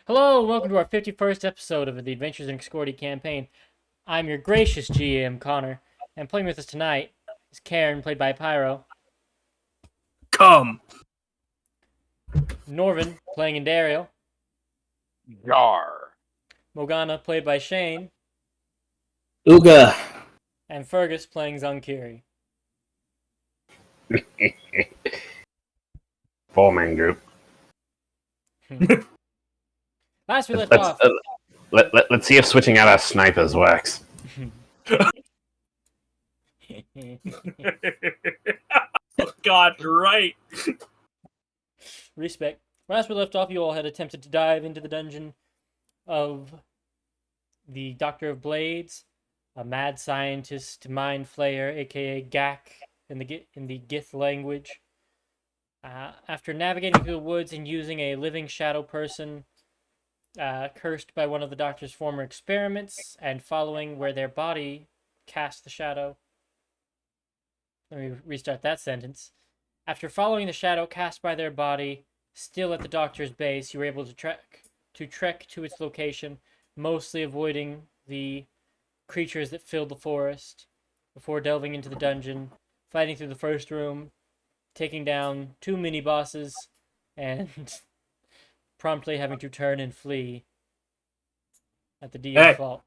Hello, welcome to our 51st episode of the Adventures in Excordia campaign. I'm your gracious GM, Connor, and playing with us tonight is Karen, played by Pyro, Come. Norvin, playing Indariel, Yar. Morgana, played by Shane, Ooga. and Fergus, playing Zunkiri. Four-man group. Last we left Let's, off. let's see if switching out our snipers works. Oh God, you're right. Respect. Last we left off, you all had attempted to dive into the dungeon of the Doctor of Blades, a mad scientist, mind flayer, aka Gak in the Gith language. After navigating through the woods and using a living shadow person cursed by one of the Doctor's former experiments, and following where their body cast the shadow. Let me restart that sentence. After following the shadow cast by their body, still at the Doctor's base, you were able to trek to its location, mostly avoiding the creatures that filled the forest, before delving into the dungeon, fighting through the first room, taking down 2 mini-bosses, and promptly having to turn and flee at the DM's fault.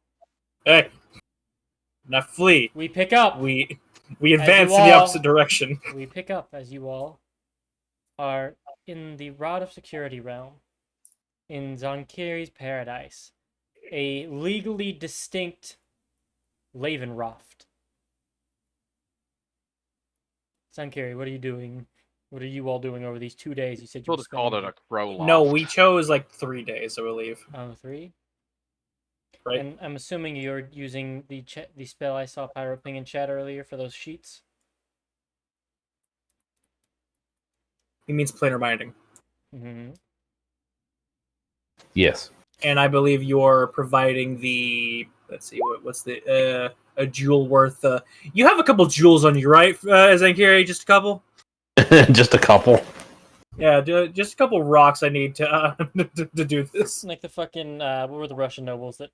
Hey. Not flee. We pick up! We advance in the opposite direction. We pick up as you all are in the Rod of Security realm, in Zonkiri's paradise, a legally distinct Lavenroft. Zonkiri, what are you doing? What are you all doing over these 2 days? You said you We'll were just call it spending... a crow loft. No, we chose like 3 days, I believe. Oh, 3? Right. And I'm assuming you're using the spell I saw Pyro ping in chat earlier for those sheets? He means planar binding. Mm-hmm. Yes. And I believe you're providing the... Let's see, what's the... a jewel worth... you have a couple jewels on you, right, Zankiri? Just a couple? Just a couple. Yeah, just a couple rocks I need to to do this. Like the fucking what were the Russian nobles that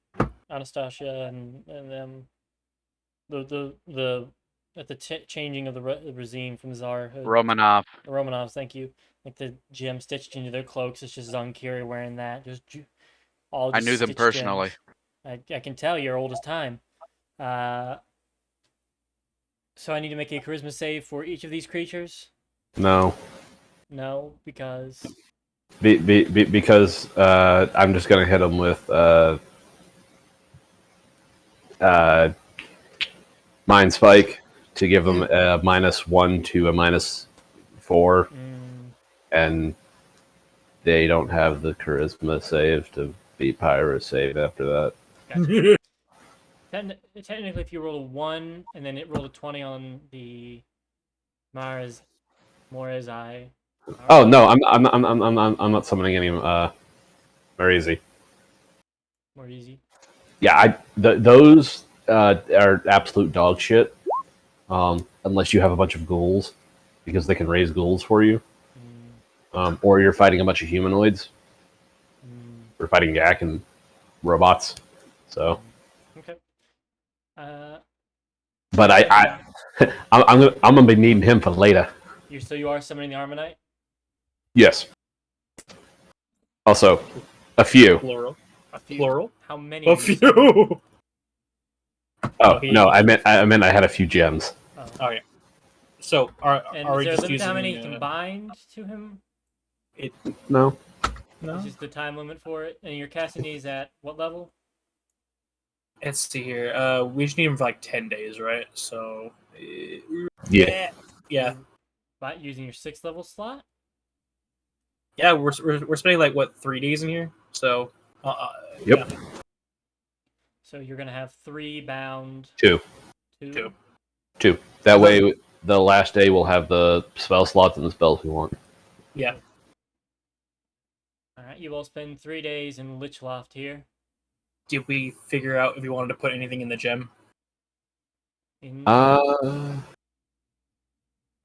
Anastasia and them the at the changing of the regime from Tsar Romanov. the Romanovs, thank you. Like the gem stitched into their cloaks. It's just Zonkiri wearing that. All I knew them stitched personally. gems. I can tell you're old as time. So I need to make a charisma save for each of these creatures. No. No, because Because I'm just gonna hit them with Mind Spike to give them a -1 to a -4, and they don't have the charisma save to be Pyro save after that. Gotcha. Technically, if you roll a 1 and then it rolled a 20 on the Morazai. Oh no, I'm not summoning any Marizi. More easy. Yeah, those are absolute dog shit. Unless you have a bunch of ghouls, because they can raise ghouls for you. Or you're fighting a bunch of humanoids. We're fighting Yak and robots. So. Okay. But I'm gonna be needing him for later. You are summoning the Armonite? Yes. Also, a few. Plural. A few. Plural? How many? A few. Oh no, I meant I had a few gems. Oh. Okay. So are And we is there a just limit to using how many combined to him? No. No. This is the time limit for it. And you're casting these at what level? Let's see here. We just need them for like 10 days, right? So. Yeah. Yeah. By using your 6th level slot? Yeah, we're spending like what 3 days in here. So. Yep. Yeah. So you're gonna have 3 bound. 2. 2. That way, the last day we'll have the spell slots and the spells we want. Yeah. Alright, you all spend 3 days in Lichloft here. Did we figure out if we wanted to put anything in the gem?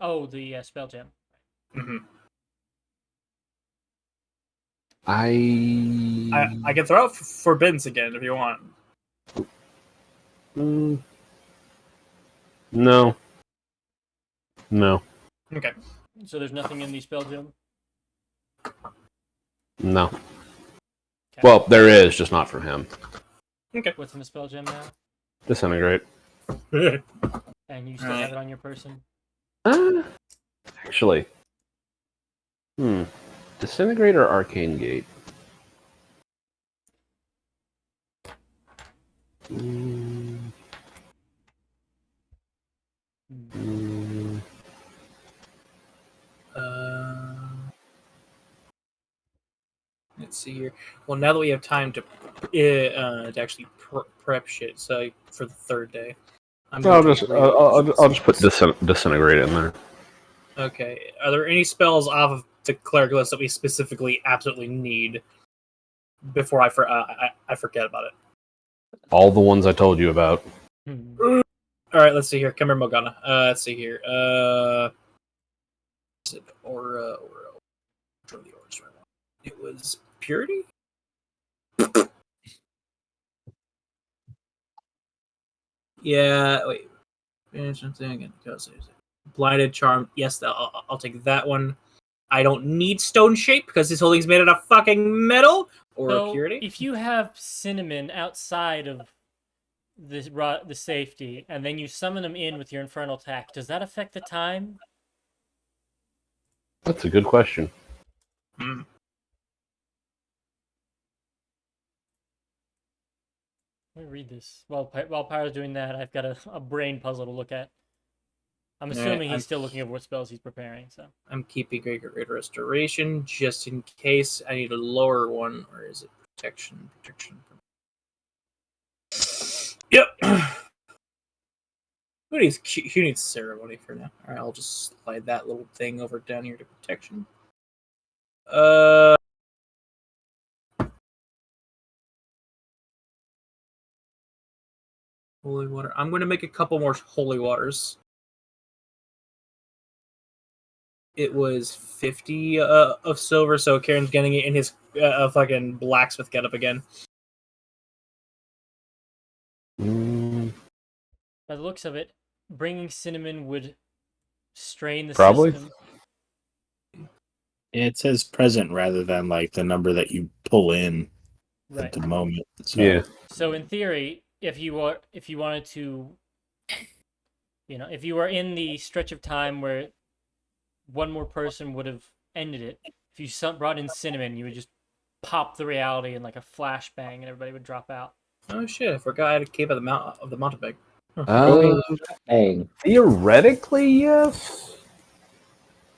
Oh, the spell gem. Mm-hmm. I I can throw out Forbiddance again if you want. No. No. Okay. So there's nothing in the spell gem? No. Okay. Well, there is, just not for him. Okay. What's in the spell gem now? Disintegrate. And you still have it on your person? Actually. Disintegrate or Arcane Gate? Let's see here. Well, now that we have time to actually prep shit, so for the third day, I'll just put Disintegrate in there. Okay. Are there any spells off of the cleric list that we specifically absolutely need before I forget about it? All the ones I told you about. All right. Let's see here. Come here, Morgana. Let's see here. Is it Aura? Which one of the auras do I want? It was Purity. Yeah. Wait. Blinded Charm. Yes, I'll take that one. I don't need Stone Shape because this whole thing's made out of fucking metal or So, Purity. if you have Cinnamon outside of the safety, and then you summon them in with your Infernal attack, does that affect the time? That's a good question. Mm. Let me read this. While Pyro's doing that, I've got a brain puzzle to look at. I'm assuming he's still looking over what spells he's preparing. So I'm keeping Great Restoration just in case I need a lower one, or is it Protection? Yep. Who needs Ceremony for now? All right, I'll just slide that little thing over down here to Protection. Holy water. I'm going to make a couple more holy waters. It was 50 of silver, so Karen's getting it in his fucking blacksmith getup again. By the looks of it, bringing Cinnamon would strain the Probably. system. It says present rather than like the number that you pull in at the moment. So. Yeah. So in theory, if you wanted to, if you were in the stretch of time where one more person would have ended it, if you brought in Cinnamon, you would just pop the reality in like a flashbang, and everybody would drop out. Oh shit! I forgot I had a cape of the Mountebank. Theoretically, yes,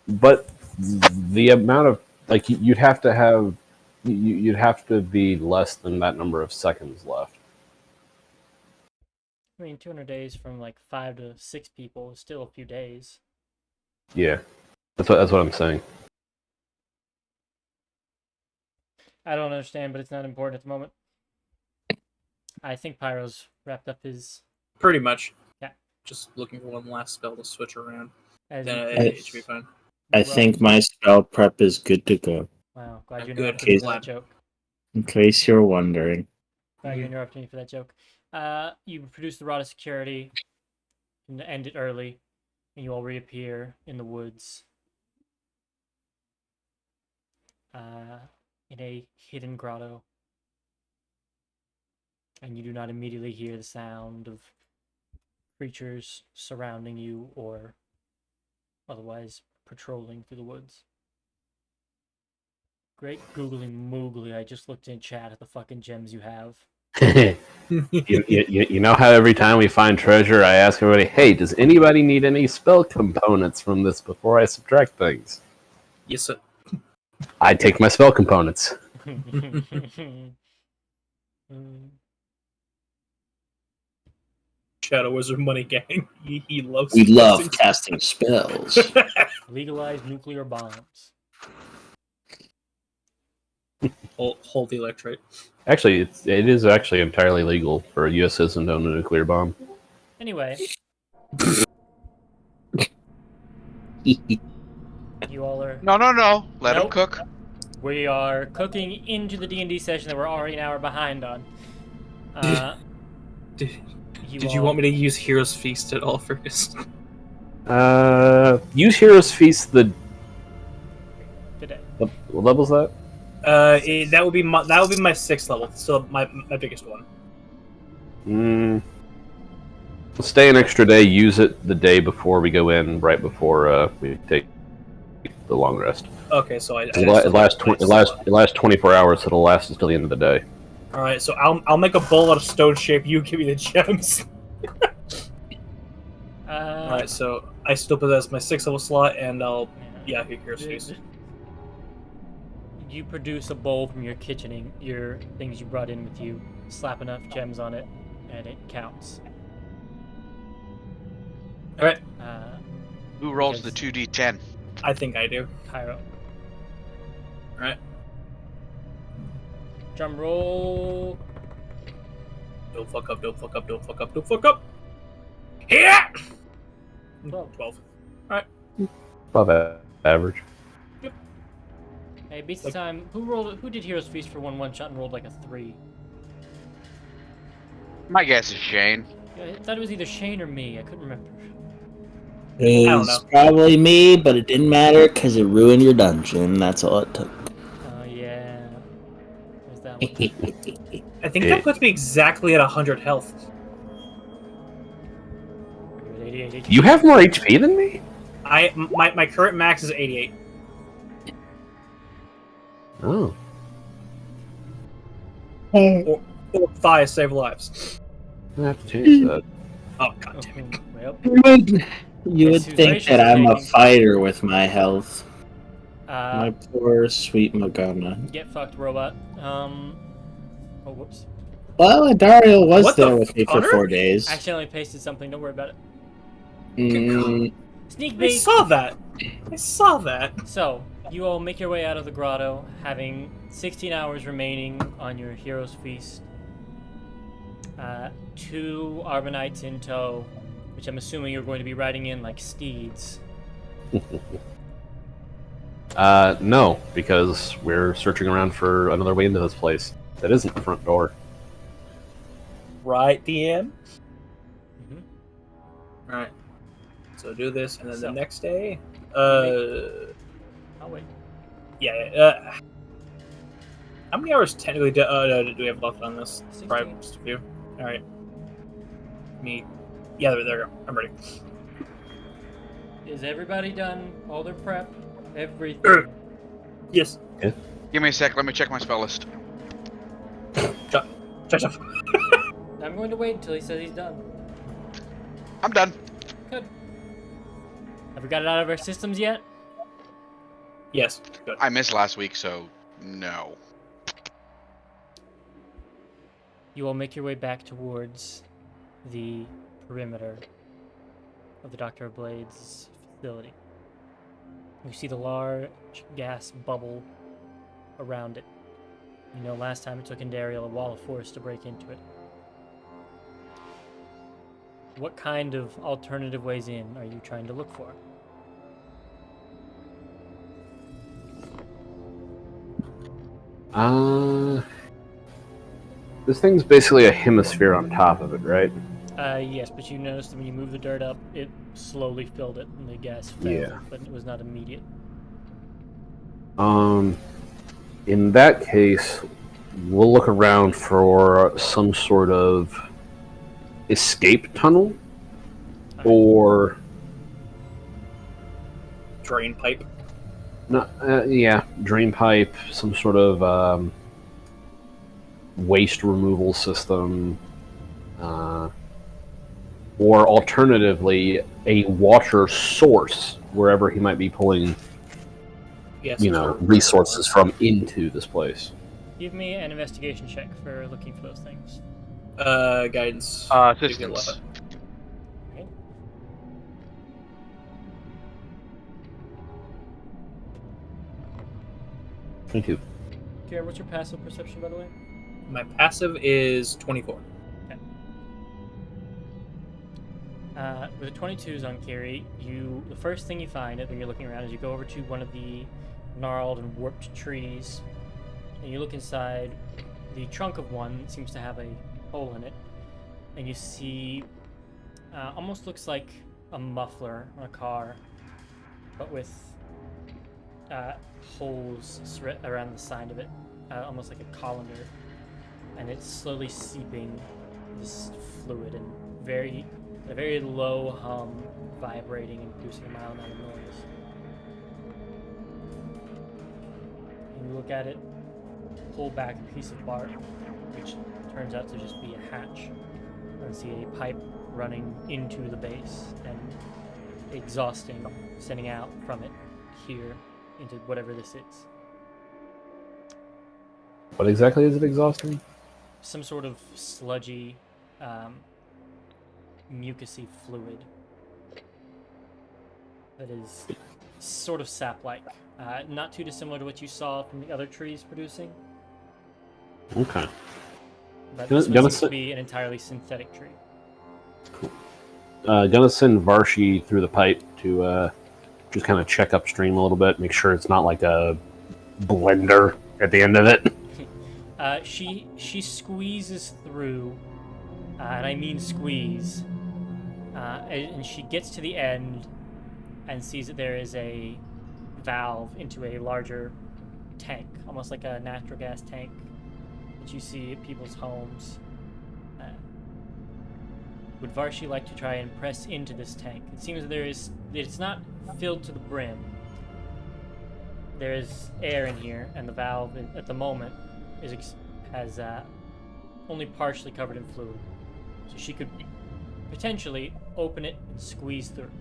but the amount of you'd have to be less than that number of seconds left. I mean, 200 days from like 5 to 6 people is still a few days. Yeah, that's what I'm saying. I don't understand, but it's not important at the moment. I think Pyro's wrapped up his... Pretty much. Yeah. Just looking for one last spell to switch around. Then it should be fine. I think my spell prep is good to go. Wow, glad you good. interrupted me for that joke. In case you're wondering. Glad you interrupted me for that joke. You produce the Rod of Security and end it early, and you all reappear in the woods. In a hidden grotto. And you do not immediately hear the sound of creatures surrounding you or otherwise patrolling through the woods. Great googly moogly, I just looked in chat at the fucking gems you have. you know how every time we find treasure, I ask everybody, hey, does anybody need any spell components from this before I subtract things? Yes, sir. I take my spell components. Shadow Wizard Money Gang. He loves. We love casting spells. Legalize nuclear bombs. Hold the electrate. Actually, it is actually entirely legal for a U.S. citizen to own a nuclear bomb. Anyway. You all are... No. Let him cook. We are cooking into the D&D session that we're already an hour behind on. Did you want me to use Hero's Feast at all, Fergus? Use Hero's Feast. Today. What level's that? That would be my 6th level. So my biggest one. Stay an extra day. Use it the day before we go in, right before we take the long rest. Okay, so it lasts 24 hours. So it'll last until the end of the day. All right, so I'll make a bowl out of stone shape. You give me the gems. All right, so I still possess my 6th level slot, and Hero's Feast. You produce a bowl from your kitchening, your things you brought in with you, slap enough gems on it, and it counts. All right. Who rolls the 2d10? I think I do. Pyro. All right. Drum roll. Don't fuck up, don't fuck up, don't fuck up, don't fuck up. Yeah! 12. Alright. Above average. Yep. Hey, beats the time. Who did Hero's Feast for one shot and rolled like a 3? My guess is Shane. Yeah, I thought it was either Shane or me. I couldn't remember. I don't know. It's probably me, but it didn't matter because it ruined your dungeon. That's all it took. Oh, yeah. There's that one. I think that puts me exactly at 100 health. You're at 88 HP. You have more HP than me? My current max is 88. Oh. Or thighs save lives. I have to change that. Oh, god damn it. Well, You would think that I'm a fighter with my health. My poor sweet Morgana. Get fucked, robot. Oh, whoops. Well, Dario was What there the with me for funner? 4 days. I accidentally pasted something. Don't worry about it. Sneak I peek. saw that. I saw that. So, you all make your way out of the grotto, having 16 hours remaining on your Hero's Feast. 2 Arbonites in tow, which I'm assuming you're going to be riding in like steeds. No, because we're searching around for another way into this place. That isn't the front door. Right, DM? Mm-hmm. Alright. So do this, and then So. the next day... I'll wait. Yeah, how many hours technically do we have left on this? 16. Probably just a few. Alright. Yeah, there we go. I'm ready. Is everybody done? All their prep? Everything? Yes. Give me a sec, let me check my spell list. Shut up. I'm going to wait until he says he's done. I'm done. Good. Have we got it out of our systems yet? Yes. Good. I missed last week, so no. You all make your way back towards the perimeter of the Doctor of Blades facility. You see the large gas bubble around it. You know last time it took Indariel a wall of force to break into it. What kind of alternative ways in are you trying to look for? This thing's basically a hemisphere on top of it, right? Yes, but you noticed that when you moved the dirt up, it slowly filled it, and the gas fell, Yeah. but it was not immediate. In that case, we'll look around for some sort of escape tunnel or Drain pipe. drain pipe, some sort of waste removal system, or alternatively a water source wherever he might be pulling, Yes. resources from into this place. Give me an investigation check for looking for those things. Guidance. Assistance. Okay. Me too. Karen, what's your passive perception, by the way? My passive is 24. With the 22s on carry, the first thing you find when you're looking around is you go over to one of the gnarled and warped trees. And you look inside, the trunk of one seems to have a hole in it, and you see almost looks like a muffler on a car, but with holes around the side of it, almost like a colander, and it's slowly seeping this fluid and a very low hum, vibrating and producing a mild amount of noise. And you look at it, pull back a piece of bark, which turns out to just be a hatch, and see a pipe running into the base and exhausting, sending out from it here into whatever this is. What exactly is it exhausting? Some sort of sludgy, mucousy fluid that is sort of sap-like. Not too dissimilar to what you saw from the other trees producing. Okay. But this one seems to be an entirely synthetic tree. Gonna send Varshi through the pipe to just kind of check upstream a little bit, make sure it's not like a blender at the end of it. She squeezes through, and I mean squeeze, and she gets to the end and sees that there is a valve into a larger tank, almost like a natural gas tank that you see at people's homes. Would Varshi like to try and press into this tank? It seems it's not filled to the brim. There is air in here, and the valve at the moment has only partially covered in fluid. So she could potentially open it and squeeze through.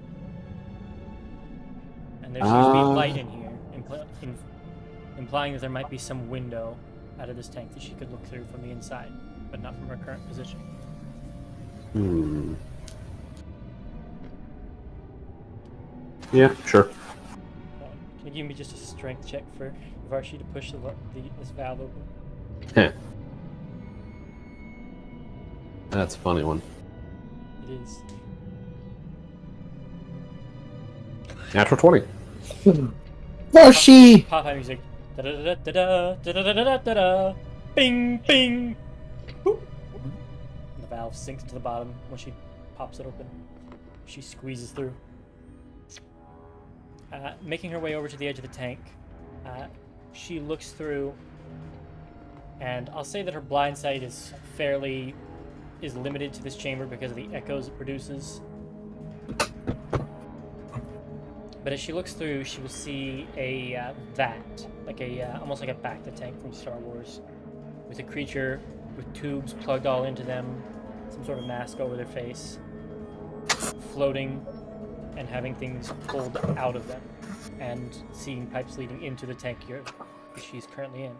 And there seems to be light in here, implying that there might be some window out of this tank that she could look through from the inside, but not from her current position. Yeah, sure. Can you give me just a strength check for Varshi to push this valve open? Heh. That's a funny one. It is. Natural 20. Varshi! Pop-up music. Da-da-da-da-da, da-da-da-da-da-da, bing, bing. Boop. The valve sinks to the bottom when she pops it open. She squeezes through. Making her way over to the edge of the tank, she looks through, and I'll say that her blind sight is limited to this chamber because of the echoes it produces. But as she looks through, she will see a vat, like almost like a Bacta tank from Star Wars, with a creature with tubes plugged all into them, some sort of mask over their face, floating and having things pulled out of them, and seeing pipes leading into the tank that she's currently in.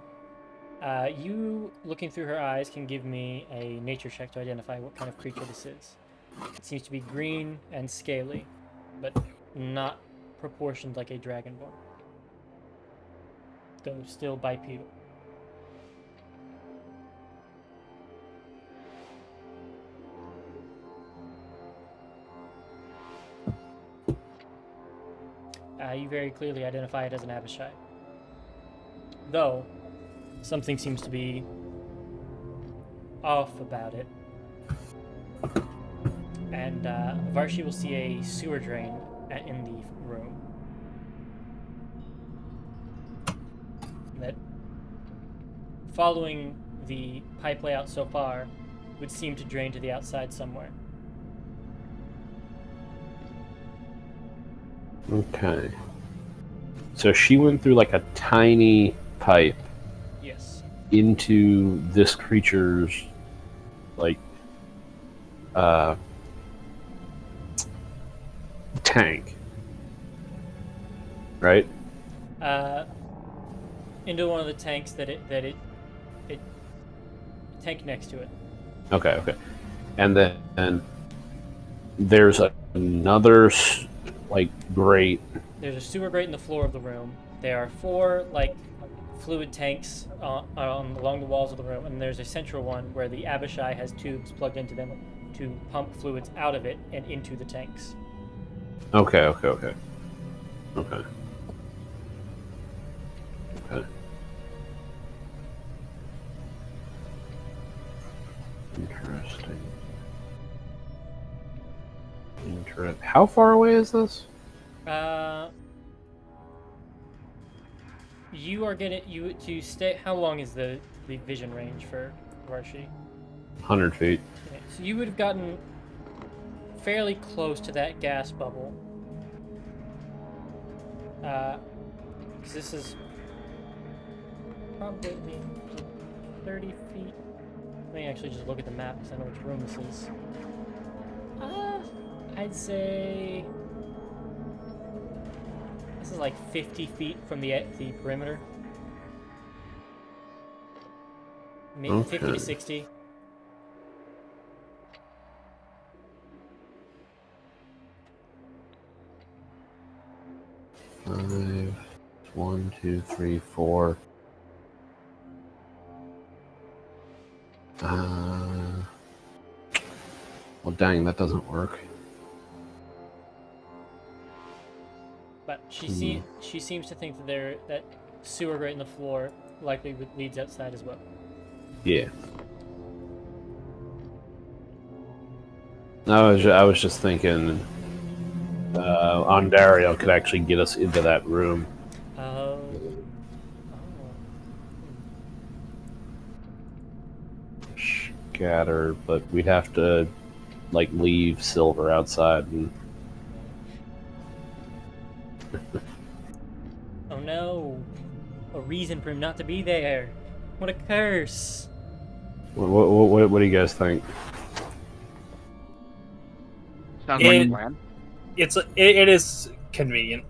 You, looking through her eyes, can give me a nature check to identify what kind of creature this is. It seems to be green and scaly, but not proportioned like a dragonborn, though still bipedal. You very clearly identify it as an Abishai, though something seems to be off about it. And Varshi will see a sewer drain in the room that, following the pipe layout so far, would seem to drain to the outside somewhere. Okay. So she went through like a tiny pipe. Yes. Into this creature's like tank, right? Into one of the tanks that it tank next to it. Okay. And then there's another like grate. There's a sewer grate in the floor of the room. There are 4 like fluid tanks along the walls of the room, and there's a central one where the Abishai has tubes plugged into them to pump fluids out of it and into the tanks. Okay. Okay. Interesting. How far away is this? You are gonna to stay. How long is the vision range for Varshi? 100 feet. Okay, so you would have gotten fairly close to that gas bubble. Because this is probably 30 feet. Let me actually just look at the map because I know which room this is. I'd say this is like 50 feet from the perimeter. Maybe Okay. 50 to 60. Five, 1, 2, 3, 4. Well, dang, that doesn't work. But she seems to think that that sewer grate in the floor likely leads outside as well. Yeah. I was just thinking, Ondario could actually get us into that room. Scatter, but we'd have to like leave Silver outside and. Oh no! A reason for him not to be there. What a curse! What do you guys think? Sounds like a plan. It is convenient.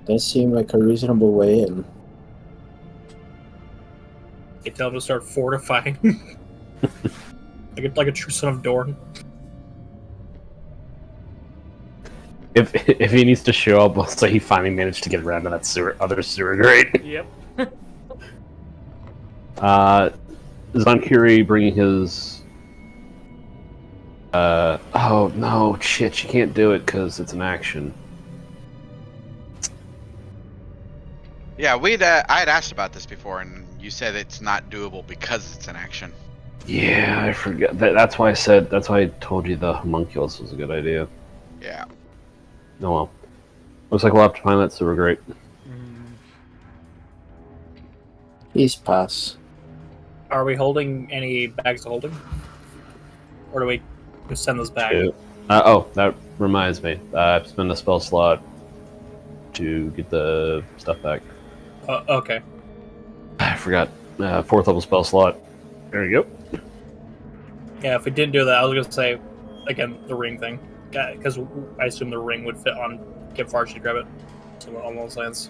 Does seem like a reasonable way in. You tell him to start fortifying. like a true son of Dorn. If he needs to show up, we'll say he finally managed to get around to that other sewer grate. Yep. Zankiri bringing his. Oh no, shit! You can't do it because it's an action. Yeah, I'd asked about this before, and you said it's not doable because it's an action. Yeah, I forget. That's why I said. That's why I told you the homunculus was a good idea. Yeah. Oh well. Looks like we'll have to find that sewer grate. Please pass. Are we holding any bags of holding? Or do we just send those back? Oh, that reminds me. I've spent a spell slot to get the stuff back. Okay. I forgot. 4th level spell slot. There you go. Yeah, if we didn't do that, I was going to say, again, the ring thing. Because I assume the ring would fit on Get Farsh to grab it. So on those lines.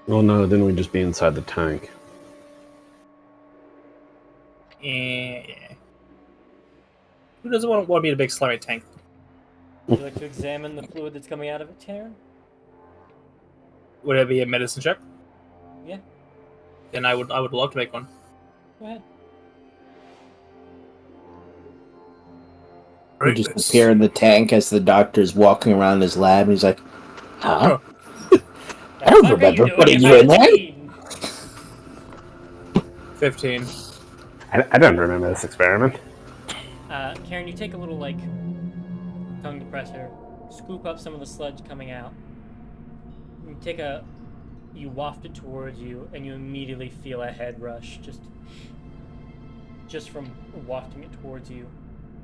Well, no, then we'd just be inside the tank. Yeah. Who doesn't want to be in a big slimy tank? Would you like to examine the fluid that's coming out of it, Taryn? Would it be a medicine check? Yeah. Then I would love to make one. Go ahead. We just appear in the tank as the doctor's walking around his lab, and he's like, huh? I don't remember putting you in there. 15. I don't remember this experiment. Karen, you take a little, tongue depressor, scoop up some of the sludge coming out. You waft it towards you, and you immediately feel a head rush, just from wafting it towards you.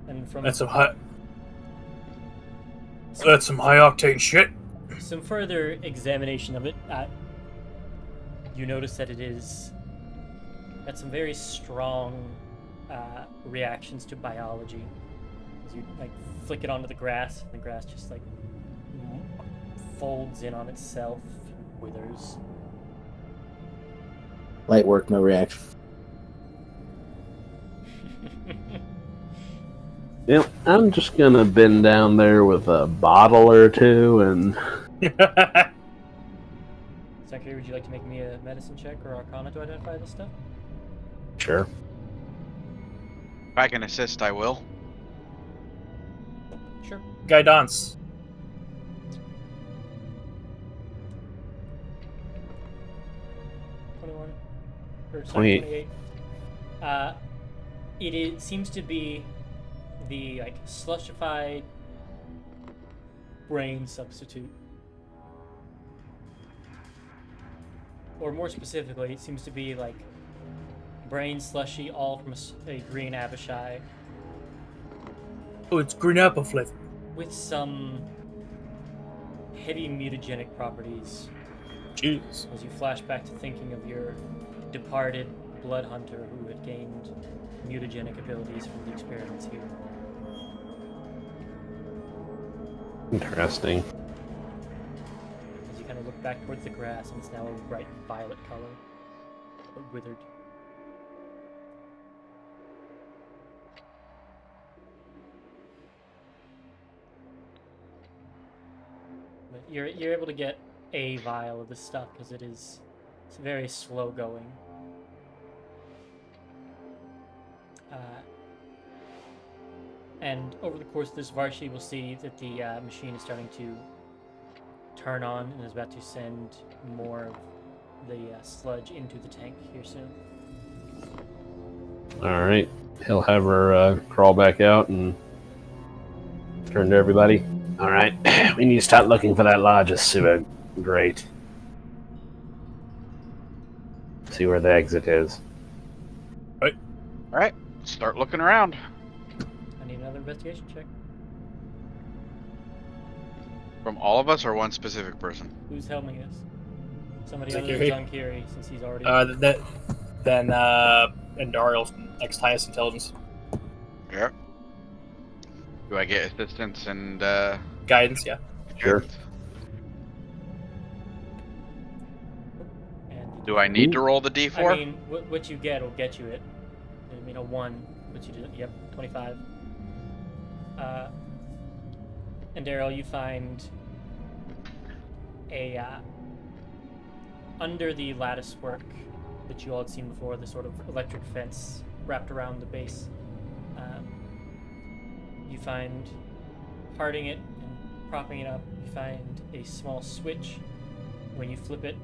And from That's some high octane shit. Some further examination of it, you notice that it got some very strong reactions to biology. As you flick it onto the grass, and the grass just folds in on itself, withers. Light work, no reaction. Yep, I'm just gonna bend down there with a bottle or two and. Secretary, would you like to make me a medicine check or arcana to identify this stuff? Sure. If I can assist, I will. Sure. Guidance. or sorry, 28. 28. Seems to be the like slushified brain substitute. Or more specifically, it seems to be like brain slushy, all from a green Abishai. Oh, it's green apple flavor. With some heavy mutagenic properties. Jesus. As you flash back to thinking of your departed blood hunter who had gained mutagenic abilities from the experiments here. Interesting. As you kind of look back towards the grass, and it's now a bright violet color, but withered. But you're able to get a vial of this stuff because it's very slow going. And over the course of this, Varshi will see that the machine is starting to turn on and is about to send more of the sludge into the tank here soon. All right. He'll have her crawl back out and turn to everybody. All right. We need to start looking for that largest sewer grate. See where the exit is. All right, start looking around. I need another investigation check. From all of us or one specific person? Who's helming this? Somebody other Zakiri. than Zankiri, since he's already... Then Andariel's next highest intelligence. Yeah. Do I get assistance and Guidance, yeah. Sure. guidance? And Do I need to roll the d4? I mean, what you get will get you it. I mean, a 1, but you do, yep, 25. And Daryl, you find a, under the lattice work that you all had seen before, the sort of electric fence wrapped around the base, you find, parting it and propping it up, you find a small switch. When you flip it,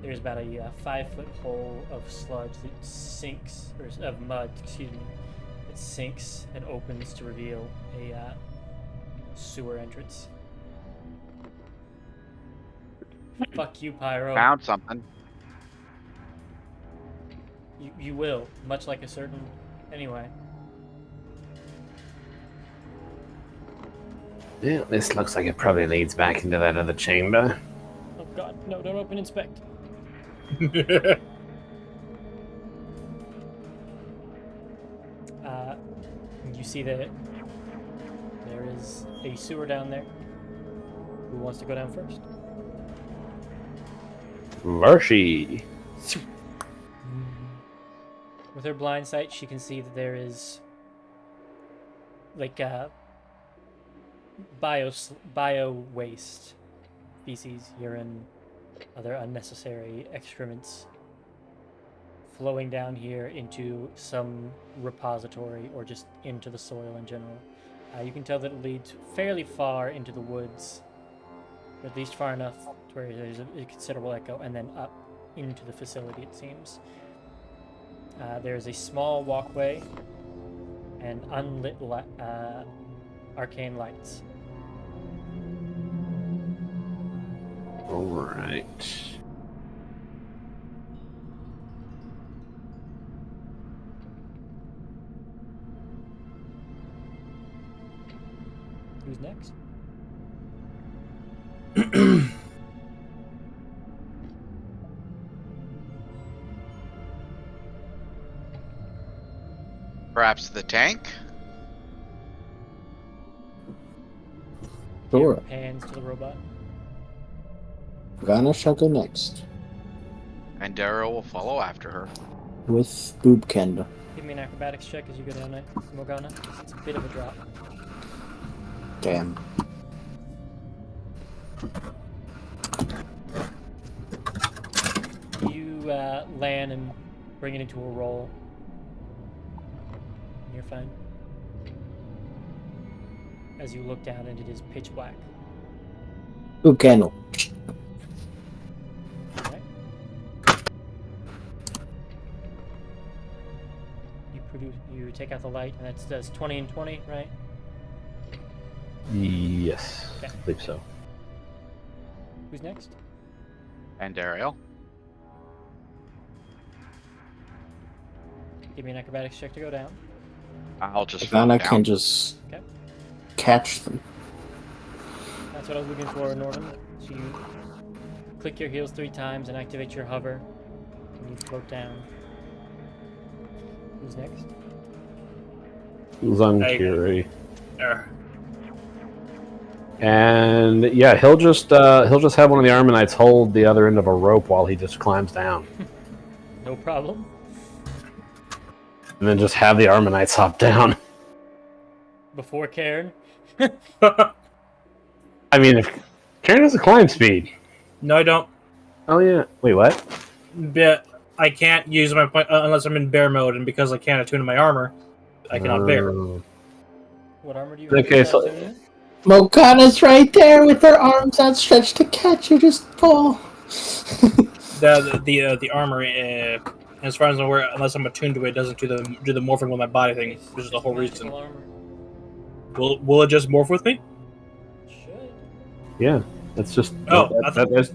there's about a 5-foot hole of sludge that sinks, or of mud, excuse me, that sinks and opens to reveal a sewer entrance. Fuck you, Pyro. Found something. You will, much like a certain... Anyway. Yeah, this looks like it probably leads back into that other chamber. Oh god, no, don't open inspect. You see that there is a sewer down there. Who wants to go down first? Varshi. With her blind sight, she can see that there is like bio waste, feces, urine, other unnecessary excrements flowing down here into some repository or just into the soil in general. You can tell that it leads fairly far into the woods, or at least far enough to where there's a considerable echo, and then up into the facility, it seems. There's a small walkway and unlit arcane lights. All right. Who's next? Perhaps the tank? Sure. Hands to the robot. Vanna shall go next. And Daryl will follow after her. With Boob Kenda. Give me an acrobatics check as you go down it, Morgana. It's a bit of a drop. Damn. You land and bring it into a roll. And you're fine. As you look down and it is pitch black. Boob Kenda. Alright. you take out the light, and that does 20 and 20, right? Yes, Okay. I believe so. Who's next? And Ariel. Give me an acrobatics check to go down. I'll just Morgana fall down. can just Okay. catch them. That's what I was looking for, Norton. So you click your heels 3 times and activate your hover, and you float down. Who's next? Zunkiri. Er, And yeah, he'll just have one of the Armanites hold the other end of a rope while he just climbs down, No problem. and then just have the Armanites hop down. Before Karen. I mean, if Karen has a climb speed. no, I don't. Oh yeah. Wait, what? But I can't use my point unless I'm in bear mode, and because I can't attune to my armor, I cannot bear. What armor do you Okay, have? so- Morgana's right there with her arms outstretched to catch you. Just fall. The armor, as far as I'm aware, unless I'm attuned to it, doesn't do the morphing with my body thing, which is the whole Magical reason. armor. Will it just morph with me? Should. Yeah, that's just Oh,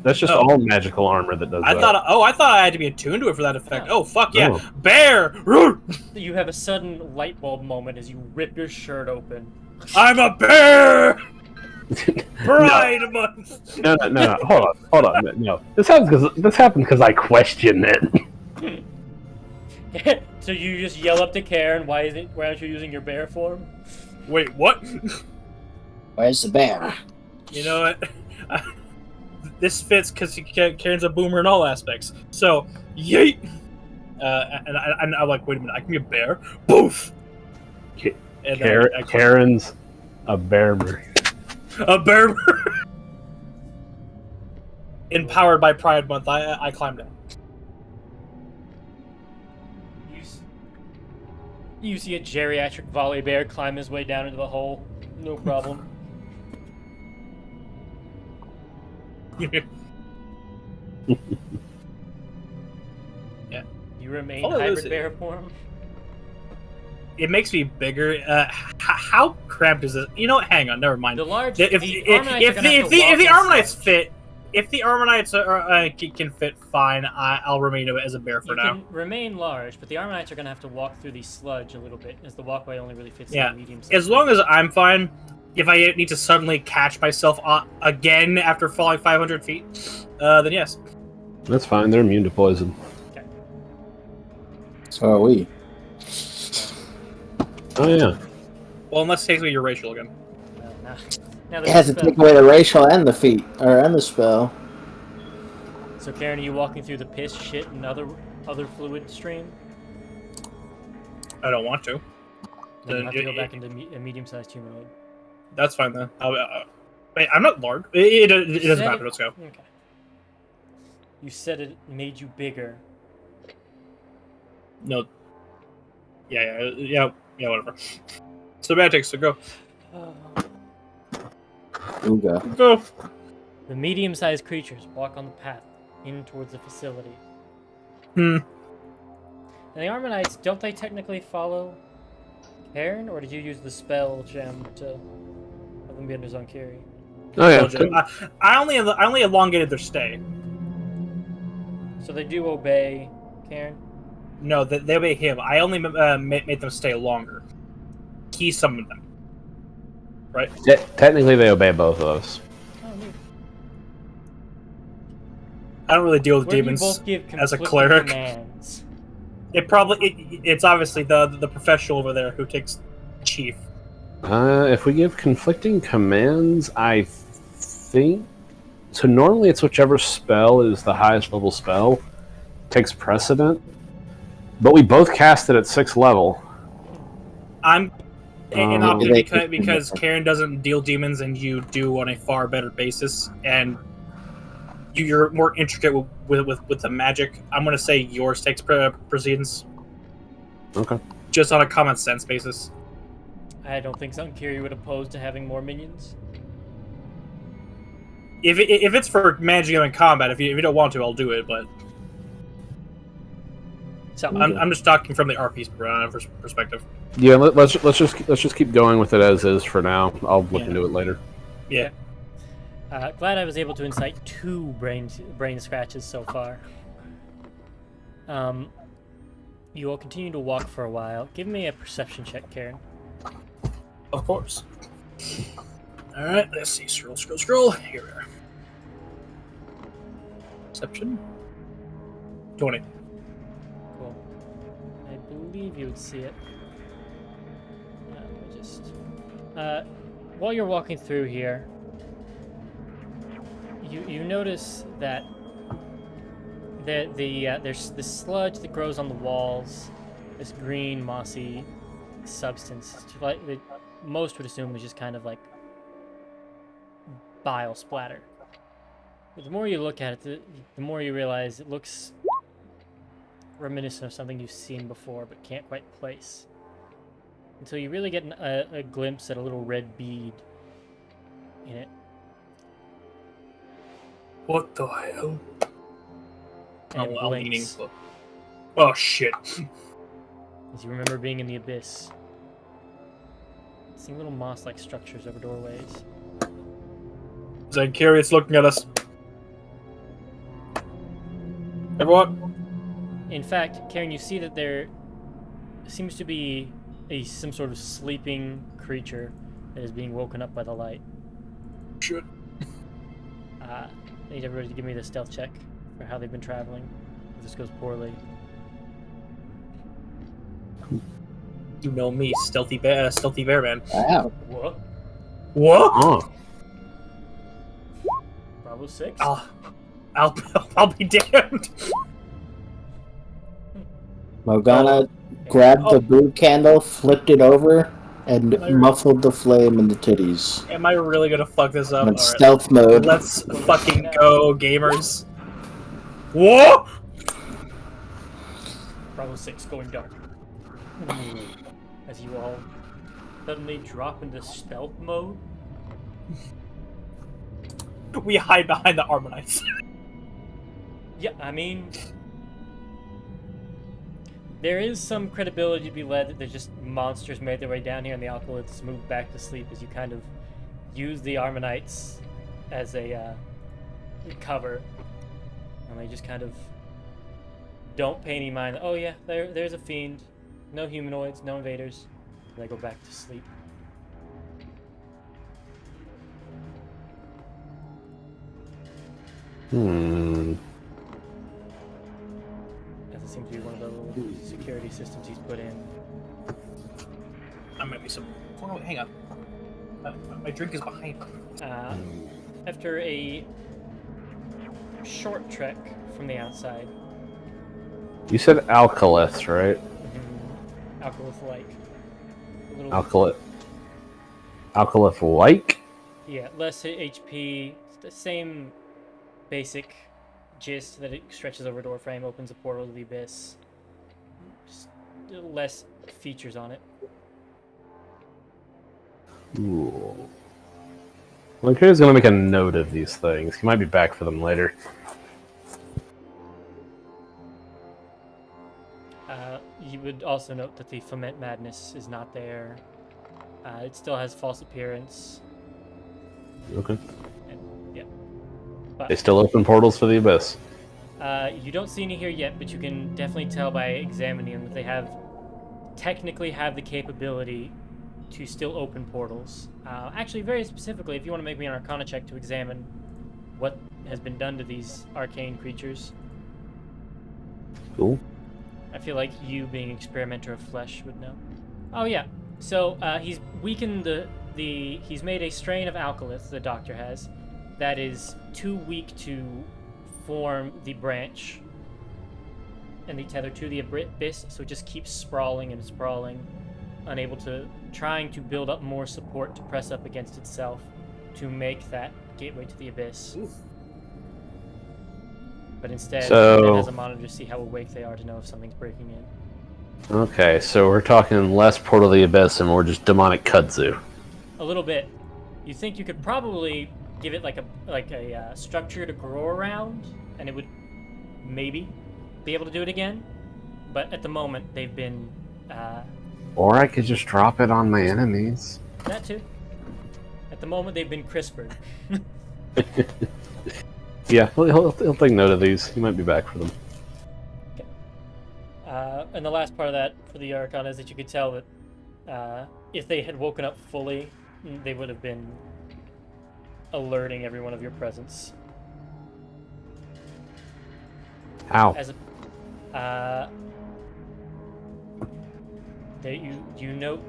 that's just oh. all magical armor that does I that. thought I had to be attuned to it for that effect. No. Oh fuck yeah, No. bear! Root! You have a sudden light bulb moment as you rip your shirt open. I'm a bear! no, Pride month. no, hold on, no. This happened because I questioned it. So you just yell up to Karen, why aren't you using your bear form? Wait, what? Where's the bear? You know what? This fits because Karen's a boomer in all aspects. So, yeet! And I'm like, wait a minute, I can be a bear? Boof! And then Karen's a bearmer. a bear! Empowered by Pride Month, I climbed down. You see a geriatric volley bear climb his way down into the hole. No problem. Yeah. You remain Oh, hybrid listen. bear form. It makes me bigger. How cramped is this? You know what? Hang on, never mind. The large. If the the Armanites fit, if the Armanites can fit fine, I'll remain as a bear for you now. can remain large, but the Armanites are gonna have to walk through the sludge a little bit, as the walkway only really fits Yeah, in medium. as long as I'm fine. If I need to suddenly catch myself again after falling 500 feet, then yes. That's fine. They're immune to poison. So are we. Oh yeah. Well, unless it takes away your racial again. Well, now It has to take away the racial and the feet, and the spell. So Karen, are you walking through the piss, shit, and other fluid stream? I don't want to. Then you have to go back into a medium-sized humanoid. That's fine then. Wait, I'm not large. It doesn't matter. Let's go. Okay. You said it made you bigger. No. Yeah. Whatever. Semantics. So go. Ooga. Go. The medium-sized creatures walk on the path in towards the facility. Hmm. And the Armanites, don't they technically follow Karen, or did you use the spell gem to have them be under Zonkiri? Oh yeah. I only elongated their stay. So they do obey Karen? No, they obey him. I only made them stay longer. He summoned them. Right? Technically, they obey both of us. Oh, neat. I don't really deal with Where do you demons both give as a conflicting cleric. commands? It's obviously the professional over there who takes chief. If we give conflicting commands, I think so. Normally, it's whichever spell is the highest level spell takes precedent. But we both cast it at 6th level. I'm Maybe because Karen doesn't deal demons and you do on a far better basis, and you're more intricate with the magic. I'm gonna say yours takes precedence. Okay. Just on a common sense basis. I don't think Zonkiri would oppose to having more minions. If it's for managing them in combat, if you don't want to, I'll do it. But So I'm just talking from the RP's perspective. Yeah, let's just keep going with it as is for now. I'll look into it later. Yeah. Glad I was able to incite 2 brain scratches so far. You will continue to walk for a while. Give me a perception check, Karen. Of course. All right, let's see. Scroll. Here we are. Perception. 20. Cool. I believe you would see it. Let me just. While you're walking through here, you notice that there's this sludge that grows on the walls, this green mossy substance that most would assume is just kind of like bile splatter. But the more you look at it, the more you realize it looks reminiscent of something you've seen before but can't quite place. Until you really get a glimpse at a little red bead in it. What the hell? And it blinks. Oh shit! As you remember being in the abyss. Seeing little moss-like structures over doorways. Zankarius looking at us. Everyone? In fact, Karen, you see that there seems to be some sort of sleeping creature that is being woken up by the light. Shit. I need everybody to give me the stealth check for how they've been traveling. If this goes poorly. You know me, stealthy bear man. Wow. What? What? Oh, Bravo 6? I'll be damned. Morgana grabbed the boot candle, flipped it over, and muffled the flame in the titties. Am I really gonna fuck this up? In stealth mode. Let's fucking go, gamers. Whoa! Bravo 6 going dark. As you all suddenly drop into stealth mode. We hide behind the Armonites. Yeah, I mean, there is some credibility to be led that there's just monsters made their way down here and the alkalists move back to sleep as you kind of use the Armonites as a cover. And they just kind of don't pay any mind. Oh yeah, there's a fiend. No humanoids, no invaders. And they go back to sleep. That seems to be one of the little security systems he's put in. I might be some. Oh, hang on. My drink is behind me. After a short trek from the outside. you said alkalith, right? Alkalith-like. Alkalith-like? Yeah, less HP, the same basic gist that it stretches over a door frame, opens a portal to the abyss. Just less features on it. Ooh. Well, Kira's gonna make a note of these things. He might be back for them later. You would also note that the Foment Madness is not there. It still has false appearance. Okay. And, yeah. But, They still open portals for the abyss. you don't see any here yet, but you can definitely tell by examining them that they technically have the capability to still open portals. Actually, very specifically, if you want to make me an Arcana check to examine what has been done to these arcane creatures. Cool. I feel like you, being experimenter of flesh, would know. Oh yeah. So he's weakened he's made a strain of alkalith, the doctor has, that is too weak to form the branch and the tether to the abyss, so it just keeps sprawling and sprawling, trying to build up more support to press up against itself to make that gateway to the abyss. Oof. But instead, So- it has a monitor to see how awake they are to know if something's breaking in. Okay, so we're talking less Portal of the Abyss and more just demonic kudzu. A little bit. You think you could probably give it like a structure to grow around, and it would maybe be able to do it again. but at the moment they've been Or I could just drop it on my enemies. that too. At the moment they've been CRISPR'd. Yeah, he'll take note of these. He might be back for them. And the last part of that for the Archon is that you could tell that if they had woken up fully, they would have been alerting everyone of your presence. How? As a, you note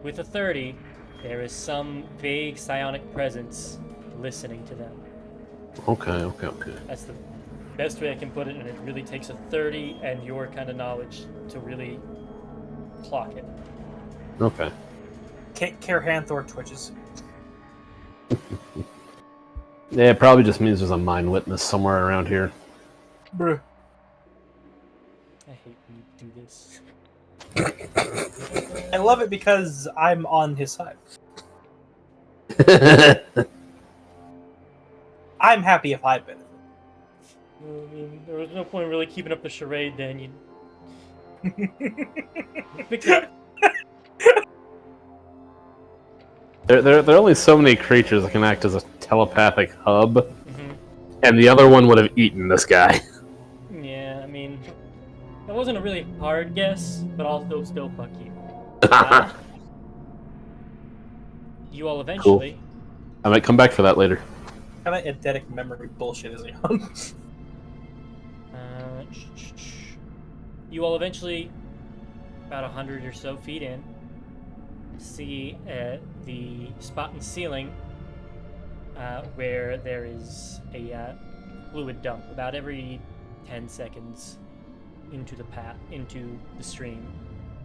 with a 30, there is some vague psionic presence listening to them. Okay. That's the best way I can put it, and it really takes a 30 and your kind of knowledge to really clock it. Okay. Care Hanthor twitches. Yeah, it probably just means there's a mind witness somewhere around here. Bruh. I hate when you do this. I love it because I'm on his side. I'm happy if I benefit. I mean, there was no point in really keeping up the charade then. You There are only so many creatures that can act as a telepathic hub, mm-hmm. and the other one would have eaten this guy. Yeah, I mean, that wasn't a really hard guess, but also still fuck you. You all eventually... I might come back for that later. What kind of eidetic memory bullshit is he on? You all eventually, about 100 or so feet in, see the spot in the ceiling where there is a fluid dump about every 10 seconds into the stream,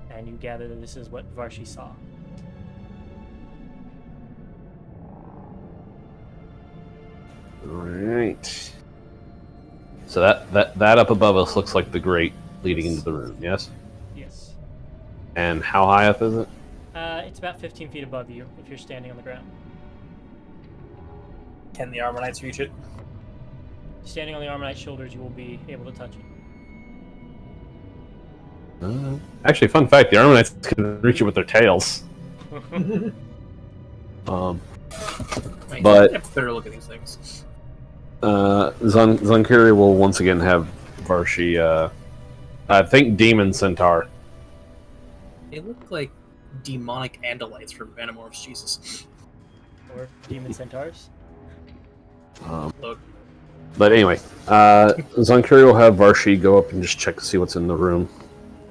and you gather that this is what Varshi saw. Alright. So that up above us looks like the grate leading into the room, yes? Yes. And how high up is it? It's about 15 feet above you if you're standing on the ground. Can the Armorites reach it? Standing on the Armonite's shoulders, you will be able to touch it. Actually, fun fact, the Armorites can reach it with their tails. But better look at these things. Zunkiri will once again have Varshi, I think Demon Centaur. They look like demonic Andalites from Animorphs, Jesus. Or demon centaurs. Look. But anyway, Zunkiri will have Varshi go up and just check to see what's in the room.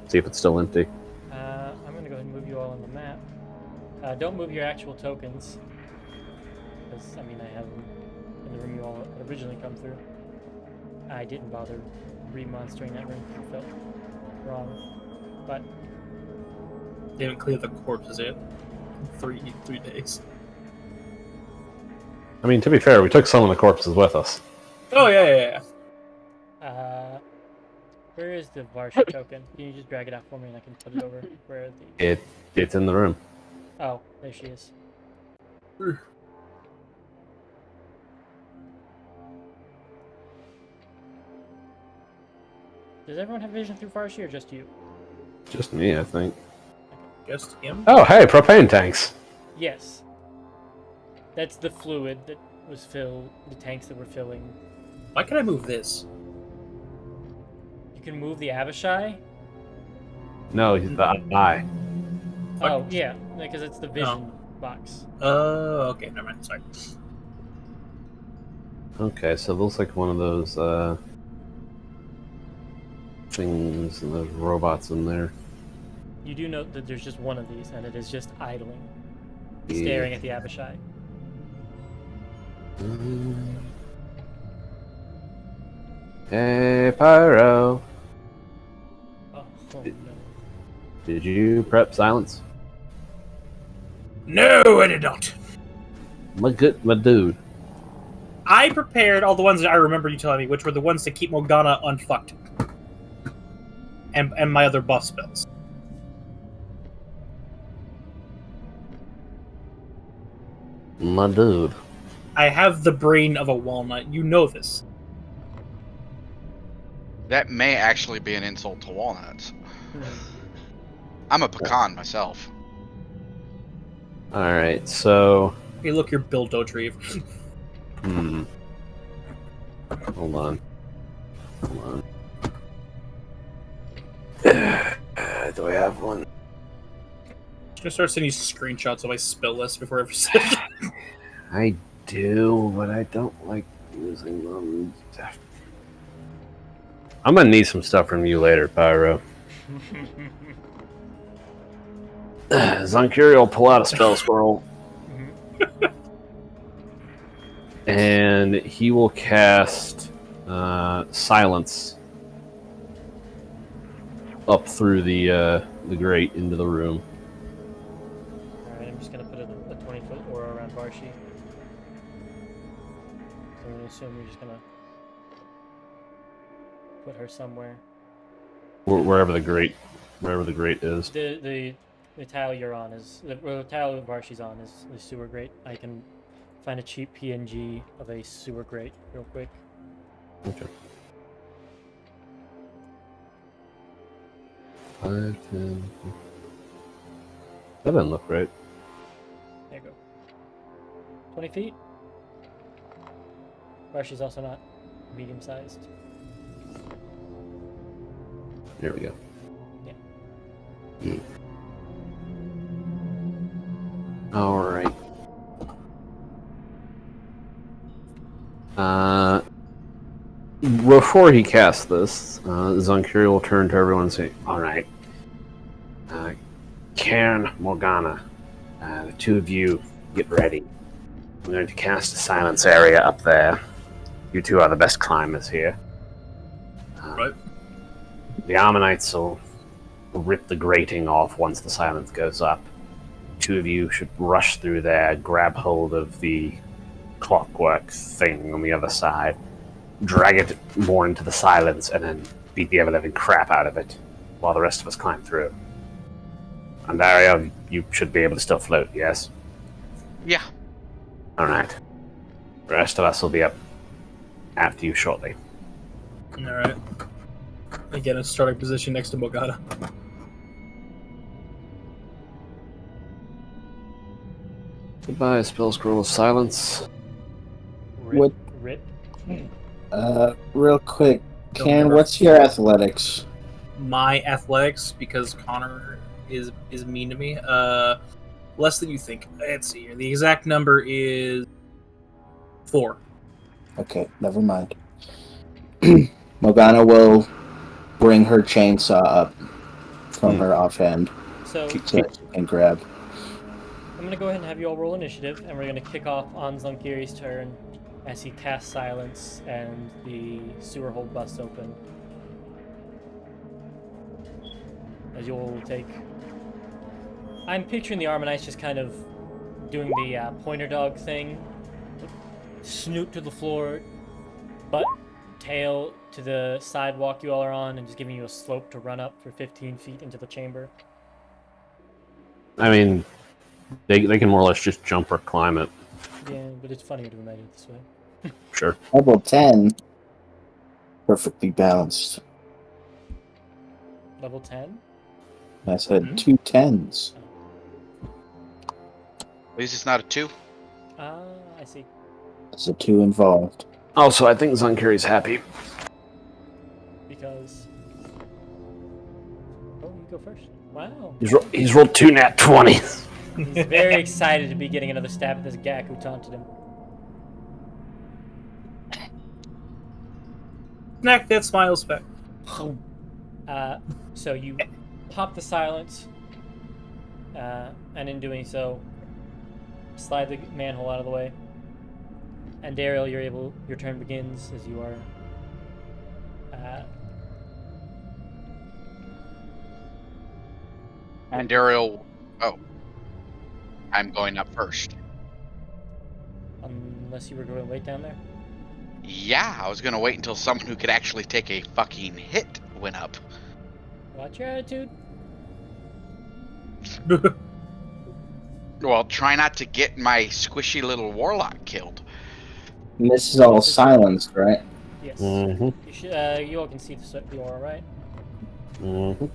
See if it's still empty. I'm going to go ahead and move you all on the map. Don't move your actual tokens. Because, I mean, I have them in the room you all had originally come through. I didn't bother remonstering that room. It felt wrong. But they haven't cleared the corpses yet. 3 days. I mean, to be fair, we took some of the corpses with us. Oh, yeah. Where is the Varshi token? Can you just drag it out for me and I can put it over where the... It's in the room. Oh, there she is. Does everyone have vision through Varshi or just you? Just me, I think. Just him? Oh, hey, propane tanks. Yes. That's the fluid that was filled, the tanks that were filling. Why can I move this? You can move the Abishai? No, he's the eye. Oh, yeah, because it's the vision box. Okay, never mind, sorry. Okay, so it looks like one of those things and those robots in there. You do note that there's just one of these, and it is just idling, staring at the Abishai. Hey, Pyro. Oh no. Did you prep silence? No, I did not. My dude. I prepared all the ones that I remember you telling me, which were the ones to keep Morgana unfucked. And my other buff spells. My dude. I have the brain of a walnut. You know this. That may actually be an insult to walnuts. I'm a pecan myself. All right, so Hey, look, you're Bill Dauterive. hold on. Do I have one? I'm gonna start sending you screenshots of my spell list before every session. I do, but I don't like using them. I'm gonna need some stuff from you later, Pyro. Zonkiri will pull out a spell scroll. And he will cast Silence up through the grate into the room. Alright, I'm just gonna put a 20-foot aura around Varshi. So I'm gonna assume you're just gonna put her somewhere. Wherever the grate is. The tile you're on is the tile Varshi's on is the sewer grate. I can find a cheap PNG of a sewer grate real quick. Okay. 5, 10. That didn't look right. There you go. 20 feet. Varshi's also not medium sized. Here we go. Yeah. All right. Before he casts this, Zonkiri will turn to everyone and say, "All right, Cairn, Morgana, the two of you get ready. I'm going to cast a silence area up there. You two are the best climbers here. Right. The Ammonites will rip the grating off once the silence goes up. Two of you should rush through there, grab hold of the clockwork thing on the other side, drag it more into the silence, and then beat the ever-living crap out of it while the rest of us climb through. And Dario, you should be able to still float, yes? Yeah. Alright. The rest of us will be up after you shortly. Alright. Again, a starting position next to Mogata. Goodbye, spell scroll of silence. Rip. Real quick, Ken, what's your athletics? My athletics, because Connor is mean to me, less than you think. Let's see here. The exact number is 4. Okay, never mind. Morgana will bring her chainsaw up from her offhand So so that she can grab. I'm gonna go ahead and have you all roll initiative, and we're gonna kick off on Zonkiri's turn as he casts silence and the sewer hole busts open. As you'll take. I'm picturing the Armanites just kind of doing the pointer dog thing. Snoot to the floor, butt, tail to the sidewalk you all are on, and just giving you a slope to run up for 15 feet into the chamber. I mean, they can more or less just jump or climb it. Yeah, but it's funnier to imagine it this way. Sure. Level 10. Perfectly balanced. Level 10? I said 2 10s. At least it's not a 2. I see. There's a 2 involved. Also, I think Zonkiri's happy. Because... Oh, you go first. Wow. He's rolled 2 nat 20s. He's very excited to be getting another stab at this Gak who taunted him. Snack that smiles back. So you pop the silence, and in doing so, slide the manhole out of the way. And Daryl, your turn begins as you are. And Daryl. Oh. I'm going up first. Unless you were going to wait down there. Yeah, I was going to wait until someone who could actually take a fucking hit went up. Watch your attitude. Well, try not to get my squishy little warlock killed. And this is all silenced, right? Yes. Mm-hmm. You should. You all can see the aura, right? Mm-hmm.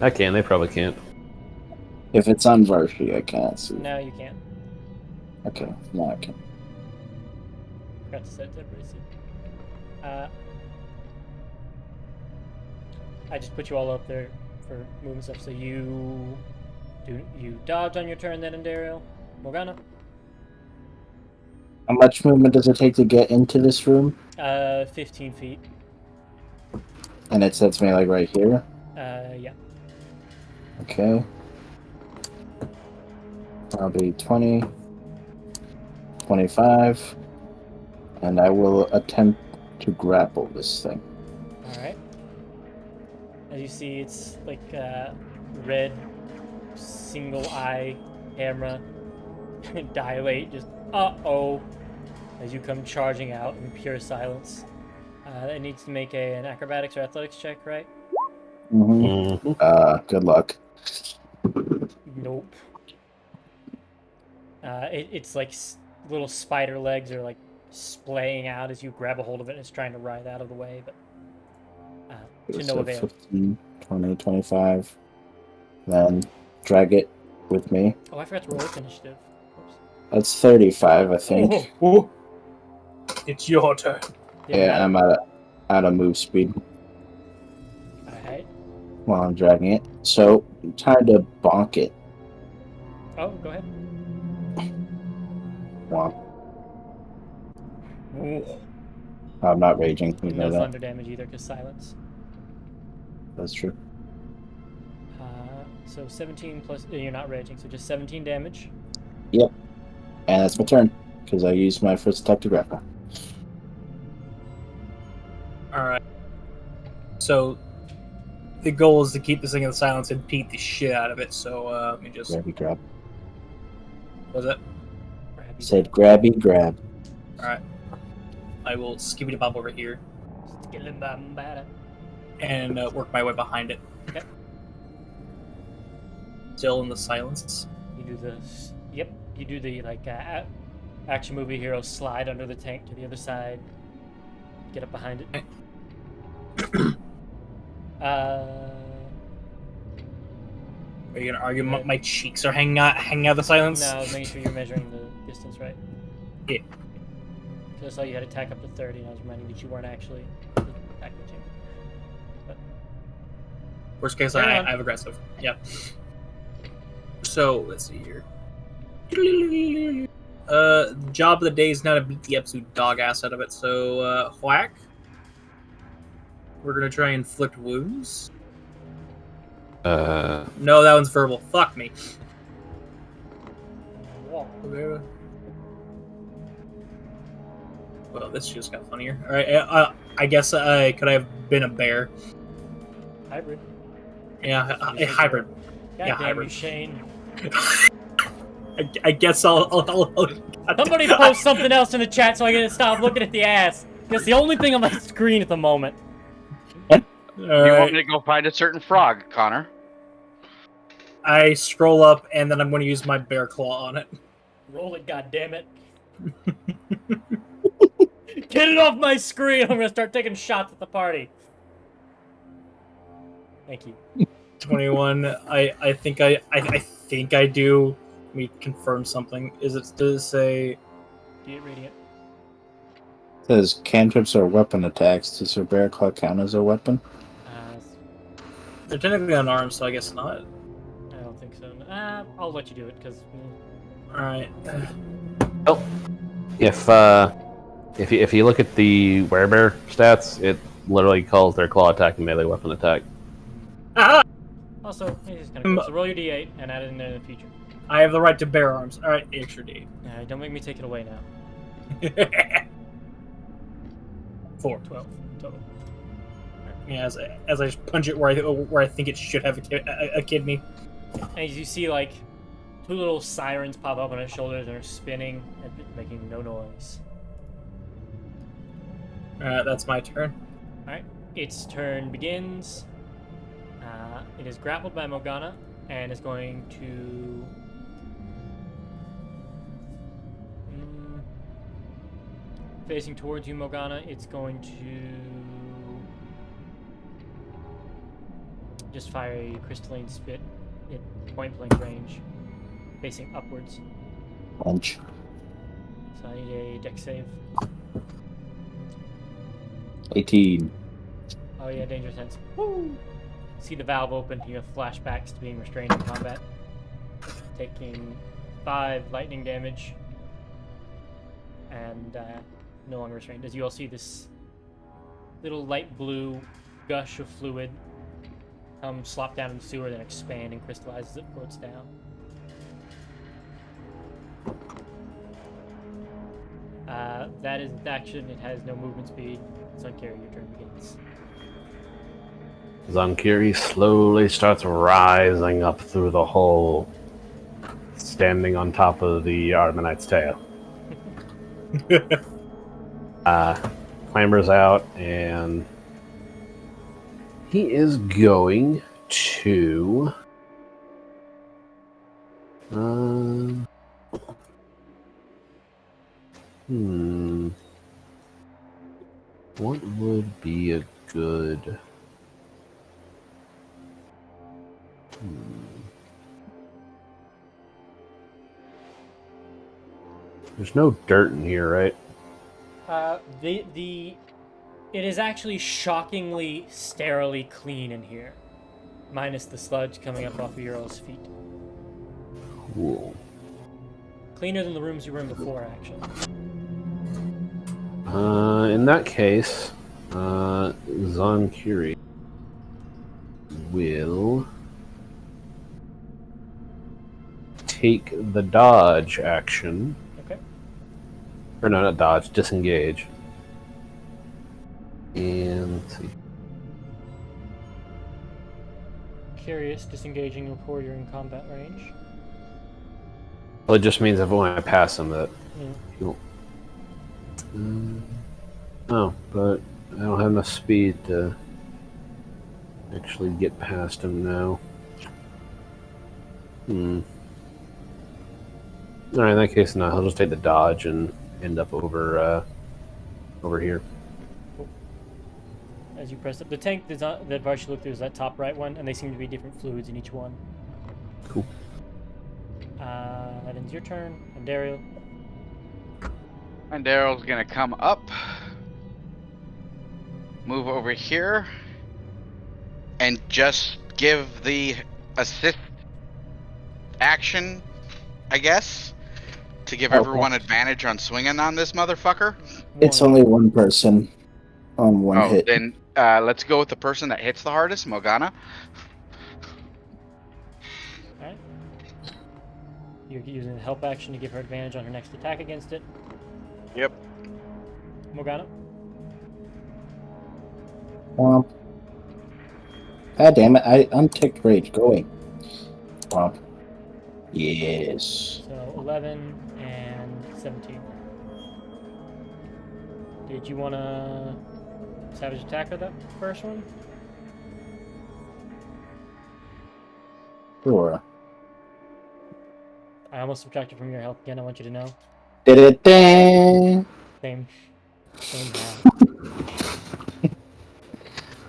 I can. They probably can't. If it's on Varsity, I can't see. No, you can't. Okay, now I can. Forgot to set it to everybody see. I just put you all up there for moving stuff. So you dodge on your turn then, Dario? Morgana? How much movement does it take to get into this room? 15 feet. And it sets me like right here. Yeah. Okay. I'll be 20, 25, and I will attempt to grapple this thing. All right. As you see, it's like red single eye camera dilate. Just uh-oh, as you come charging out in pure silence. It needs to make an acrobatics or athletics check, right? Mm-hmm. Good luck. Nope. It's like little spider legs are like splaying out as you grab a hold of it and it's trying to writhe out of the way, but to no So avail. 15, 20, 25. Then drag it with me. Oh, I forgot to roll its initiative. Oops. That's 35, I think. Ooh. It's your turn. Yeah, I'm out of move speed Alright. while I'm dragging it. So, time to bonk it. Oh, go ahead. Womp. Ooh. I'm not raging. You And know no that. thunder damage either, because silence. That's true. So 17 plus... you're not raging, so just 17 damage. Yep. And that's my turn, because I used my first attack to grapple. Alright. So, the goal is to keep this thing in silence and beat the shit out of it, so let me just... Grabby grab. What was it? Grab you. Said grabby grab. Alright. I will skibbity bop over here and work my way behind it. Okay. Still in the silence. You do the... Yep. You do the, like, action movie hero slide under the tank to the other side. Get up behind it. Are you gonna argue my cheeks are hanging out of the silence? No, I was making sure you're measuring the distance right. Yeah. So I saw you had attack up to 30, and I was reminding that you weren't actually attacking the chamber. But Worst case, Carry I on. have aggressive. Yep. So, let's see here. Job of the day is now to beat the absolute dog ass out of it, so, whack. We're gonna try and inflict wounds. No, that one's verbal. Fuck me. whoa. Well, this just got funnier. Alright, I guess I could have been a bear. Hybrid. Yeah, a hybrid. God Yeah, damn hybrid. you, Shane. I guess I'll Somebody post something else in the chat so I can stop looking at the ass. That's the only thing on my screen at the moment. You want me to go find a certain frog, Connor? I scroll up and then I'm going to use my bear claw on it. Roll it, goddammit. Get it off my screen! I'm gonna start taking shots at the party. Thank you. 21. I think I do. Let me confirm something. Does it say? Be it radiant. It says cantrips are weapon attacks. Does your bear claw count as a weapon? They're technically unarmed, so I guess not. I don't think so. I'll let you do it because. All right. Oh, if you look at the werebear stats, it literally calls their claw attack a melee weapon attack. Ah! Also, it's just kind of cool. So roll your d8 and add it in there in the future. I have the right to bear arms. All right, extra D. Don't make me take it away now. 4. 12 total. Yeah, as I just punch it where I think it should have a kidney. And as you see, like, two little sirens pop up on his shoulders and are spinning and making no noise. That's my turn. Alright, its turn begins. It is grappled by Morgana and is going to... facing towards you, Morgana. It's going to just fire a crystalline spit at point blank range, facing upwards. Punch. So I need a dex save. 18. Oh yeah, danger sense. Woo! See the valve open. You have flashbacks to being restrained in combat, taking 5 lightning damage, and no longer restrained. As you all see this little light blue gush of fluid slop down in the sewer, then expand and crystallize as it floats down. That is its action. It has no movement speed. Zunkiri, your turn begins. Zunkiri slowly starts rising up through the hole, standing on top of the Armanite's tail. Clambers out, and he is going to... What would be a good... There's no dirt in here, right? It is actually shockingly sterilely clean in here, minus the sludge coming up off of Ural's feet. Cool. Cleaner than the rooms you were in before, actually. In that case, Zunkiri will take the dodge action. Okay. Or no, not dodge, disengage. And let's see. Curious, disengaging before you're in combat range. Well, it just means that when I pass him, that he won't. Oh, but I don't have enough speed to actually get past him now. Alright, in that case, no. He'll just take the dodge and end up over here. Cool. As you press up, the tank that Varsh looked through is that top right one, and they seem to be different fluids in each one. Cool. That ends your turn, and Daryl. And Daryl's gonna come up, move over here, and just give the assist action, I guess, to give everyone advantage on swinging on this motherfucker. It's only one person on one hit. Then let's go with the person that hits the hardest, Morgana. Alright. You're using the help action to give her advantage on her next attack against it. Yep. Morgana. Womp. God damn it, I unticked rage. Go away. Womp. Yes. So 11 and 17. Did you want to savage attack her that first one? Sure. I almost subtracted from your health again, I want you to know. Da-da-da. Same half.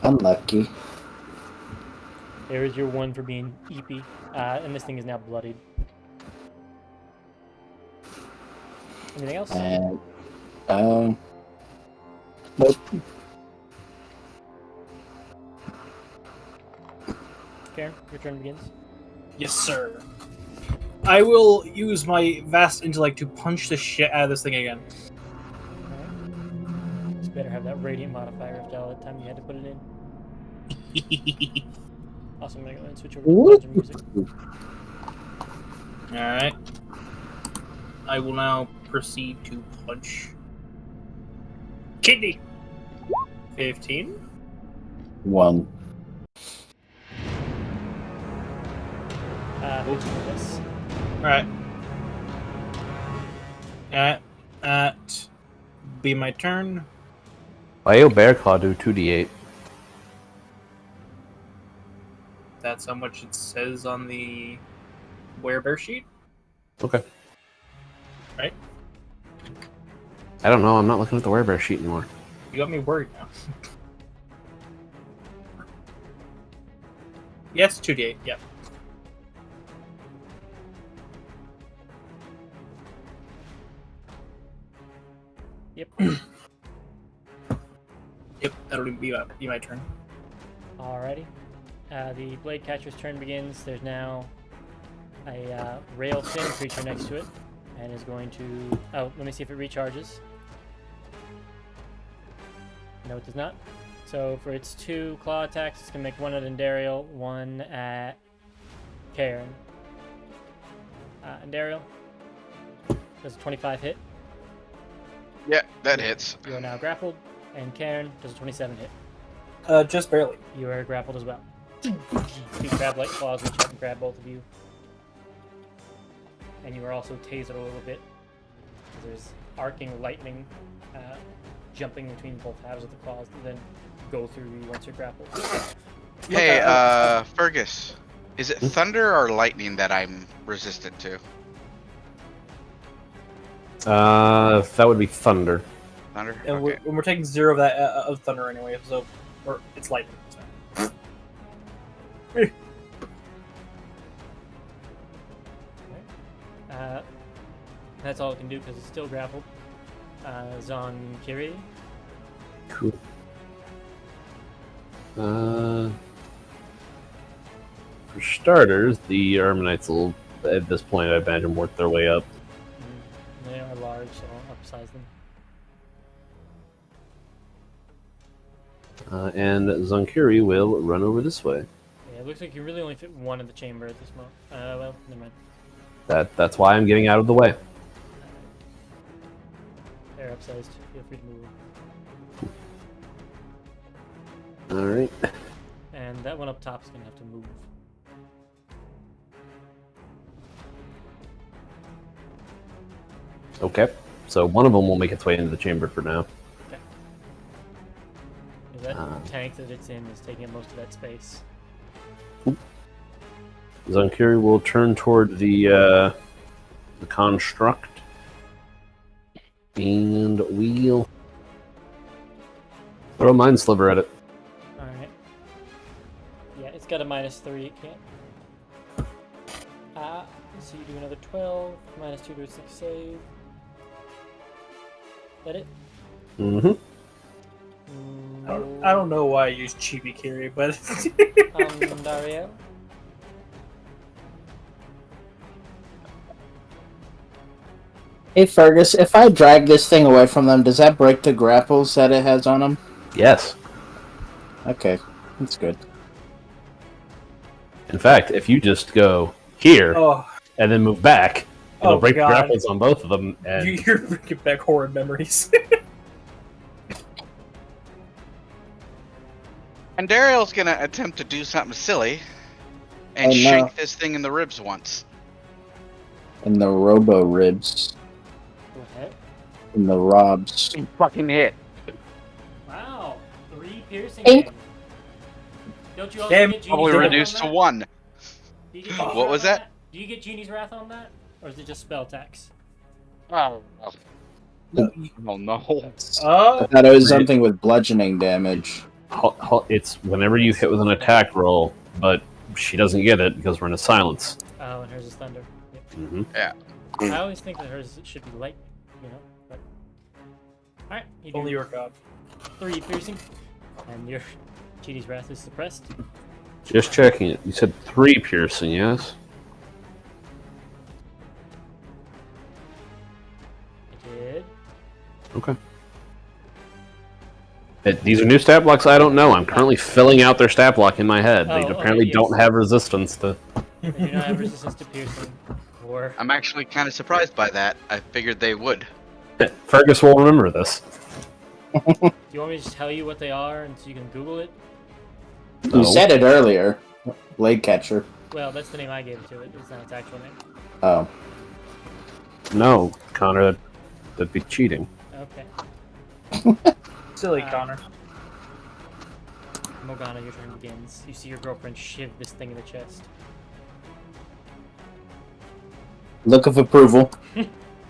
Unlucky. There is your one for being eepy. And this thing is now bloodied. Anything else? Nope. Karen, your turn begins. Yes, sir. I will use my vast intellect to punch the shit out of this thing again. Alright. Just better have that radiant modifier after all the time you had to put it in. Also, I'm gonna go ahead and switch over to dungeon music. Alright. I will now proceed to punch. Kidney! 15. 1. 15 for this. Alright. At be my turn. Bio Bear Claw do 2d8. That's how much it says on the werebear sheet. Okay. Right? I don't know. I'm not looking at the werebear sheet anymore. You got me worried now. Yes, 2d8. Yep. Yep. Yep, that'll be my turn. Alrighty. The blade catcher's turn begins. There's now a rail fin creature next to it, and is going to. Oh, let me see if it recharges. No, it does not. So for its 2 claw attacks, it's gonna make one at Andariel, one at Karen. Andariel, does a 25 hit? Yeah, that hits. You are now grappled, and Karen does a 27 hit. Just barely. You are grappled as well. 2 crab-like claws reach out and grab both of you. And you are also tasered a little bit. There's arcing lightning jumping between both halves of the claws that then go through you once you're grappled. Hey, Fergus, is it thunder or lightning that I'm resistant to? That would be thunder. Thunder? And Okay. we're taking 0 of that of thunder anyway, so or it's lightning. So. That's all it can do because it's still grappled. Zonkiri. Cool. For starters, the Armanites will, at this point, I imagine, work their way up. They are large, so I'll upsize them. And Zonkiri will run over this way. Yeah, it looks like you really only fit one in the chamber at this moment. Well, never mind. That's why I'm getting out of the way. They're upsized. Feel free to move. Alright. And that one up top is going to have to move. Okay. So one of them will make its way into the chamber for now. Okay. That tank that it's in is taking up most of that space. Zonkiri will turn toward the construct. And we'll throw a Mind Sliver at it. Alright. Yeah, it's got a -3, it can't. So you do another 12, -2 to a 6 save. That it? Mm-hmm. I don't know why I use Chibi Kiri, but Dario? Hey Fergus, if I drag this thing away from them, does that break the grapples that it has on them? Yes. Okay, that's good. In fact, if you just go here oh, and then move back, it'll Oh, break the God. grapples on both of them. And you're bringing back horrid memories. And Dariel's gonna attempt to do something silly and Oh, no. shake this thing in the ribs once. In the robo ribs, What? in the robs. Fucking hit. Wow, 3 piercing Eight. damage. Don't you also Damn, get Genie's Probably Wrath reduced on to that? 1. Do you get What Genie's Wrath was on that? Do you get Genie's Wrath on that? Or is it just spell attacks? Oh, no. I thought it was something with bludgeoning damage. it's whenever you hit with an attack roll, but she doesn't get it because we're in a silence. Oh, and hers is thunder. Yep. Mm-hmm. I always think that hers should be lightning, you know? But... Alright, you do Only your god. 3 piercing, and your Genie's Wrath is suppressed. Just checking it. You said 3 piercing, yes? I did. Okay. These are new stat blocks I don't know. I'm currently filling out their stat block in my head. They Oh, apparently yes. don't have resistance to... They do not have resistance to piercing. Or... I'm actually kind of surprised by that. I figured they would. Fergus will remember this. Do you want me to just tell you what they are and so you can Google it? No. You said it earlier. Blade catcher. Well, that's the name I gave to it. It's not its actual name. Oh. No, Connor, that'd be cheating. Okay. Silly Connor. Morgana, your turn begins. You see your girlfriend shiv this thing in the chest. Look of approval.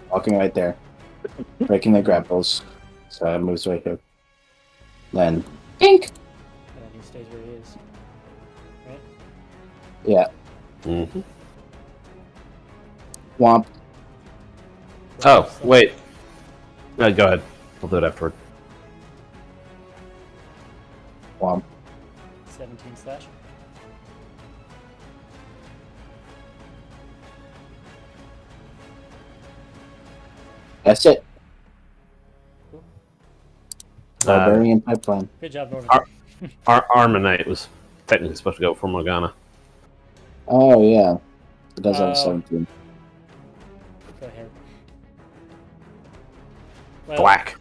Walking right there. Breaking the grapples. So it moves right here. Then, pink! And then he stays where he is. Right? Yeah. Mm-hmm. Womp. Oh, wait. No, go ahead. I'll do it afterward. Womp. 17 slash. That's it. Cool. Barbarian pipeline. Good job, Norman. Armonite was technically supposed to go for Morgana. Oh, yeah. It does have Oh. a 17. Go ahead. Well, Thwack.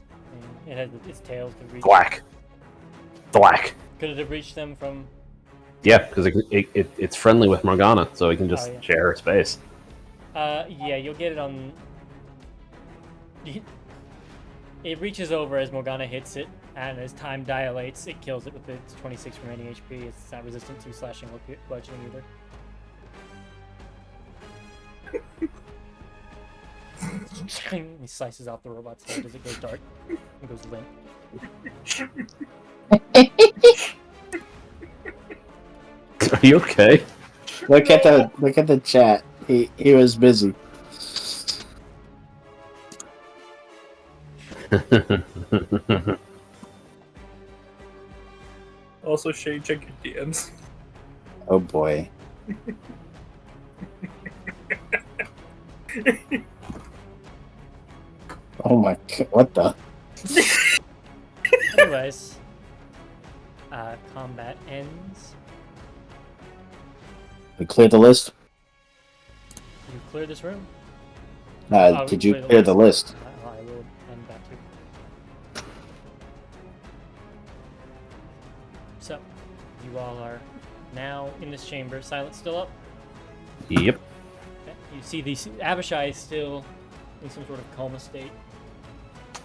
It has its tails could reach. Thwack. Thwack. Could it have reached them from? Yeah, because it's friendly with Morgana, so it can just share her space. Yeah, you'll get it on. It reaches over as Morgana hits it, and as time dilates, it kills it with its 26 remaining HP. It's not resistant to slashing or bludgeoning either. He slices off the robot's head as it goes dark. It goes limp. Are you okay? Look at the chat. He was busy. Also, Shay, check your DMs. Oh boy. Oh my god, what the? Anyways, combat ends. We cleared the list? You clear this room. Did you clear the list? I will end that too. So, you all are now in this chamber. Silence still up? Yep. Okay. You see Abishai is still in some sort of coma state.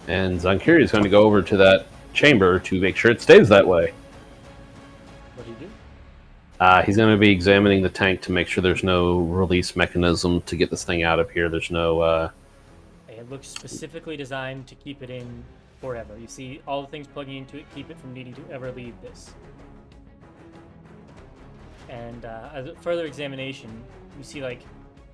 And Zankiri is going to go over to that chamber to make sure it stays that way. What do you do? He's going to be examining the tank to make sure there's no release mechanism to get this thing out of here. There's no... It looks specifically designed to keep it in forever. You see all the things plugging into it keep it from needing to ever leave this. And as a further examination, you see like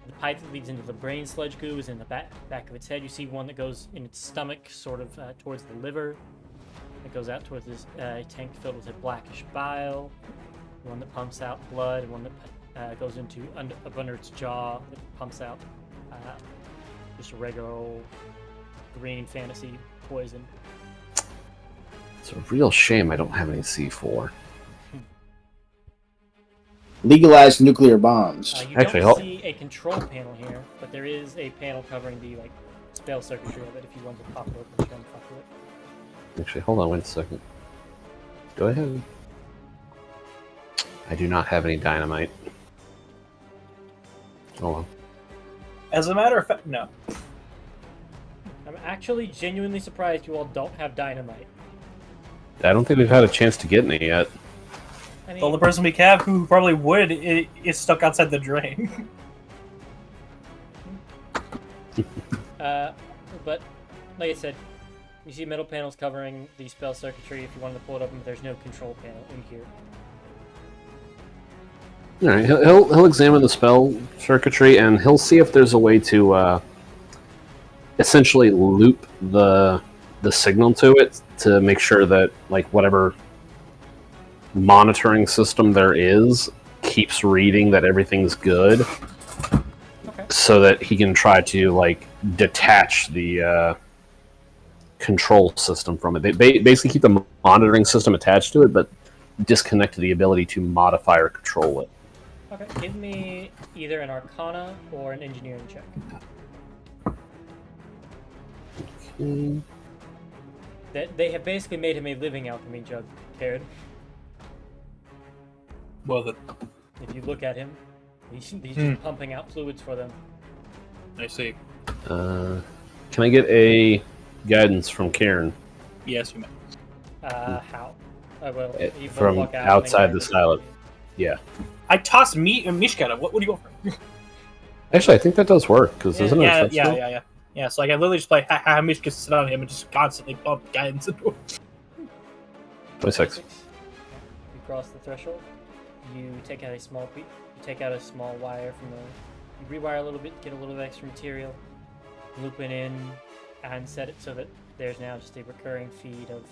the pipe that leads into the brain sludge goo is in the back of its head. You see one that goes in its stomach, sort of towards the liver. It goes out towards this tank filled with a blackish bile. One that pumps out blood, and one that goes into up under its jaw that pumps out just a regular old green fantasy poison. It's a real shame I don't have any C4. Legalized nuclear bombs. You Actually, don't see a control panel here, but there is a panel covering the spell circuitry of it. If you want to pop it open, try and fuck with it. Actually, hold on one second. Go ahead. I do not have any dynamite. Hold on. As a matter of fact, no. I'm actually genuinely surprised you all don't have dynamite. I don't think we've had a chance to get any yet. I mean, The only person we have who probably would is stuck outside the drain. but like I said, you see metal panels covering the spell circuitry. If you wanted to pull it open, but there's no control panel in here. All right, he'll examine the spell circuitry and he'll see if there's a way to essentially loop the signal to it to make sure that like whatever monitoring system there is keeps reading that everything's good, Okay. so that he can try to like detach the control system from it. They basically keep the monitoring system attached to it, but disconnect the ability to modify or control it. Okay, give me either an Arcana or an Engineering check. Mm. They have basically made him a living alchemy jug, Karen. Well, then, If you look at him, he's just pumping out fluids for them. I see. Can I get a guidance from Karen Yes, you may. How? Well, you both from walk out and outside then the silo? Yeah. I tossed meat and Mishka. What do you go for? Actually, I think that does work because isn't it? Yeah, a touchdown? yeah. Yeah, so like I literally just play Hamish can sit on him and just constantly bump guidance into him. 26. You cross the threshold. You take out a small wire from the. You rewire a little bit, get a little bit of extra material, loop it in, and set it so that there's now just a recurring feed of.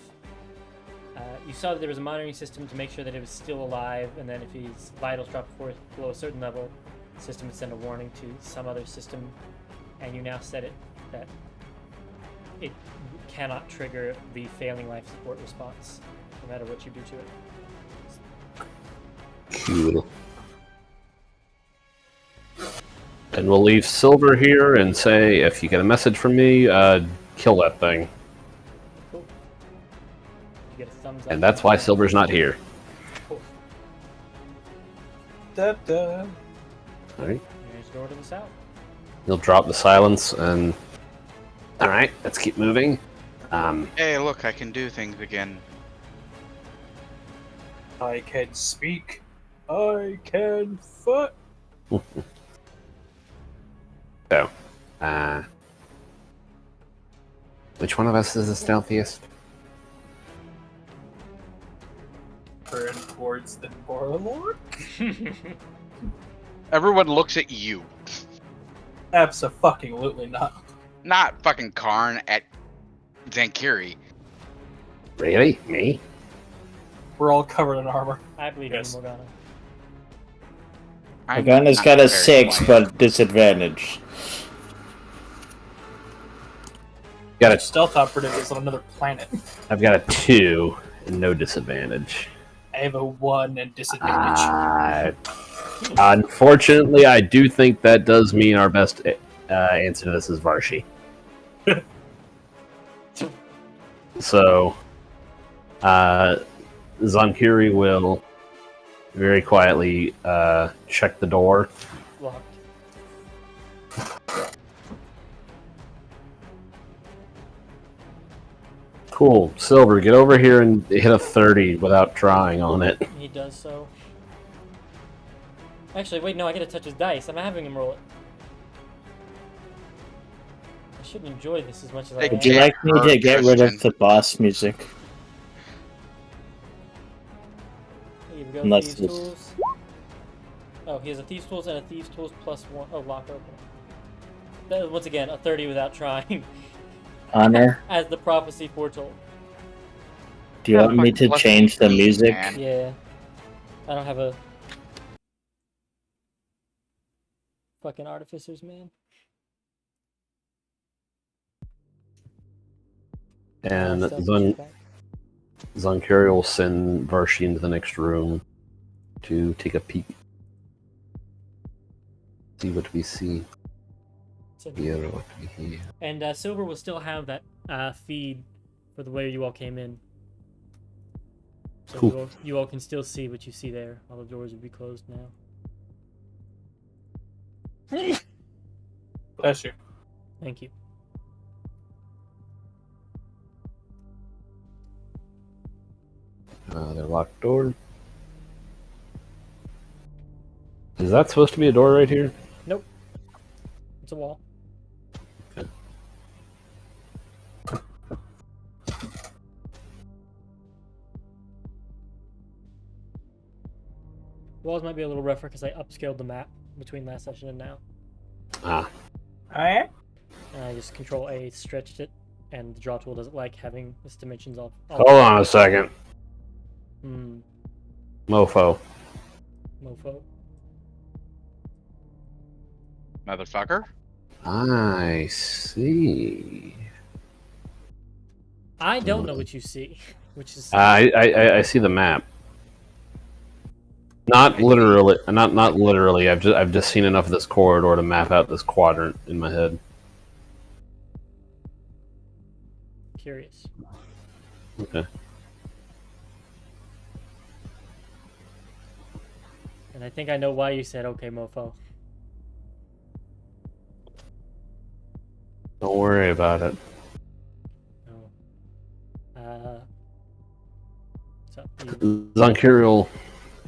You saw that there was a monitoring system to make sure that it was still alive, and then if his vitals drop below a certain level, the system would send a warning to some other system, and you now set it that it cannot trigger the failing life support response, no matter what you do to it. Cool. And we'll leave Silver here and say, if you get a message from me, kill that thing. Cool. You get a thumbs up. And that's why Silver's not here. Cool. Da-da. Alright. There's the door to the south. He'll drop the silence and... Alright, let's keep moving. Hey, look, I can do things again. I can speak. I can foot. So, which one of us is the stealthiest? Turn towards the Borlord. Everyone looks at you. Abso-fucking-lutely not. Not fucking Karn at Zankiri. Really? Me? We're all covered in armor. I believe Yes. in Morgana. Morgana's not got a very 6, quiet. but disadvantage. Got A a, stealth operative is on another planet. I've got a 2 and no disadvantage. I have a 1 and disadvantage. Unfortunately, I do think that does mean our best answer to this is Varshi. So, Zankiri will very quietly check the door. Locked. Cool. Silver, get over here and hit a 30 without trying on it. He does so. Actually, wait, no, I gotta touch his dice. I'm having him roll it. I shouldn't enjoy this as much as I Hey, am. Would you like me to get rid of the boss music? Here we go, Unless Thieves' this- Tools. Oh, he has a Thieves' Tools and a Thieves' Tools plus 1. Oh, lock open. That is, once again, a 30 without trying. Honor? As the prophecy foretold. Do you want me to Fucking change the me, music? man. Yeah. I don't have a... Fucking artificers, man. And Stuff is back. Zankiri will send Varshi into the next room to take a peek. See what we see. So- Hear what we hear. And Silver will still have that feed for the way you all came in. So Cool. you all can still see what you see there. All the doors will be closed now. Bless you. Thank you. The locked door. Is that supposed to be a door right here? Nope. It's a wall. Okay. Walls might be a little rougher because I upscaled the map between last session and now. Ah, Alright. And I just Control A stretched it, and the draw tool doesn't like having its dimensions all. hold on a second. Mofo. Mofo. Motherfucker. I see. I don't know what you see, which is I see the map. Not literally. Not literally. I've just seen enough of this corridor to map out this quadrant in my head. curious. Okay. And I think I know why you said okay, mofo. Don't worry about it. No. So you, Zankiri will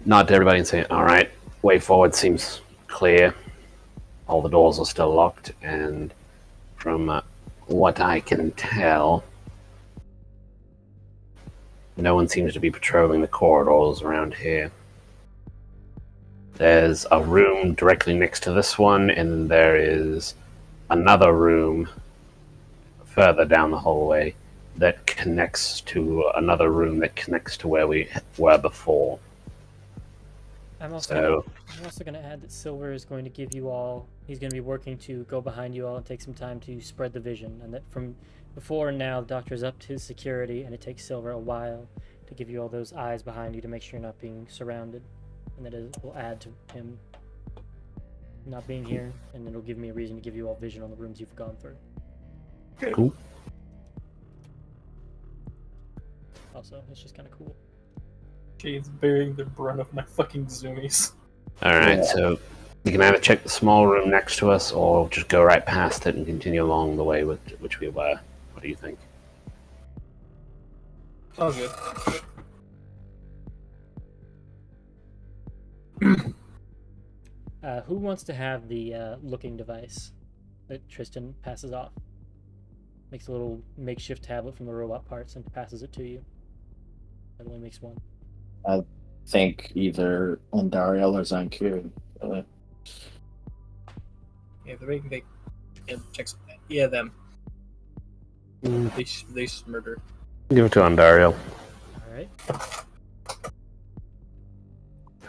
nod to everybody and say, "Alright, way forward seems clear. All the doors are still locked, and From what I can tell, no one seems to be patrolling the corridors around here. There's a room directly next to this one, and there is another room further down the hallway that connects to another room that connects to where we were before. I'm also going to add that Silver is going to give you all. He's going to be working to go behind you all and take some time to spread the vision, and that from before and now, the Doctor's upped his security, and it takes Silver a while to give you all those eyes behind you to make sure you're not being surrounded, and that it will add to him not being here, and it'll give me a reason to give you all vision on the rooms you've gone through. Cool. Also, it's just kind of cool. Jade's bearing the brunt of my fucking zoomies. Alright, so you can either check the small room next to us or just go right past it and continue along the way with which we were. What do you think? Sounds good. Who wants to have the looking device that Tristan passes off? Makes a little makeshift tablet from the robot parts and passes it to you. That only makes one. I think either Andariel or Zankir. Yeah, they check something. Yeah, them. They murder. Give it to Ondario. Alright.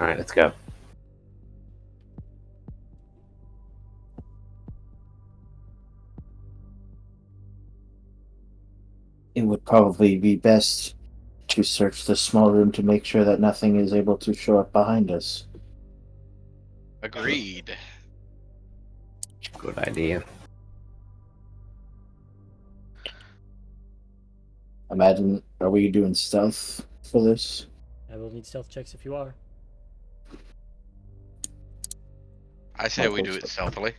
Alright, let's go. It would probably be best to search the small room to make sure that nothing is able to show up behind us. Agreed. Good idea. Imagine, are we doing stealth for this? I will need stealth checks if you are. I say we do it stealthily.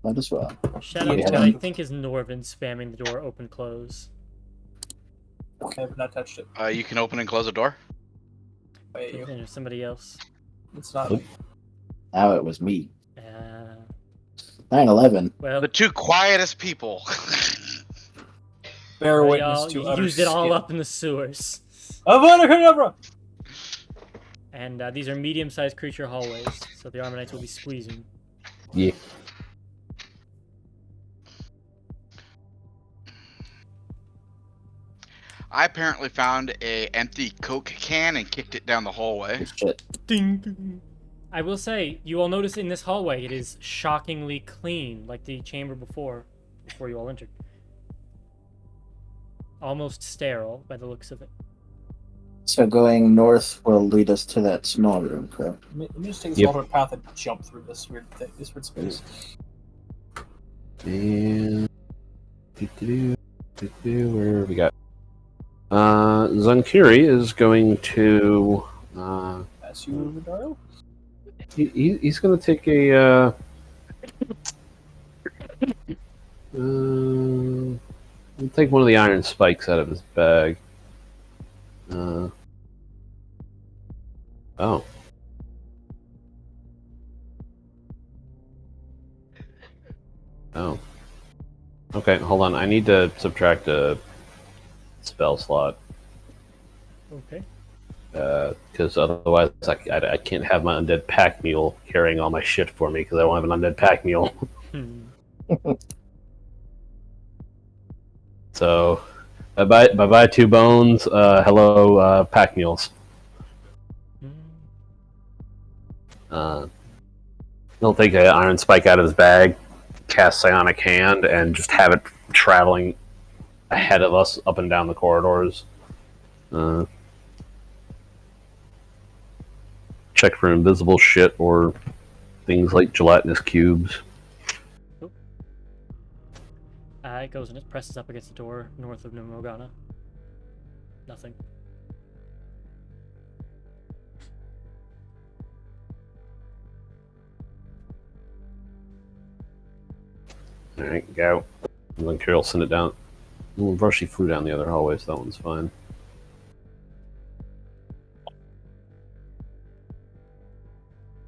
Might as well. Shout out to what I think is Norvin spamming the door open close. I have not touched it. You can open and close a door. Wait, And there's somebody else. it's not me. Now it was me. 9/11. 9/11. Well, The two quietest people. Bear well, witness y'all, to you utter used it all skill. up in the sewers. Avada Kedavra! And these are medium-sized creature hallways, so the Armor Knights will be squeezing. Yeah. I apparently found a empty Coke can and kicked it down the hallway. Shit. Ding, ding. I will say, you all notice in this hallway, it is shockingly clean, like the chamber before you all entered. Almost sterile by the looks of it. So going north will lead us to that small room, correct? Let me just take this Yep. alternate path and jump through this weird thing, this weird space. And where we got? Zankiri is going to. Pass you, Dario? He's going to take a. He'll take one of the iron spikes out of his bag. Oh. Oh. Okay, hold on. I need to subtract a spell slot. Okay. Because otherwise I can't have my undead pack mule carrying all my shit for me because I don't have an undead pack mule. So, bye-bye 2 bones. Hello, pack mules. He'll take an iron spike out of his bag, cast Psionic Hand, and just have it traveling ahead of us up and down the corridors. Check for invisible shit or things like gelatinous cubes. It goes and it presses up against the door north of Morgana. Nothing. Alright, go. And then Kirill send it down. Well, Varshy flew down the other hallway, so that one's fine.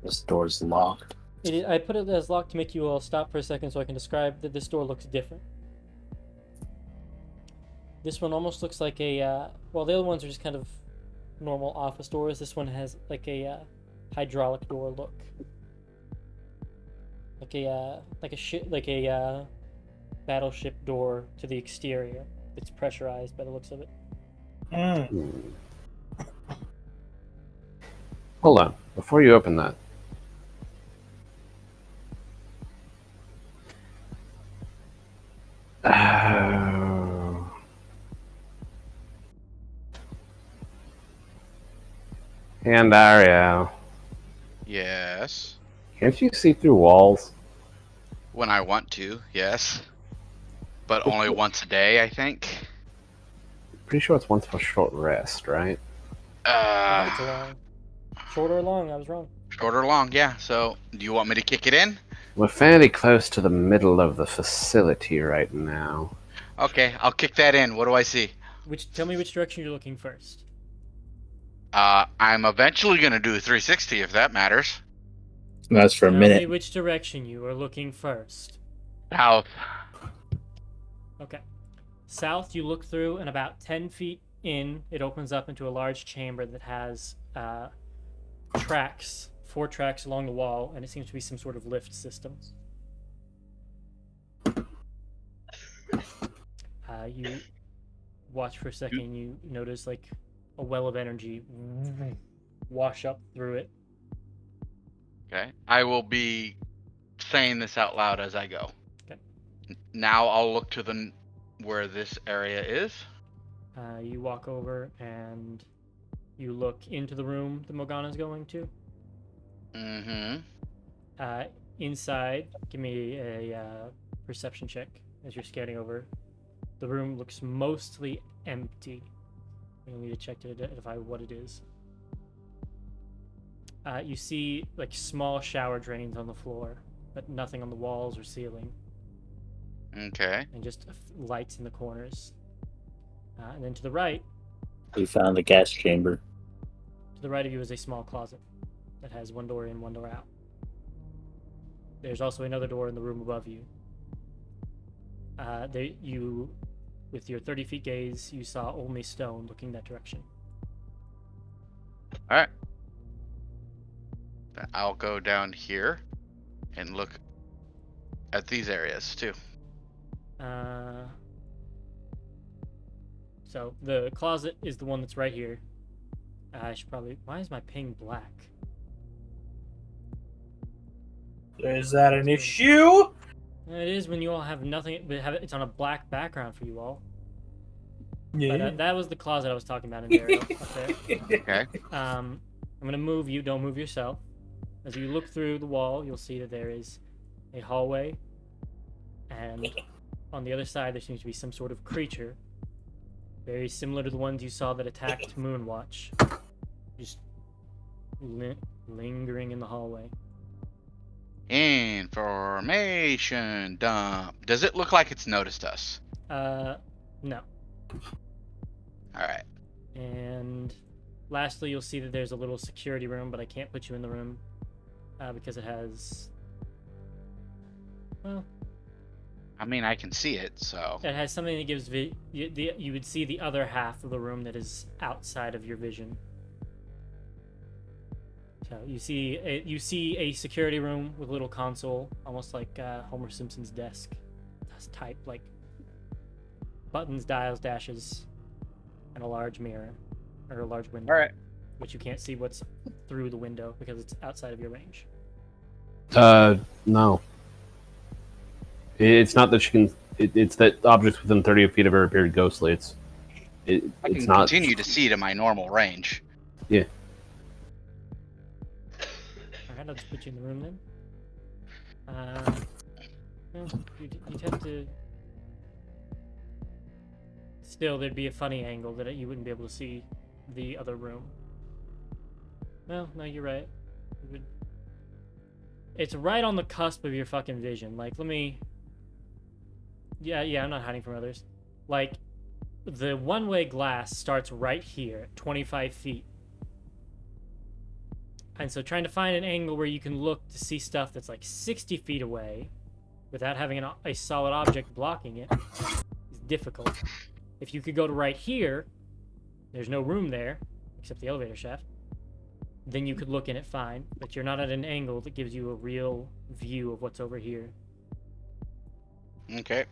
This door's locked. I put it as locked to make you all stop for a second so I can describe that this door looks different. This one almost looks like a, well, the other ones are just kind of normal office doors. This one has like a hydraulic door look. Like a battleship door to the exterior. It's pressurized by the looks of it. Hold on. Before you open that. And Dario. Yes. Can't you see through walls? When I want to, yes. But only once a day, I think. Pretty sure it's once for short rest, right? I think it's long. Short or long, I was wrong. Short or long, yeah. So, do you want me to kick it in? We're fairly close to the middle of the facility right now. Okay, I'll kick that in. What do I see? Tell me which direction you're looking first. I'm eventually gonna do a 360 if that matters. That's for a Tell minute. me which direction you are looking first. South. Okay. South, you look through, and about 10 feet in, it opens up into a large chamber that has tracks, 4 tracks along the wall, and it seems to be some sort of lift system. You watch for a second, you notice like a well of energy wash up through it. Okay. I will be saying this out loud as I go. Okay. Now I'll look to where this area is. You walk over and you look into the room that Morgana's going to. Mm-hmm. Inside, give me a perception check as you're scanning over. The room looks mostly empty. You'll need to check to identify what it is. You see like small shower drains on the floor, but nothing on the walls or ceiling. Okay. And just lights in the corners. And then to the right, We found the gas chamber. to the right of you is a small closet that has one door in, one door out. There's also another door in the room above you. With your 30 feet gaze, you saw only stone looking that direction. All right. I'll go down here and look at these areas too. So the closet is the one that's right here. I should probably. Why is my ping black? Is that an issue? It is when you all have nothing, but it's on a black background for you all. Yeah. But that was the closet I was talking about in Dario. Okay. Okay. I'm gonna move you. Don't move yourself. As you look through the wall, you'll see that there is a hallway, and on the other side there seems to be some sort of creature, very similar to the ones you saw that attacked Moonwatch, just lingering in the hallway. Information dump. Does it look like it's noticed us? No. All right. And lastly, you'll see that there's a little security room, but I can't put you in the room because it has. Well, I mean, I can see it, so. it has something that gives you would see the other half of the room that is outside of your vision. So you see a security room with a little console, almost like Homer Simpson's desk. That's type like buttons, dials, dashes, and a large mirror or a large window. All right. But you can't see what's through the window because it's outside of your range. No. It's not that she can. It's that objects within 30 feet of her appeared ghostly. I It's can not. continue to see to my normal range. Yeah. Alright, I'll just put you in the room then. Well, you'd have to. Still, there'd be a funny angle that you wouldn't be able to see the other room. Well, no, you're right. It's right on the cusp of your fucking vision. Like, let me. Yeah, I'm not hiding from others. Like, the one-way glass starts right here, 25 feet. And so trying to find an angle where you can look to see stuff that's like 60 feet away without having a solid object blocking it is difficult. If you could go to right here, there's no room there except the elevator shaft, then you could look in it fine, but you're not at an angle that gives you a real view of what's over here. Okay.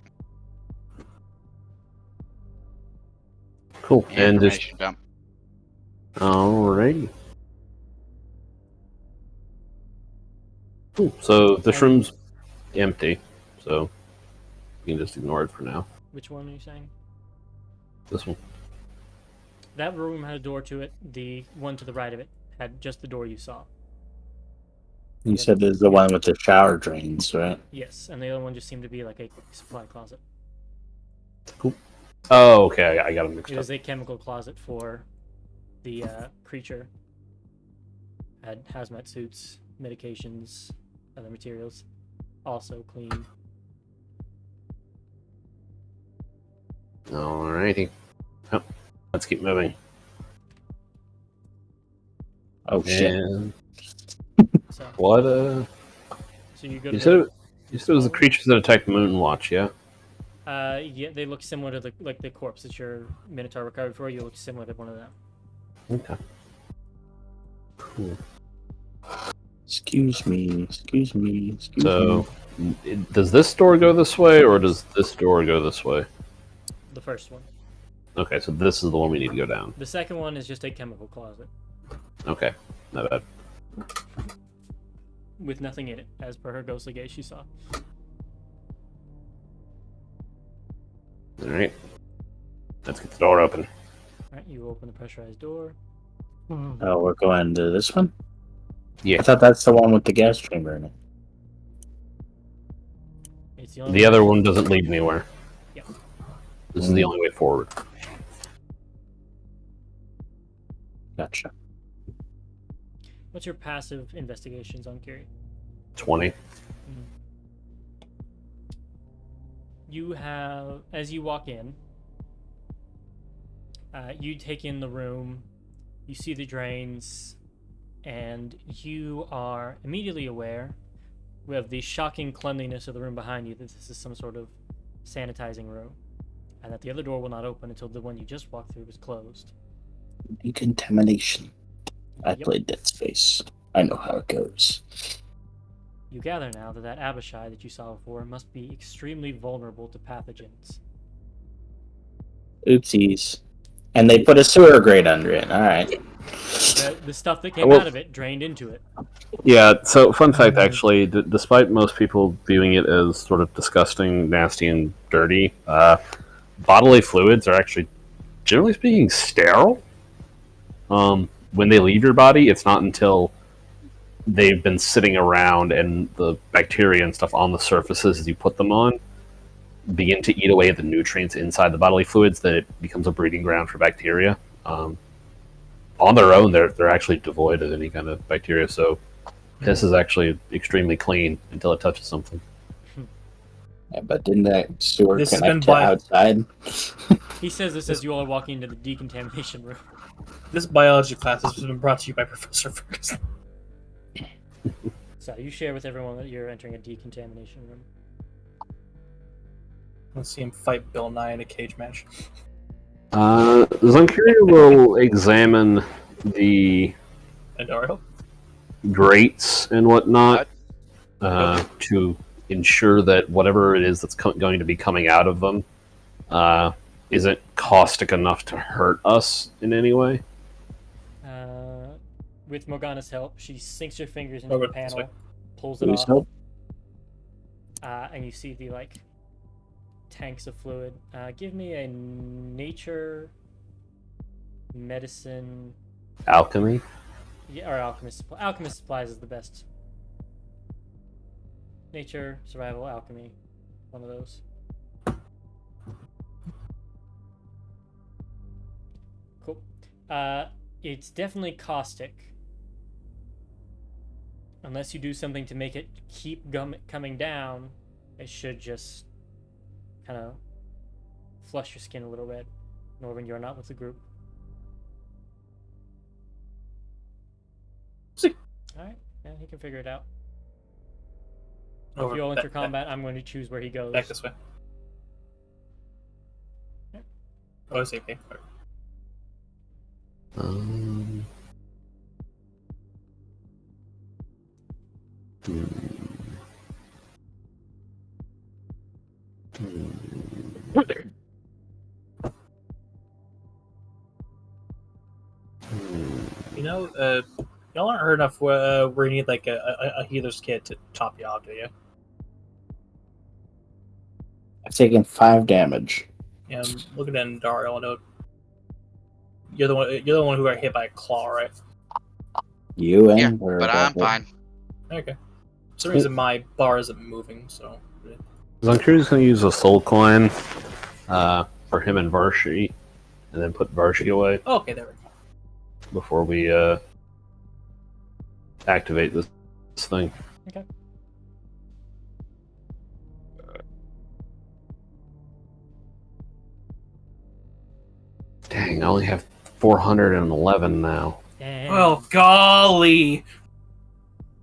Cool. And just Information dump. alrighty. Cool. So this room's empty, so you can just ignore it for now. Which one are you saying? This one. That room had a door to it. The one to the right of it had just the door you saw. You said there's the one with the shower drains, right? Yes, and the other one just seemed to be like a supply closet. Cool. Oh, okay. I got them mixed It up. was a chemical closet for the creature. Had hazmat suits, medications, other materials. Also clean. Alrighty. Oh, let's keep moving. Oh shit! And So, what? so you go to You said it was the creatures that attacked Moon Watch, yeah? yeah, they look similar to the corpse that your Minotaur recovered for. You look similar to one of them. Okay. Cool. Excuse me. So, does this door go this way, or does this door go this way? The first one. Okay, so this is the one we need to go down. The second one is just a chemical closet Okay, not bad. with nothing in it, as per her ghostly gaze she saw. Alright. Let's get the door open. Alright, you open the pressurized door. Oh, we're going to this one. Yeah. I thought that's the one with the gas chamber in it. It's the only The other one doesn't lead anywhere. Yep. This is the only way forward. Gotcha. What's your passive investigations on Curie? 20. You have, as you walk in, you take in the room, you see the drains, and you are immediately aware of the shocking cleanliness of the room behind you, that this is some sort of sanitizing room, and that the other door will not open until the one you just walked through is closed. Decontamination. I Yep. played Dead Space. I know how it goes. You gather now that Abishai that you saw before must be extremely vulnerable to pathogens. Oopsies. And they put a sewer grate under it. Alright. The stuff that came Well- out of it drained into it. Yeah, so fun fact actually, despite most people viewing it as sort of disgusting, nasty, and dirty, bodily fluids are actually, generally speaking, sterile. When they leave your body, it's not until they've been sitting around and the bacteria and stuff on the surfaces as you put them on begin to eat away at the nutrients inside the bodily fluids that it becomes a breeding ground for bacteria. On their own, they're actually devoid of any kind of bacteria, so this is actually extremely clean until it touches something. Yeah, but didn't that sewer This has connect been to bi- outside? He says this as you all are walking into the decontamination room. This biology class has been brought to you by Professor Ferguson. So you share with everyone that you're entering a decontamination room. Let's see him fight Bill Nye in a cage match. Zunkiri will examine the Adoro. grates and whatnot to ensure that whatever it is that's going to be coming out of them isn't caustic enough to hurt us in any way. With Morgana's help, she sinks her fingers into Oh, the good. This panel, way. pulls it Please off, help. and you see the tanks of fluid. Give me a nature, medicine, Alchemy? or alchemist. Alchemist supplies is the best. Nature, survival, alchemy, one of those. Cool. It's definitely caustic. Unless you do something to make it keep coming down, it should just kind of flush your skin a little bit. Norman, you're not with the group. Alright, yeah, he can figure it out. Over, If you all enter back, combat, I'm going to choose where he goes. back this way. Yep. Oh, same thing. Um, hmm. You know, y'all aren't hurt enough where you need like a healer's kit to top you off, do you? I've taken 5 damage. Yeah, I'm looking at Dario. I know you're the one. You're the one who got hit by a claw, right? You and Yeah, or but I'm Robert? fine. Okay. For some reason, my bar isn't moving, so. Zonkiri's going to use a soul coin for him and Varshi, and then put Varshi away Oh, okay, there we go. before we activate this thing. Okay. Dang, I only have 411 now. And Well, golly.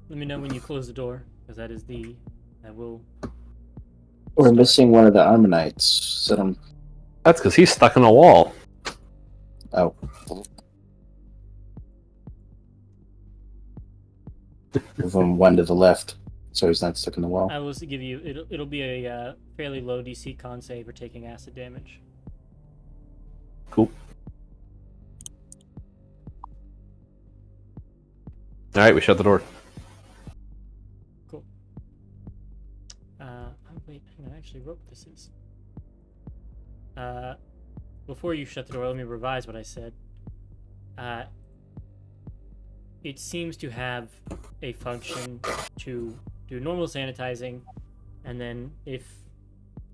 let me know when you close the door, because that is the... I will... We're missing one of the Ammonites. So That's because he's stuck in a wall. oh, move him one to the left, so he's not stuck in the wall. I will give you... It'll be a fairly low DC con save for taking acid damage. Cool. Alright, we shut the door. Cool. Wait, hang on, I actually wrote what this is. Before you shut the door, let me revise what I said. It seems to have a function to do normal sanitizing, and then if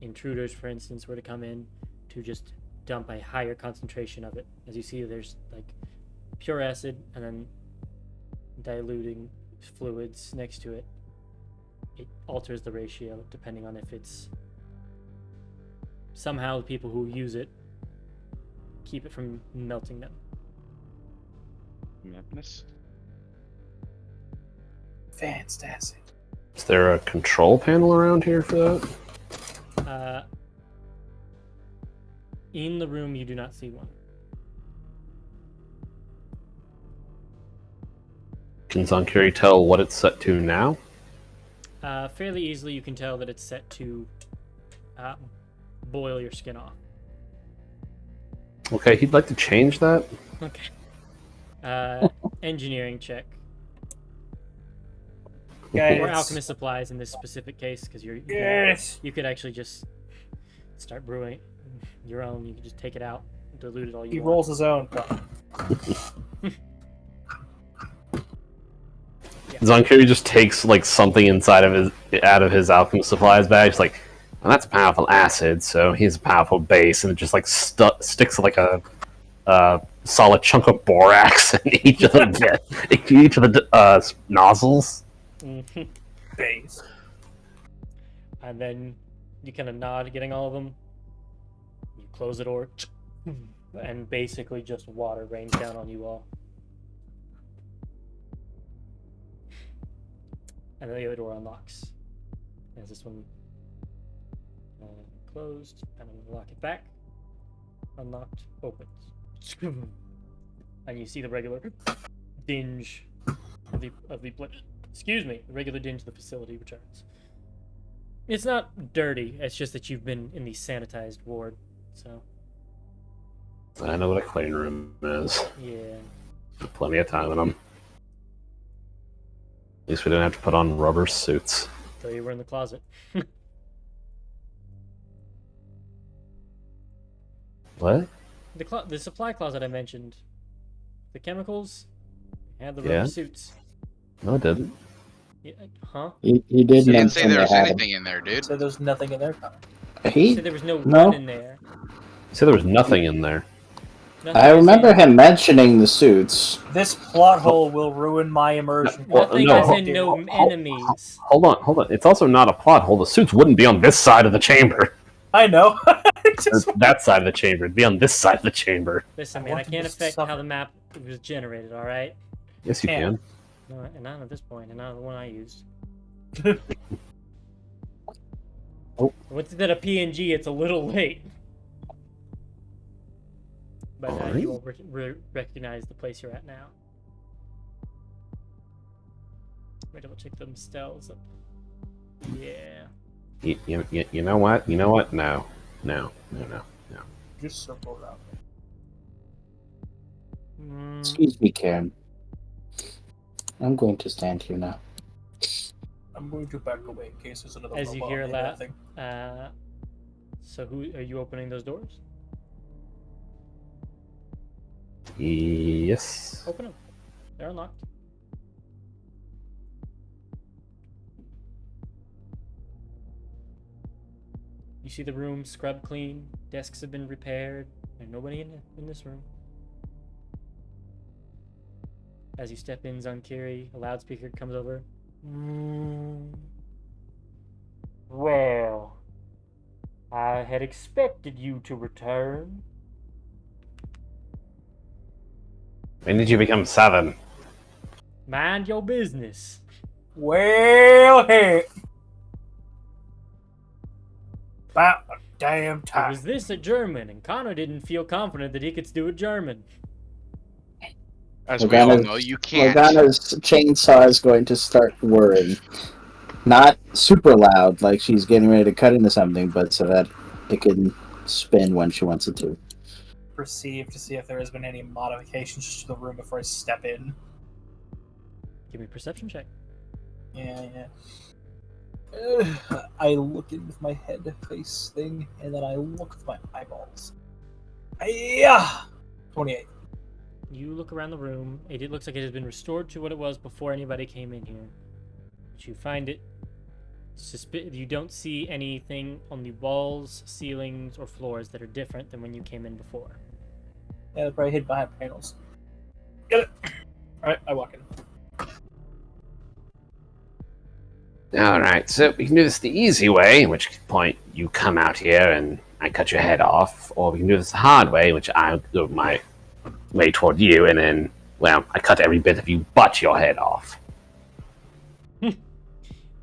intruders, for instance, were to come in, to just dump a higher concentration of it. As you see, there's like pure acid and then diluting fluids next to it. It alters the ratio depending on if it's somehow the people who use it keep it from melting them. Madness. Fantastic. Is there a control panel around here for that? In the room, you do not see one. Can Zonkiri tell what it's set to now? Fairly easily, you can tell that it's set to boil your skin off. Okay, he'd like to change that. Okay. Engineering check. Guys. Or alchemist supplies in this specific case, because Yes. you could actually just start brewing your own. You could just take it out, dilute it all you He want. rolls his own. Zonkiri just takes like something inside of out of his alchemist supplies bag. He's like, well, that's a powerful acid, so he's a powerful base, and it just like sticks like a solid chunk of borax in each of the nozzles. Base. And then you kind of nod, getting all of them. You close the door, and basically just water rains down on you all. And then the other door unlocks. As this one closed, and I'm gonna lock it back. Unlocked, opens. And you see the regular dinge of the excuse me, the regular dinge of the facility returns. It's not dirty, it's just that you've been in the sanitized ward, so I know what a clean room is. yeah. Plenty of time in them. At least we didn't have to put on rubber suits. So you were in the closet. What? The supply closet I mentioned. The chemicals had the Yeah. rubber suits. No, it didn't. Yeah, huh? He did You didn't mention say there was they had anything in there, dude. So there's nothing in there. He, So there was no No. one in there. He said there was nothing in there. Nothing I remember saying- him mentioning the suits. This plot hole will ruin my immersion. Well, Nothing no, as in dude. no enemies. Hold on. It's also not a plot hole. The suits wouldn't be on this side of the chamber. I know. Just- That side of the chamber. It'd be on this side of the chamber. Listen, I man, I want them can't to affect suffer. how the map was generated, alright? Yes, you Can. can. No, and not at this point, and not the one I used. Oh. Once it's at a PNG, it's a little late. But you will recognize the place you're at now. Wait, double check them stells up. Yeah. You know what? You know what? No. Just circle around. Excuse me, Karen. I'm going to stand here now. I'm going to back away in case there's another. As you hear that, thing. so who are you opening those doors? Yes. Open them. They're unlocked. You see the room scrubbed clean. Desks have been repaired. There's nobody in this room. As you step in, Zonkiri, a loudspeaker comes over. Well, I had expected you to return. When did you become 7? Mind your business. Well, hey. About a damn It time. was this a German, and Connor didn't feel confident that he could do a German. As we all know, you can't. Morgana's chainsaw is going to start whirring. Not super loud, like she's getting ready to cut into something, but so that it can spin when she wants it to. Perceive to see if there has been any modifications to the room before I step in. Give me a perception check. Yeah. I look in with my head face thing, and then I look with my eyeballs. Yeah! 28. You look around the room. It looks like it has been restored to what it was before anybody came in here. But you find it... you don't see anything on the walls, ceilings, or floors that are different than when you came in before. Yeah, they're probably hid behind panels. Get it! Alright, I walk in. Alright, so we can do this the easy way, in which point you come out here and I cut your head off, or we can do this the hard way, which I go my way toward you, and then, well, I cut every bit of you but your head off.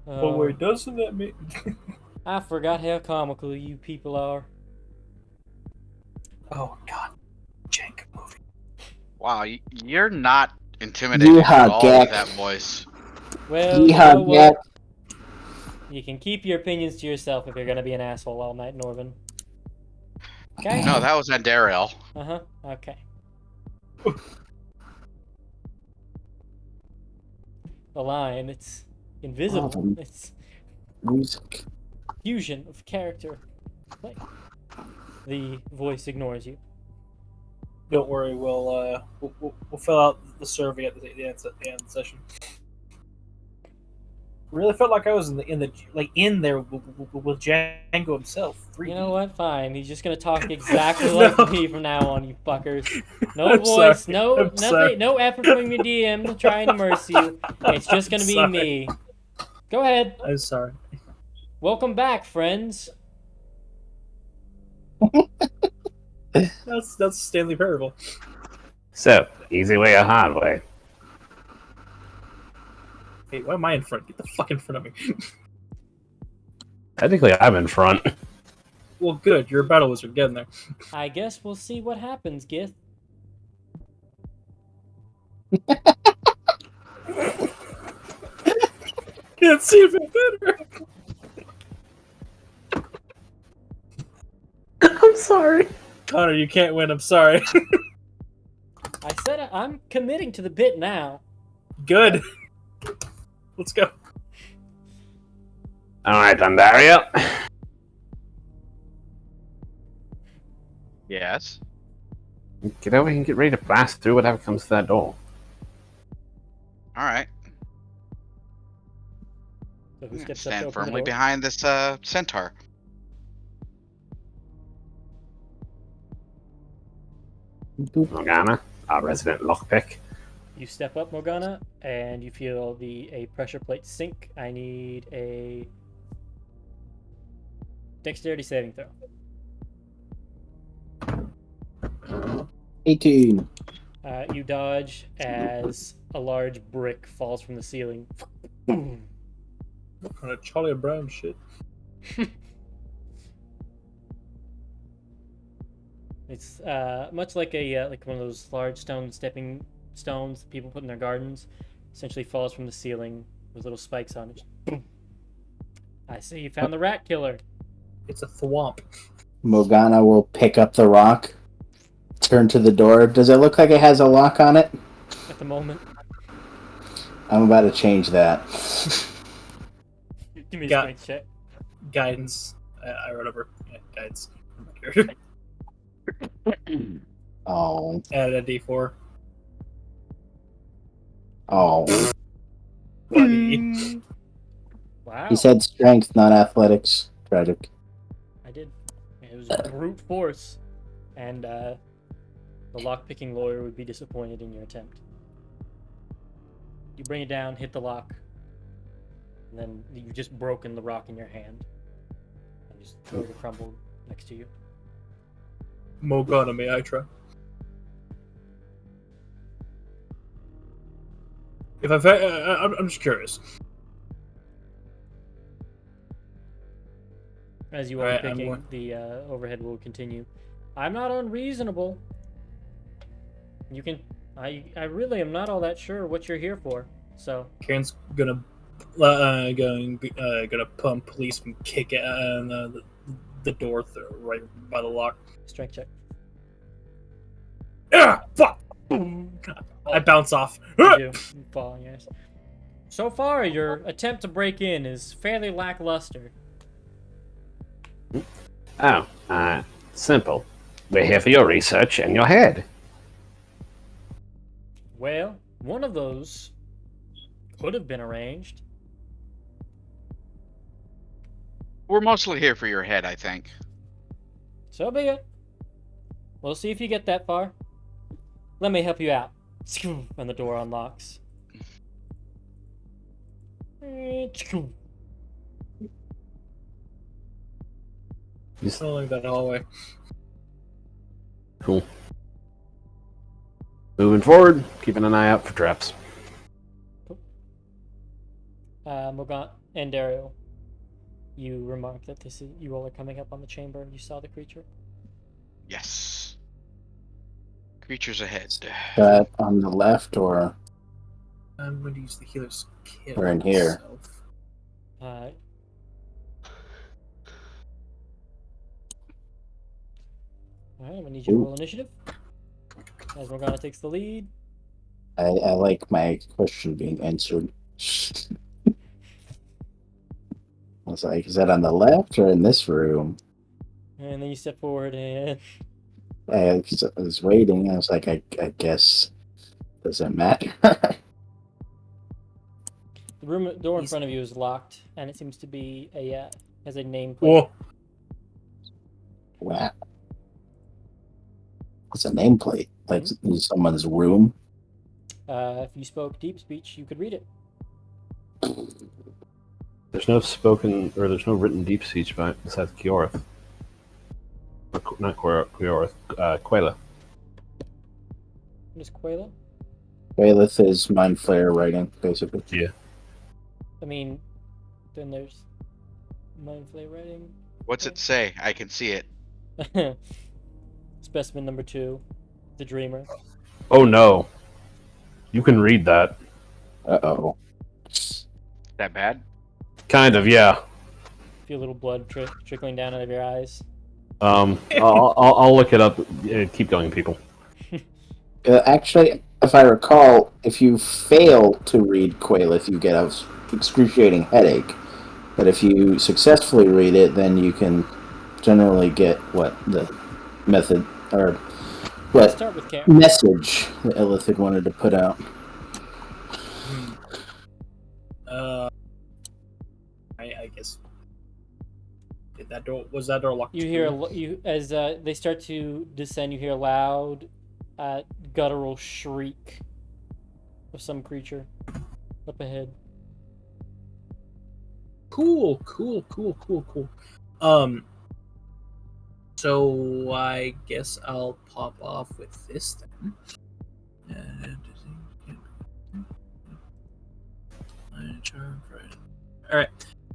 Well, wait, doesn't that mean... I forgot how comical you people are. Oh, God. Jank movie. Wow, you're not intimidating at all with that voice. Well, you know what? You can keep your opinions to yourself if you're gonna be an asshole all night, Norvin. Okay? No, that was Andarel. Uh-huh. Okay. The line, it's invisible. It's music. fusion of character. Like, the voice ignores you. Don't worry, we'll fill out the survey at the end of the session. Really felt like I was in there with Django himself. 3D. You know what? Fine. He's just gonna talk exactly like me from now on, you fuckers. No I'm voice, sorry. no I'm nothing, sorry. no effort from your DM to try and immerse you. It's just gonna be sorry. me. Go ahead. I'm sorry. Welcome back, friends. That's Stanley Parable. So, easy way or hard way? Hey, why am I in front? Get the fuck in front of me. Technically, I'm in front. Well, good. You're a battle wizard. Get in there. I guess we'll see what happens, Gith. Can't see it better. I'm sorry. Connor, you can't win. I'm sorry. I said I'm committing to the bit now. Good. Let's go. Alright, Andario. Yes. Get over here and get ready to blast through whatever comes to that door. Alright. So who steps up to Stand open the firmly door? behind this centaur. Morgana, our resident lockpick. You step up, Morgana, and you feel a pressure plate sink. I need a dexterity saving throw. 18. You dodge as a large brick falls from the ceiling. What kind of Charlie Brown shit? It's much like like one of those large stepping stones that people put in their gardens. Essentially falls from the ceiling with little spikes on it. I see you found the rat killer. It's a thwomp. Morgana will pick up the rock, turn to the door. Does it look like it has a lock on it? At the moment. I'm about to change that. Give me a Got- strength check. Guidance. I wrote over. Yeah, guidance. Oh. Add a D4. Oh. Buddy. Wow. He said strength, not athletics. Tragic. I did. It was brute force. And the lock-picking lawyer would be disappointed in your attempt. You bring it down, hit the lock, and then you've just broken the rock in your hand. And just throw it crumbled next to you. Morgana, may I try? If I'm just curious. As you are Alright, I'm picking, going- the overhead will continue. I'm not unreasonable. You can... I really am not all that sure what you're here for. So... Karen's gonna pump policeman kick it the door right by the lock. Strength check. Ah, fuck! I bounce off. You do. You fall on your ass. So far, your attempt to break in is fairly lackluster. Oh, simple. We're here for your research and your head. Well, one of those could have been arranged. We're mostly here for your head, I think. So be it. We'll see if you get that far. Let me help you out. And the door unlocks. Following that hallway. Cool. Moving forward, keeping an eye out for traps. Morgana and Dario, you remark that you all are coming up on the chamber. You saw the creature. Yes. Creatures ahead. That on the left or I'm going to use the healer's kit. We're in here. myself. Alright, I'm gonna need you to roll initiative. As Morgana takes the lead. I like my question being answered. I was like, is that on the left or in this room? And then you step forward and I was waiting. I was like, I guess doesn't matter. the door in front of you is locked, and it seems to be has a nameplate. Whoa. Wow. It's a nameplate. Like in someone's room. If you spoke deep speech, you could read it. There's no written deep speech besides Keorith. Not Keorith, Quayla. What is Quayla? Bailiff is mind flare writing, basically. Yeah. I mean, then there's Mind Flay writing. What's it say? I can see it. Specimen number 2, the Dreamer. Oh no. You can read that. Uh-oh. That bad? Kind of, yeah. Feel a little blood trickling down out of your eyes. I'll look it up. Keep going, people. Actually, if I recall, if you fail to read Quailith, you get an excruciating headache. But if you successfully read it, then you can generally get what the method or Let's what start with Karen. message the Illithid wanted to put out. I guess. Was that door locked? You hear as they start to descend. You hear a loud, guttural shriek of some creature up ahead. Cool. So I guess I'll pop off with this then. All right.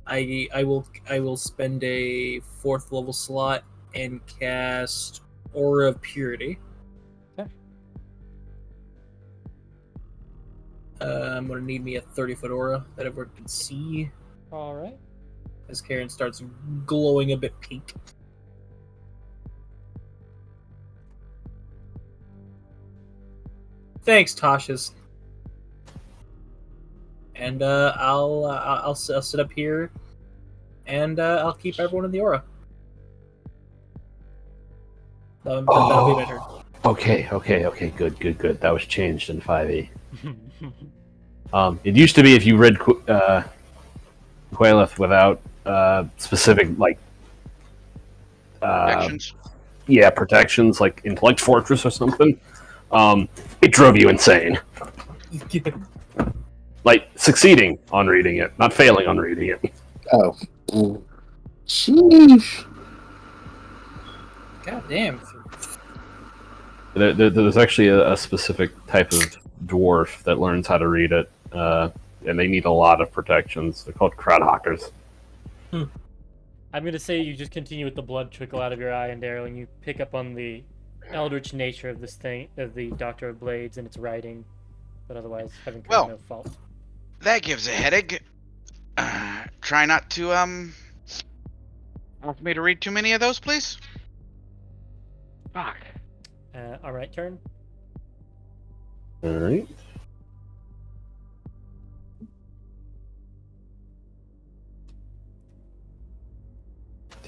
I will spend a 4th level slot and cast Aura of Purity. Okay. I'm gonna need me a 30-foot aura that everyone can see All right. as Karen starts glowing a bit pink. Thanks, Tasha's. And I'll sit up here, and I'll keep everyone in the aura. That'll be my turn. Okay, good. That was changed in 5e. It used to be if you read Quaileth without specific Actions. protections like Intellect Fortress or something, it drove you insane. Like succeeding on reading it, not failing on reading it. Oh. Sheesh. God damn. There's actually a specific type of dwarf that learns how to read it, and they need a lot of protections. They're called Crowdhawkers. I'm gonna say you just continue with the blood trickle out of your eye, and Daryl, and you pick up on the eldritch nature of this thing, of the Doctor of Blades and its writing, but otherwise having Well. no fault. That gives a headache. Try not to ask me to read too many of those, please. Fuck. All right, turn. All right.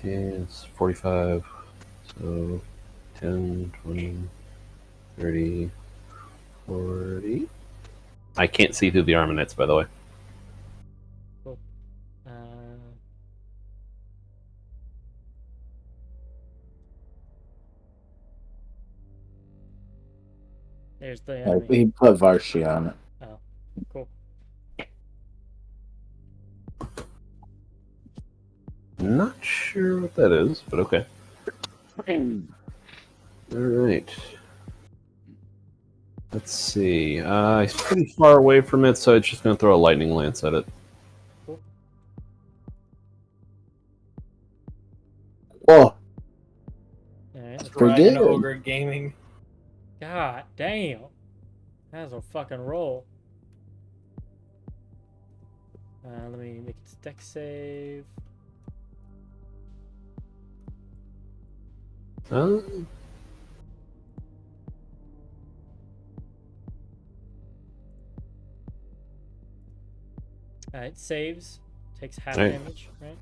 It's 45, so 10, 20, 30, 40. I can't see through the armaments, by the way. Cool. There's the enemy. He put Varshi on it. Oh, cool. Not sure what that is, but okay. Alright. Let's see. He's pretty far away from it, so it's just going to throw a lightning lance at it. Whoa. Alright, Pretty Dragon good. Ogre Gaming. God damn. That's a fucking roll. Let me make its dex save. It saves. Takes half Right. damage, right?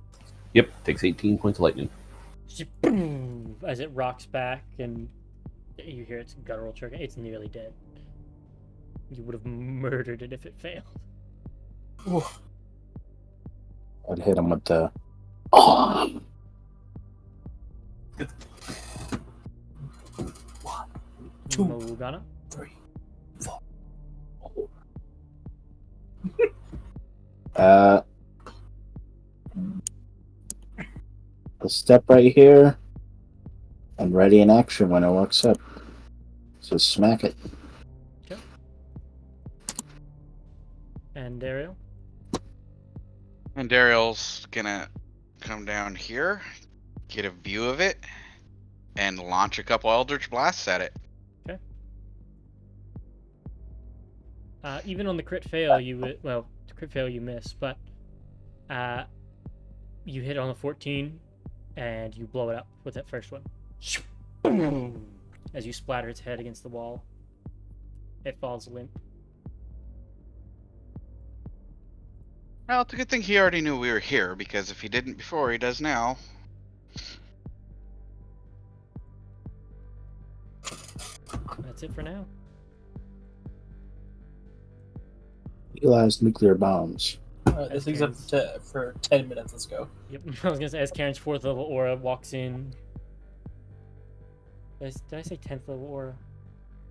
Yep, takes 18 points of lightning. As it rocks back and you hear its guttural chirping. It's nearly dead. You would have murdered it if it failed. I'd hit him with the. Oh. Two. Mogana. 3, 4. I'll step right here and ready in action when it walks up. So smack it. Okay. And Daryl? And Daryl's gonna come down here, get a view of it, and launch a couple Eldritch Blasts at it. Okay. Even on the crit fail, crit fail you miss, but you hit on a 14, and you blow it up with that first one. As you splatter its head against the wall, it falls limp. Well, it's a good thing he already knew we were here, because if he didn't before, he does now. That's it for now. Utilized nuclear bombs. This thing's up for 10 minutes. Let's go. Yep, I was gonna say, as Karen's 4th level aura walks in. Did I say 10th level aura?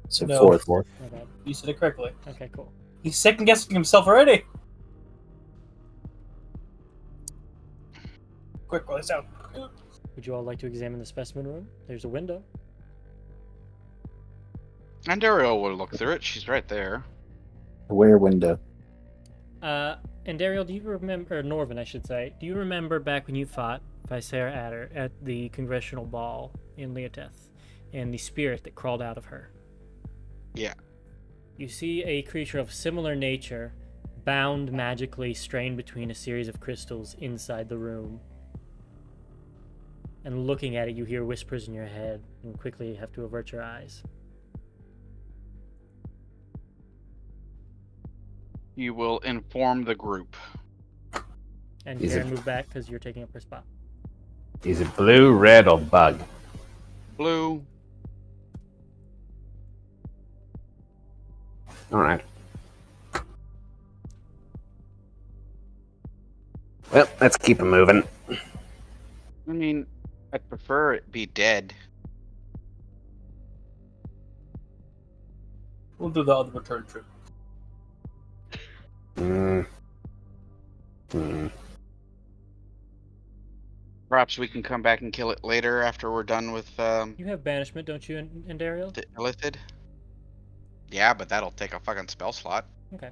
So No. fourth. My bad. You said it correctly. Okay, cool. He's second guessing himself already. Quick, roll this out. Would you all like to examine the specimen room? There's a window. And Ariel will look through it. She's right there. Where window? And Ariel, do you remember, or Norvin, I should say, do you remember back when you fought Visera Adder at the Congressional Ball in Leoteth, and the spirit that crawled out of her? Yeah. You see a creature of similar nature, bound magically, strained between a series of crystals inside the room. And looking at it, you hear whispers in your head, and quickly have to avert your eyes. You will inform the group. And Is Karen, it- move back because you're taking up her spot. Is it blue, red, or bug? Blue. All right. Well, let's keep it moving. I mean, I'd prefer it be dead. We'll do the other return trip. Perhaps we can come back and kill it later after we're done with You have banishment, don't you, and Ariel? the illithid. Yeah, but that'll take a fucking spell slot. Okay.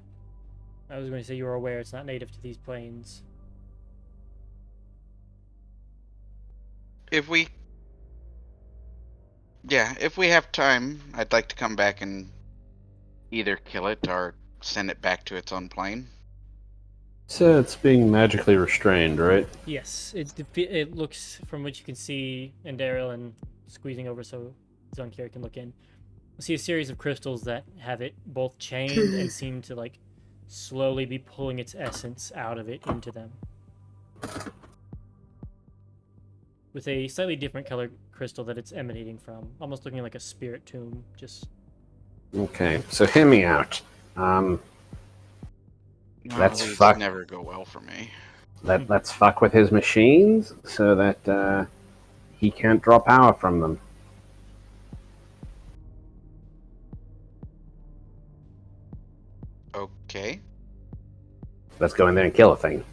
I was going to say you were aware it's not native to these planes. If we have time, I'd like to come back and either kill it or send it back to its own plane. So it's being magically restrained, right? Yes, it looks, from what you can see, and Ariel, and squeezing over so Zunkier can look in. You see a series of crystals that have it both chained and seem to like slowly be pulling its essence out of it into them. With a slightly different colored crystal that it's emanating from, almost looking like a spirit tomb. Just Okay, so hear me out. Let's these fuck. never go well for me. Let's fuck with his machines so that he can't draw power from them. Okay. Let's go in there and kill a thing.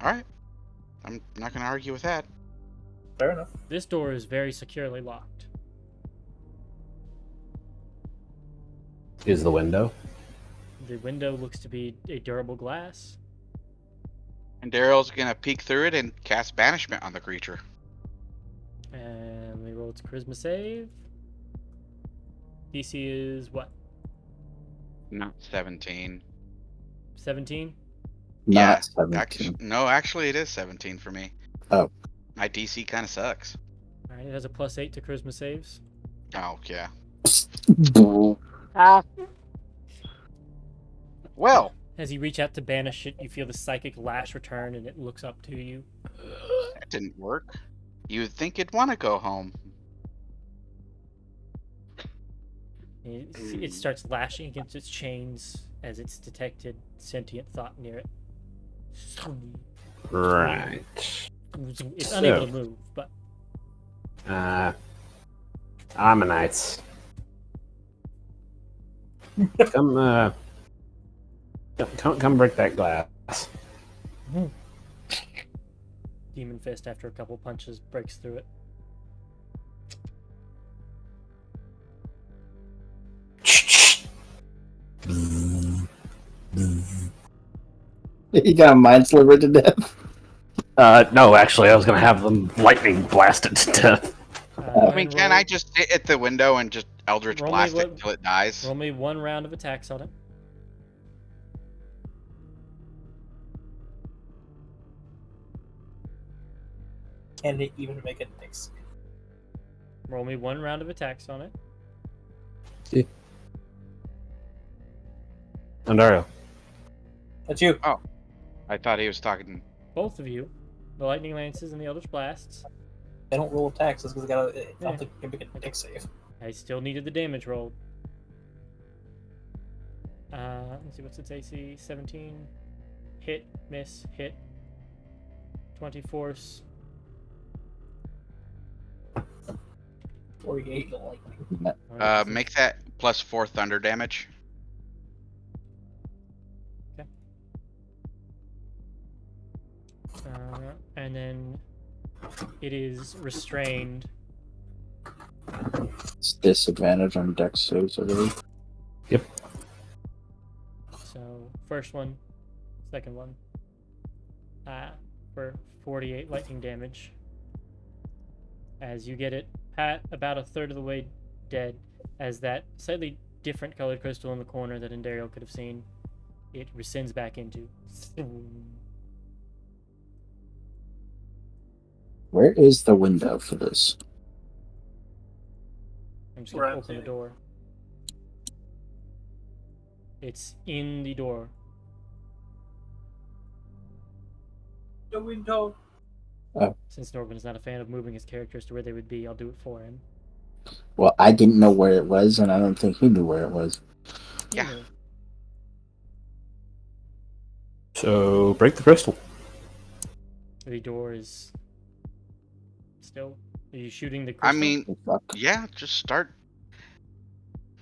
All right. I'm not going to argue with that. Fair enough. this door is very securely locked. Is the window? The window looks to be a durable glass. And Daryl's going to peek through it and cast banishment on the creature. And we roll its charisma save. DC is what? Not 17. 17? Not Actually, it is 17 for me. Oh. My DC kind of sucks. Alright, it has a +8 to charisma saves. Oh, yeah. 17. Well, As you reach out to banish it, you feel the psychic lash return and it looks up to you. that didn't work. You'd think it'd want to go home. It starts lashing against its chains as it's detected sentient thought near it. Right. It's unable to move, but Ammonites. Come break that glass. Demon Fist, after a couple punches, breaks through it. He got a mind sliver to death. No, actually, I was gonna have them lightning blasted to death. I mean, can I just sit at the window and just Eldritch roll me blast what- it till it dies? Roll me one round of attacks on it. Can it even make a dex? Roll me one round of attacks on it. Andario. That's you. I thought he was talking. Both of you. The lightning lances and the eldritch blasts. They don't roll attacks because they gotta. I Yeah. don't think they can make a dex save. I still needed the damage rolled. Let's see, what's its AC? 17. Hit, miss, hit. 20 force. 48 lightning. Alright, Make that +4 thunder damage. and then it is restrained It's disadvantage on dex saves, I believe. So first one, second one. For 48 lightning damage. As you get it, Pat, about a third of the way dead, as that slightly different colored crystal in the corner that Indario could have seen, it rescinds back into. Where is the window for this? I'm just gonna open the door. It's in the door. The window. Since Norman is not a fan of moving his characters to where they would be, I'll do it for him. Well, I didn't know where it was, and I don't think he knew where it was. Yeah. So break the crystal. The door is still. Are you shooting the I crystal? mean, Oh, fuck. yeah, just start.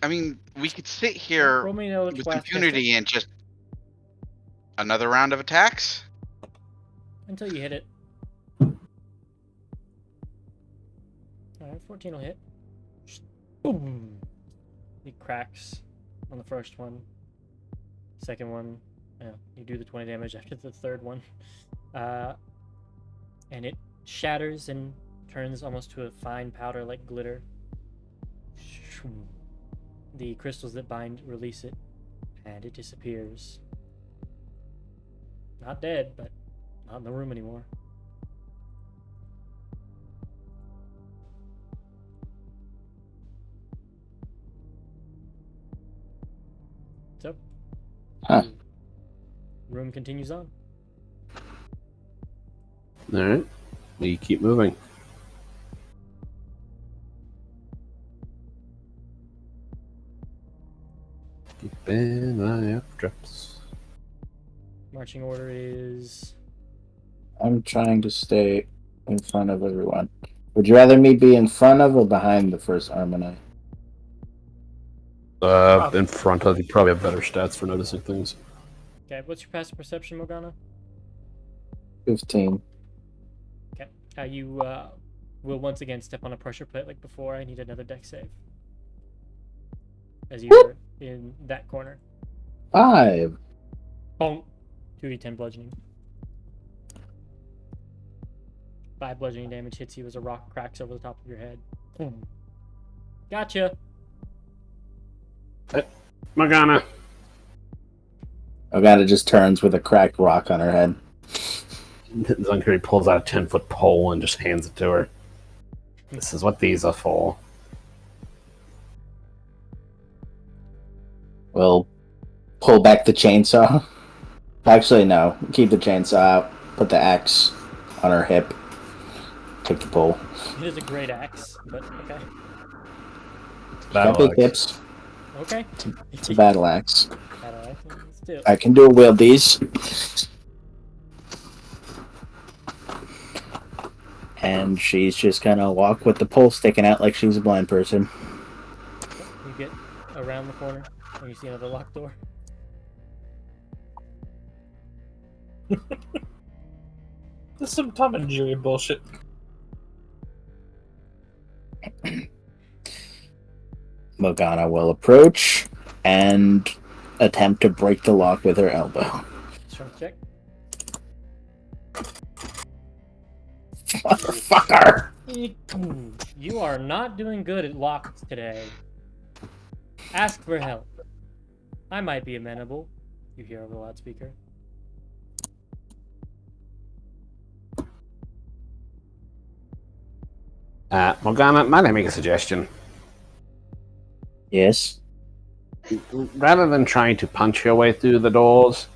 I mean, we could sit here Roll me an Eldritch with Blast impunity and just another round of attacks. until you hit it. Alright, 14 will hit. Boom! It cracks on the first one. Second one, you do the 20 damage after the third one. And it shatters and turns almost to a fine powder like glitter. The crystals that bind release it, and it disappears. Not dead, but not in the room anymore. So, Huh. room continues on. All right. We keep moving. Keep an eye out for traps. Marching order is I'm trying to stay in front of everyone. Would you rather me be in front of or behind the first Armonite? In front of you probably have better stats for noticing things. okay. What's your passive perception, Morgana? 15. Okay. You will once again step on a pressure plate like before. I need another dex save. As you are in that corner. 5. Bonk. 2d10 bludgeoning. 5 bludgeoning damage hits you as a rock cracks over the top of your head. Boom. Gotcha. Morgana. Ogata just turns with a cracked rock on her head. Zunkari pulls out a 10-foot pole and just hands it to her. This is what these are for. We'll pull back the chainsaw. Actually, no. Keep the chainsaw out. Put the axe on her hip. Take the pole. It is a great axe, but okay. Got big hips. Okay. It's a battle axe. Battle axe. Still. I can dual wield these. And she's just gonna walk with the pole sticking out like she's a blind person. You get around the corner and you see another locked door. This is some Tom and Jerry bullshit. Morgana will approach and attempt to break the lock with her elbow. Strength check. Motherfucker! You are not doing good at locks today. Ask for help. I might be amenable. You hear over the loudspeaker. Morgana, might I make a suggestion? Yes. Rather than trying to punch your way through the doors,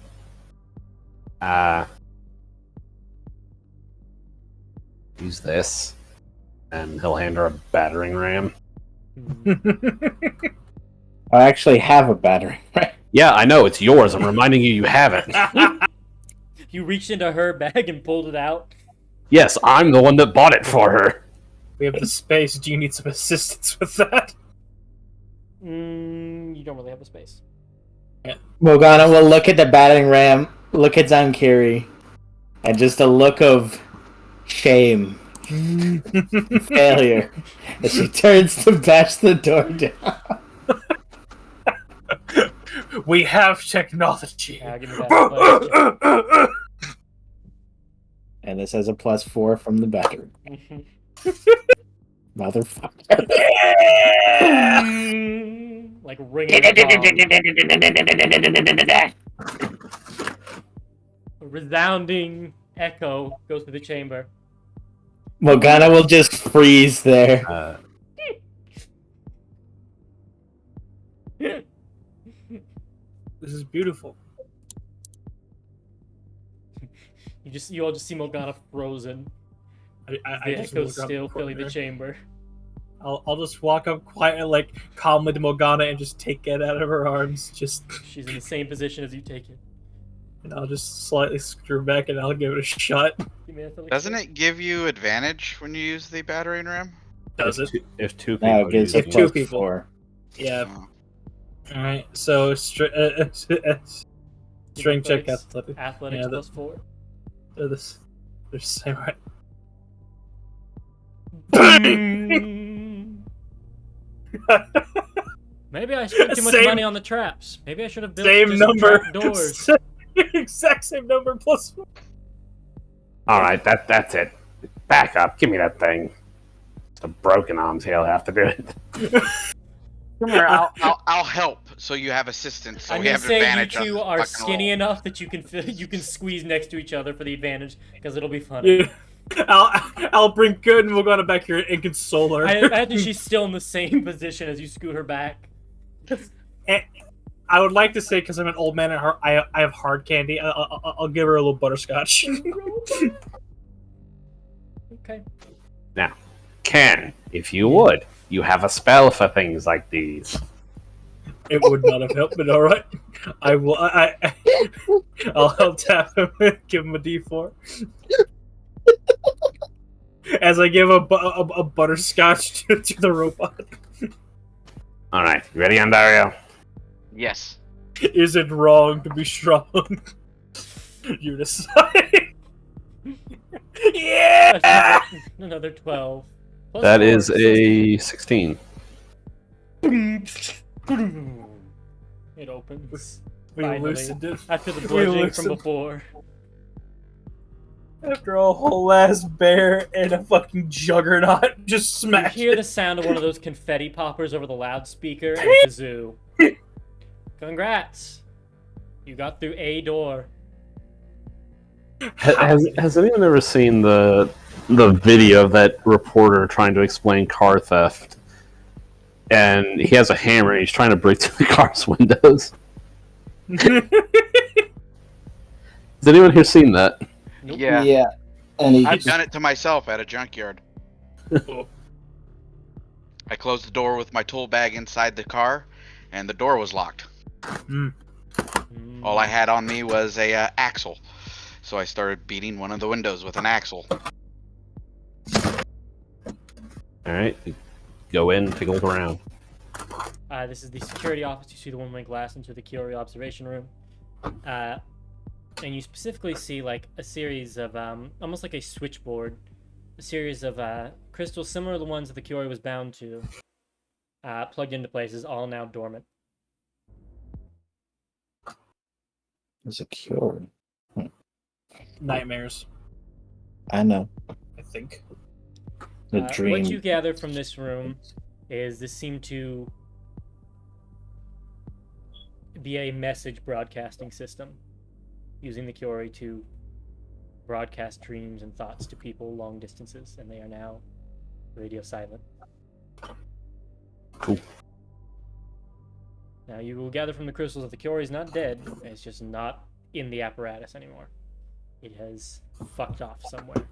use this, and he'll hand her a battering ram. I actually have a battery. Yeah, I know, it's yours. I'm reminding you have it. You reached into her bag and pulled it out. Yes, I'm the one that bought it for her. We have the space. Do you need some assistance with that? You don't really have the space. Morgana will look at the battering ram, look at Zankiri, and just a look of shame Failure. As she turns to bash the door down. We have technology. Give me that. And this has a +4 from the battery. Motherfucker. Like ringing a gong. A resounding echo goes through the chamber. Morgana will just freeze there. This is beautiful. You all just see Morgana frozen. I The just echoes look up still the filling the corner. chamber. I'll just walk up quietly, like calmly to Morgana, and just take it out of her arms. She's in the same position as you take it. And I'll just slightly screw back, and I'll give it a shot. Give me an athletics Doesn't check. it give you advantage when you use the battering ram? Does it? If two people No, it gives use a If two it. people. +4. Yeah. Oh. All right. So strength check Athletics. athletic. Athletics Yeah, +4. They're the same, right? Maybe I spent too much Same- money on the traps. Maybe I should have built Same just number. trap doors. Exact same number plus. All right, that's it. Back up. Give me that thing. The broken arms. He'll have to do it. Come here, I'll help. So you have assistance. So I'm we gonna have say you advantage on two the are fucking skinny roll. enough that you can squeeze next to each other for the advantage because it'll be funny. Yeah. I'll bring Good and Morgana back here and console her. I imagine she's still in the same position as you scoot her back. And I would like to say, because I'm an old man at heart, I have hard candy. I'll give her a little butterscotch. Okay. Now, Ken, if you would, you have a spell for things like these. It would not have helped, but all right. I will. I'll tap him and give him a D4. As I give a butterscotch to the robot. All right, you ready, Andario? Yes. Is it wrong to be strong? You decide. Yeah. That's another 12. Plus That 4, is so- a 16. It opens. We Finally. loosened it. After the We bludgeoning from loosened- before. After a whole ass bear and a fucking juggernaut just You smashed hear it. the sound of one of those confetti poppers over the loudspeaker and a kazoo. Congrats! You got through a door. Has anyone ever seen the video of that reporter trying to explain car theft? And he has a hammer and he's trying to break through the car's windows. Has anyone here seen that? Nope. Yeah. And he I've done it to myself at a junkyard. I closed the door with my tool bag inside the car, and the door was locked. All I had on me was a axle, so I started beating one of the windows with an axle. All right, go in, take a look around. This is the security office. You see the one-way glass into the Kiori observation room. And you specifically see like a series of almost like a switchboard, a series of crystals similar to the ones that the Kiori was bound to, plugged into places, all now dormant. It's a cure. Nightmares, I know. I think. The dream. What you gather from this room is this seemed to be a message broadcasting system, using the Kiori to broadcast dreams and thoughts to people long distances, and they are now radio silent. Cool. Now you will gather from the crystals that the Kiori is not dead, it's just not in the apparatus anymore. It has fucked off somewhere.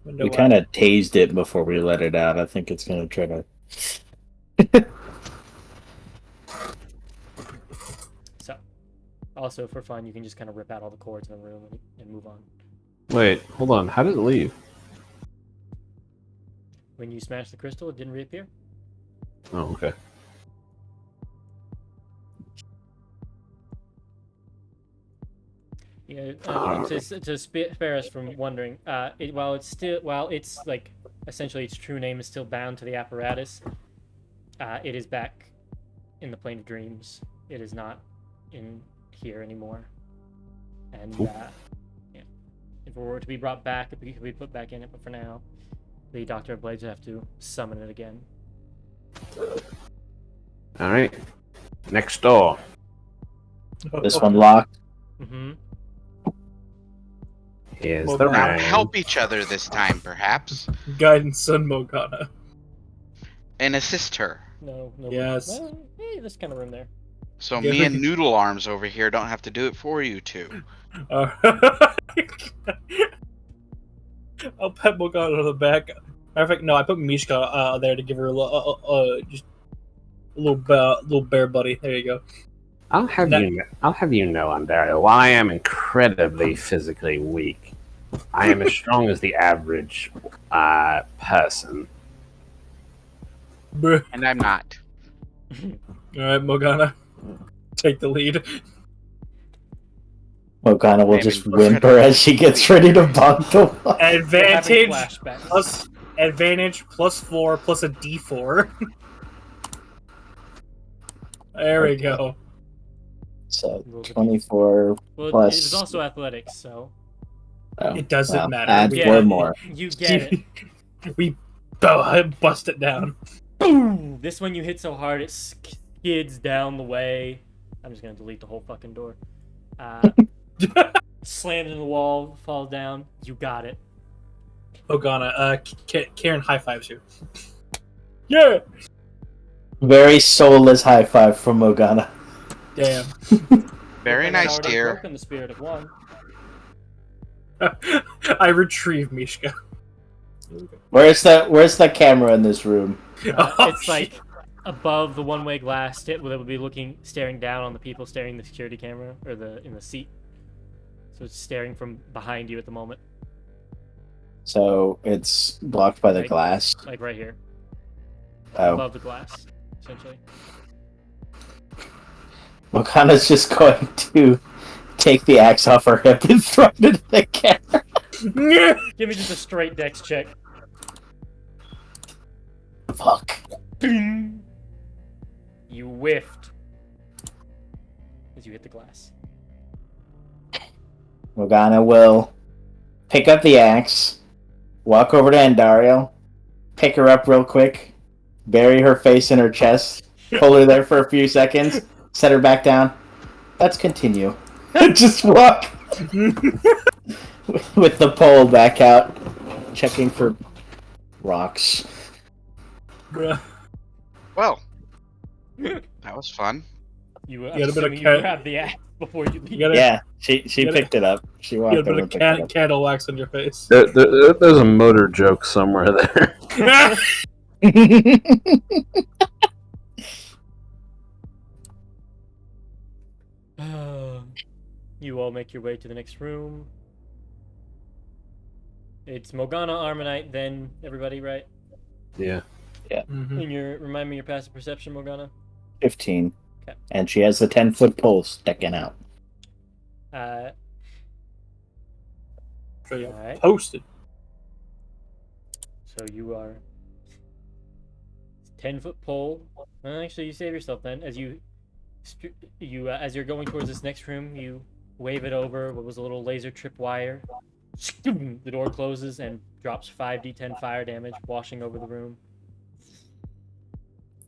Window We kind of tased it before we let it out. I think it's going to try to. So, also for fun, you can just kind of rip out all the cords in the room and move on. Wait, hold on. How did it leave? When you smash the crystal, it didn't reappear. Oh, okay. Yeah, to spare us from wondering, while it's like essentially its true name is still bound to the apparatus, it is back in the plane of dreams. It is not in here anymore. And yeah, if it were to be brought back, it could be put back in it. But for now, the Doctor of Blades would have to summon it again. All right. Next door. This one locked. Mm-hmm. Here's Well, the now ring. Help each other this time, perhaps, Guidance and Morgana. and assist her. No. Yes. Well, hey, there's kind of room there. So Yeah, me we and can- Noodle Arms over here don't have to do it for you two. I'll pat Morgana on the back. Matter of fact, no, I put Mishka there to give her just a little bear buddy. There you go. I'll have That- you know, Ondario, while I am incredibly physically weak, I am as strong as the average person. Bruh. And I'm not. All right, Morgana, take the lead. Morgana will I'm just incredible. whimper as she gets ready to bonk the wall. Advantage Flashbacks. advantage +4 plus a D4. There we go. So Roll the 24. Well, Plus- it was also athletics, so Oh, It doesn't well, matter. Add Yeah. 4 more. you get it. We bust it down. Boom! This one you hit so hard it skids down the way. I'm just gonna delete the whole fucking door. Slams into the wall, falls down. You got it. Morgana, Karen high fives you. Yeah. Very soulless high five from Morgana. Damn. Very I've nice, already dear. broken the spirit of one. I retrieve Mishka. Where's the camera in this room? Oh, It's like above the one-way glass that would be staring down on the people staring the security camera or in the seat. So it's staring from behind you at the moment, So it's blocked by the Like- glass. like right here, Oh, above the glass, essentially. Morgana's just going to take the axe off her hip and throw it into the camera. Give me just a straight dex check. Fuck. Ding! You whiffed as you hit the glass. Morgana will pick up the axe, walk over to Andario, pick her up real quick, bury her face in her chest, hold her there for a few seconds, set her back down. Let's continue. Just walk with the pole back out, checking for rocks. Bruh. Well, that was fun. You got a bit of assuming you cat- grab the axe before you leave. You gotta, Yeah, she Get it? picked it up. She walked you got a over bit and of picked it up. candle wax on your face. There's a motor joke somewhere there. You all make your way to the next room. It's Morgana, Armonite, then everybody, right? Yeah. Mhm. And remind me your passive perception, Morgana. 15. Okay. And she has the 10-foot pole sticking out. So you Alright. posted. So you are 10-foot pole. Actually, you save yourself then. As as you're going towards this next room, you wave it over what was a little laser trip wire. The door closes and drops 5d10 fire damage, washing over the room.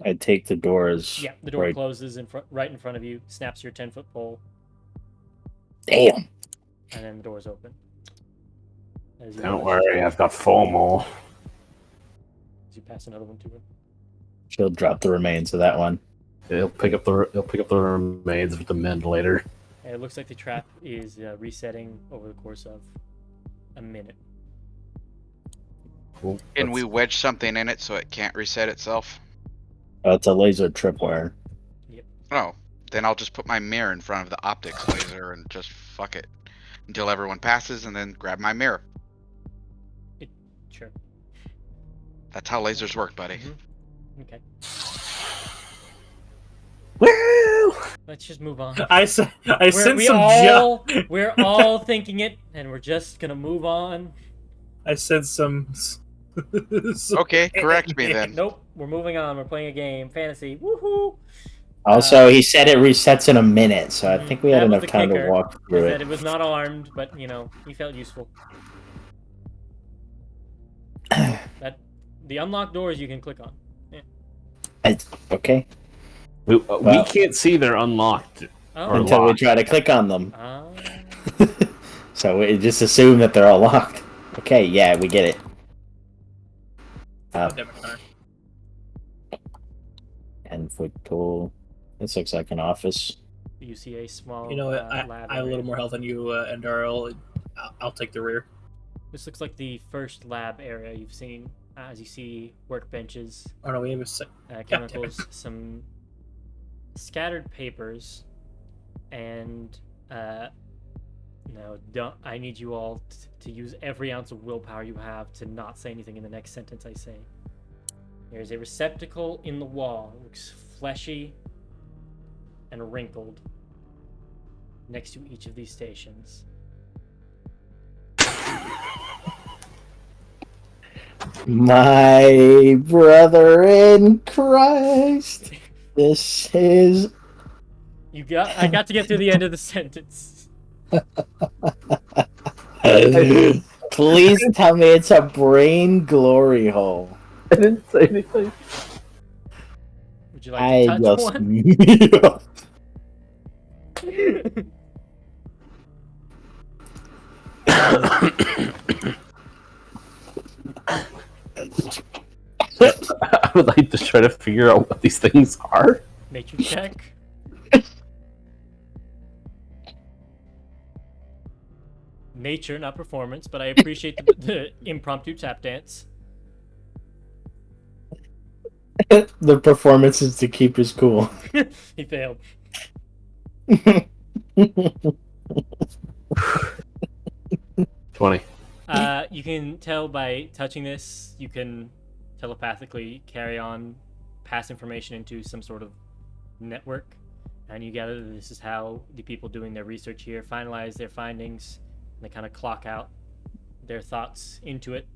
I'd take the doors. Yeah, the door Right. closes right in front of you, snaps your 10-foot pole, Damn. and then the door's open. As you Don't worry, I've got 4 more. As you pass another one to her. She'll drop the remains of that one. He'll pick up the remains with the mend later. And it looks like the trap is resetting over the course of a minute. Cool. Can we wedge something in it so it can't reset itself? Oh, it's a laser tripwire. Oh, then I'll just put my mirror in front of the optics laser and just fuck it until everyone passes and then grab my mirror. Sure. That's how lasers work, buddy. Mhm. Okay. Woo! Let's just move on. I sense some We're all thinking it, and we're just gonna move on. I sense some. Okay, correct me then. Nope, we're moving on. We're playing a game. Fantasy. Woohoo! Also, he said it resets in a minute, so I think we had that was enough the time to kicker, walk Is through that it. it was not armed, but he felt useful. That the unlocked doors you can click on. Okay. We Well- can't see they're unlocked. Oh. Or Until we locked. try to click on them. Ah. So we just assume that they're all locked. Okay, yeah, we get it. Damn it, Connor. 10-foot tall. This looks like an office. You see a small. You know what? lab I have a area. little more health than you, Endarl. I'll take the rear. This looks like the first lab area you've seen. As you see workbenches, Oh no, we have a sec. chemicals, some scattered papers, and no, I need you all to use every ounce of willpower you have to not say anything in the next sentence I say. There's a receptacle in the wall. It looks fleshy and wrinkled next to each of these stations. My brother in Christ. This is. I got to get to the end of the sentence. Please tell me it's a brain glory hole. I didn't say anything. Would you like to touch one? I would like to try to figure out what these things are. Nature check. Nature, not performance, but I appreciate the impromptu tap dance. The performance is to keep his cool. He failed. 20. You can tell by touching this, you can telepathically carry on, pass information into some sort of network, and you gather that this is how the people doing their research here finalize their findings, and they kind of clock out their thoughts into it,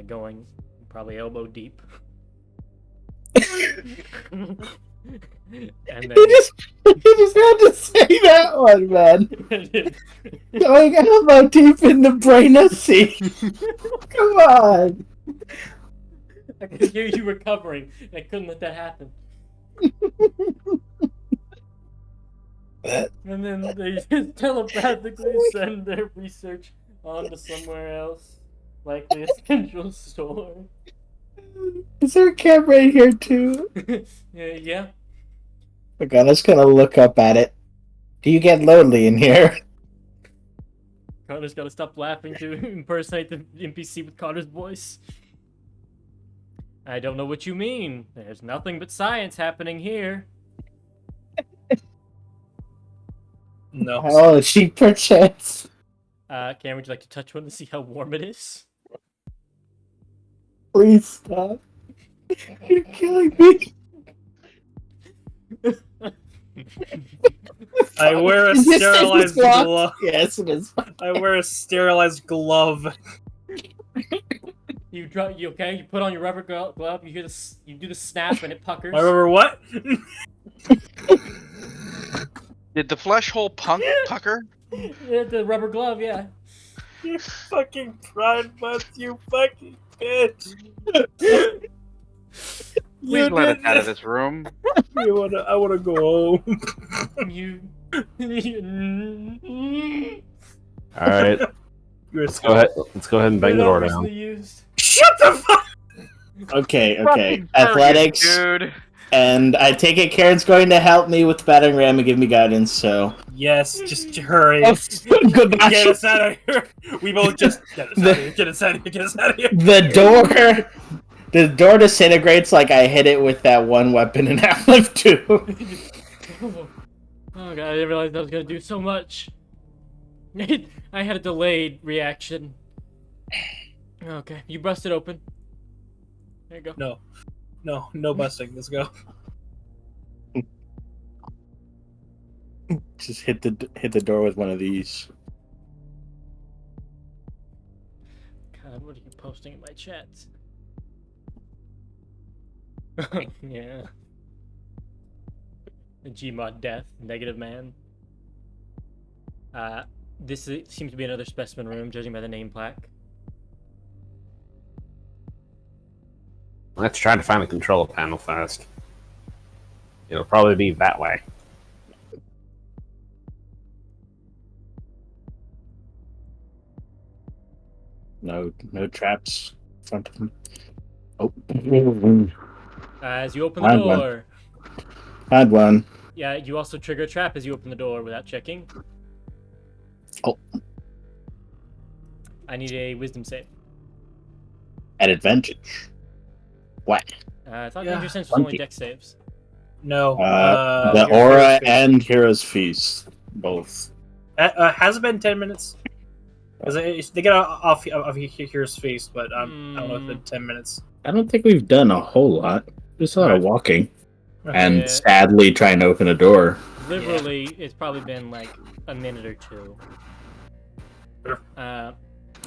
going probably elbow deep. And then You just had to say that one, man. Going elbow deep in the brain of sea. Come on. I could hear you recovering. I couldn't let that happen. And then they just telepathically send their research on to somewhere else, likely a central store. Is there a camera in here too? Yeah. Okay, let's gonna look up at it. Do you get lonely in here? Connor's gotta stop laughing to impersonate the NPC with Connor's voice. I don't know what you mean. There's nothing but science happening here. No. Oh, she perchance. Cameron, would you like to touch one to see how warm it is? Please stop. You're killing me. I wear a Is this sterilized locked? glove. Yes, it is. I wear a sterilized glove. You put on your rubber glove. You hear this. You do the snap, and it puckers. I remember what? Did the flesh hole pucker? Yeah, the rubber glove, yeah. You fucking pride month, you fucking bitch. Please let us out of this room. I wanna go home. You. All right, You're a let's go ahead. Let's go ahead and bang the door down. Used. Shut the fuck. Okay. Fucking Athletics. dude. And I take it Karen's going to help me with the battering ram and give me guidance, so. Yes, just hurry. Goodbye. Get us out of here. We both just get us out of here. Get us out of here. Get us out of here. The door disintegrates like I hit it with that one weapon in Half-Life 2. Oh god, I didn't realize I was gonna do so much. I had a delayed reaction. Okay, you bust it open. There you go. No busting. Let's go. Just hit the door with one of these. God, what are you posting in my chats? Yeah. The Gmod death, negative man. Seems to be another specimen room, judging by the name plaque. Let's try to find the control panel first. It'll probably be that way. No traps in front of him. Oh. As you open the Had one. door. Had one. Yeah, you also trigger a trap as you open the door without checking. Oh. I need a wisdom save. At advantage. What? I thought Yeah. Danger Sense was only dex saves. No. The your aura Hero's Feast. and Hero's Feast. Both. Has it been 10 minutes? Because they get off Hero's Feast, but I don't know if it's been 10 minutes. I don't think we've done a whole lot. Just a lot of walking. And Yeah. sadly trying to open a door. Literally, it's probably been like a minute or two. Sure.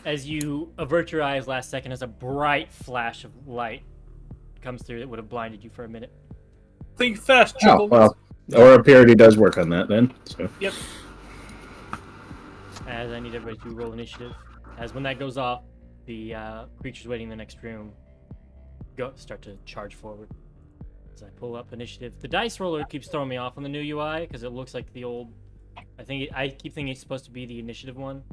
As you avert your eyes last second, as a bright flash of light comes through that would have blinded you for a minute. Think fast, Oh, Chuckle. well. Aura Purity does work on that then. So. Yep. As I need everybody to roll initiative. As when that goes off, the creatures waiting in the next room start to charge forward. As I pull up initiative, the dice roller keeps throwing me off on the new UI because it looks like the old. I keep thinking it's supposed to be the initiative one.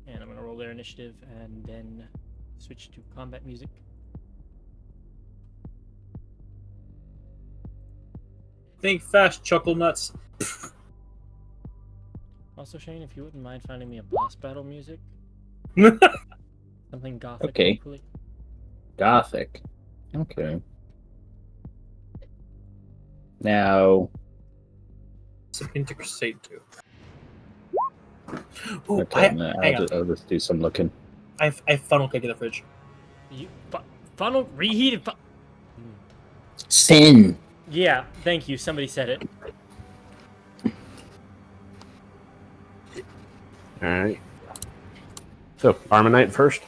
And I'm gonna roll their initiative and then switch to combat music. Think fast, Chuckle Nuts. Also, Shane, if you wouldn't mind finding me a boss battle music, something gothic. Okay. Hopefully. Gothic. Okay. Now. Something to Crusade too. Ooh, Okay, hang on. I'll just do some looking. I have funnel cake in the fridge. Funnel reheated. Sin. Yeah, thank you. Somebody said it. Alright. So, Armonite first?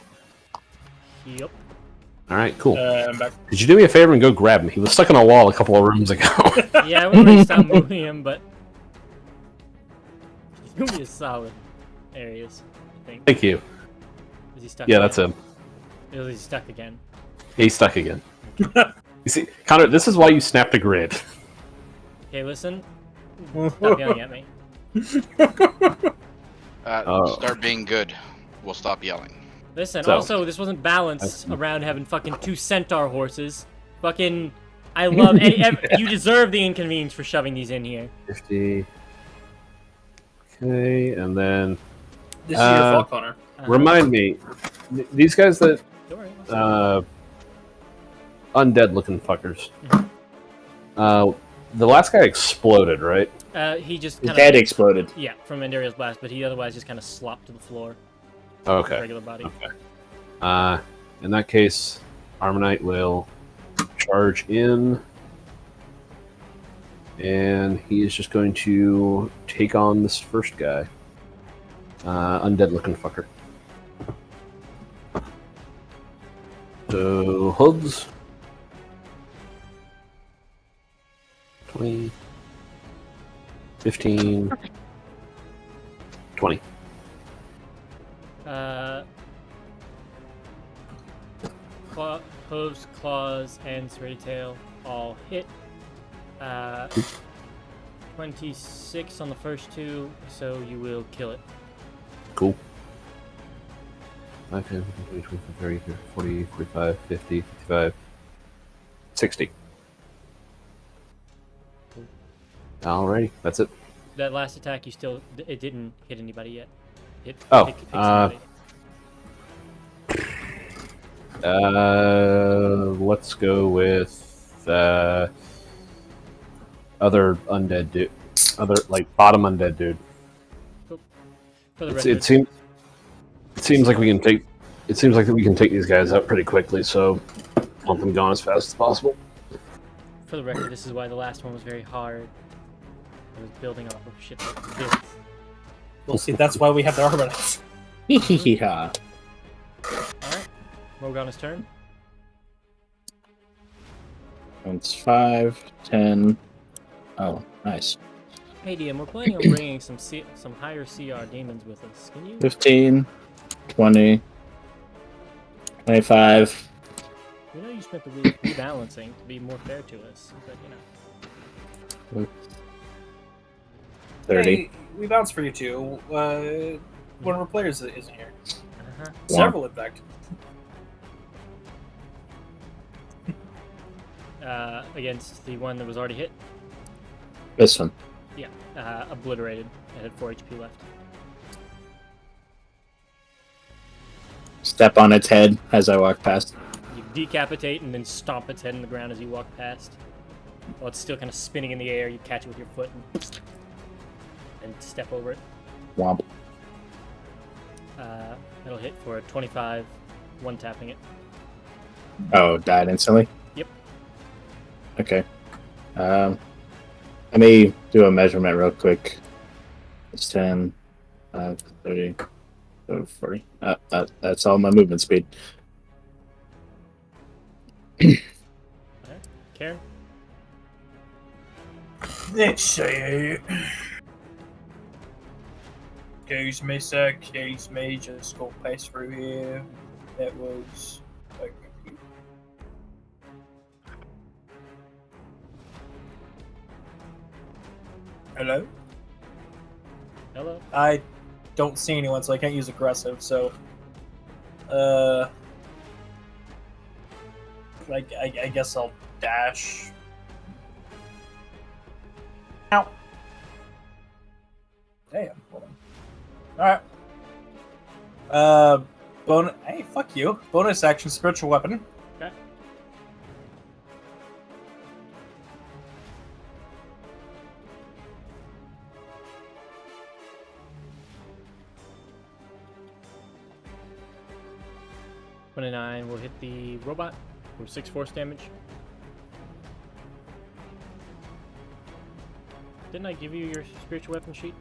Yep. Alright, cool. I'm back. Could you do me a favor and go grab him? He was stuck on a wall a couple of rooms ago. Yeah, I want to stop moving him, but he'll be a solid areas, I think. Thank you. Is he stuck? Yeah, again? that's him. Is he stuck again? He's stuck again. You see, Connor, this is why you snapped a grid. Okay, listen. Stop yelling at me. Start being good. We'll stop yelling. Listen, So- also, this wasn't balanced around having fucking 2 centaur horses. Fucking, I love you deserve the inconvenience for shoving these in here. 50. Okay, and then This is your fault, Connor. remind me, these guys that Don't worry, undead looking fuckers. The last guy exploded, right? he just His kind head of exploded. yeah from Endariel's blast, but he otherwise just kind of slopped to the floor. Okay. Regular body. In that case, Armonite will charge in, and he is just going to take on this first guy. Undead looking fucker. So, hoods. 20. 15. 20. Hooves, claws, and serrated tail all hit. 26 on the first 2, so you will kill it. Cool. 5, 10, 15, 20, 25, 30, 40, 45, 50, 55, 60. Cool. Alrighty, that's it. That last attack, it didn't hit anybody yet. Hit Oh, somebody. let's go with other undead dude, bottom undead dude. For the It seems like we can take. It seems like we can take these guys out pretty quickly, so want them gone as fast as possible. For the record, this is why the last one was very hard. It was building off of shit that was built. We'll see. That's why we have the Armadites. Yeah. Alright. Rogue on his turn. It's 5, 10. Oh, nice. Hey DM, we're planning on bringing some higher CR demons with us. Can you? 15, 20, 25. We know you spent the week rebalancing to be more fair to us, but you know. 30. Hey, we bounce for you too. One of our players isn't here. Uh-huh. Several, in fact. Against the one that was already hit. This one. Yeah, obliterated. It had 4 HP left. Step on its head as I walk past. You decapitate and then stomp its head in the ground as you walk past. While it's still kind of spinning in the air, you catch it with your foot and step over it. Womp. It'll hit for a 25, one-tapping it. Oh, died instantly? Yep. Okay. Let me do a measurement real quick. It's 10, 30, 40. That's all my movement speed. Alright. Karen? Let's see. Excuse me, sir. Excuse me. Just go pass through here. That was. Hello? Hello? I don't see anyone, so I can't use aggressive, so. I guess I'll dash. Ow! Damn, hold on. Alright. Hey, fuck you. Bonus action, spiritual weapon. Okay. Will hit the robot for 6 force damage. Didn't I give you your spiritual weapon sheet?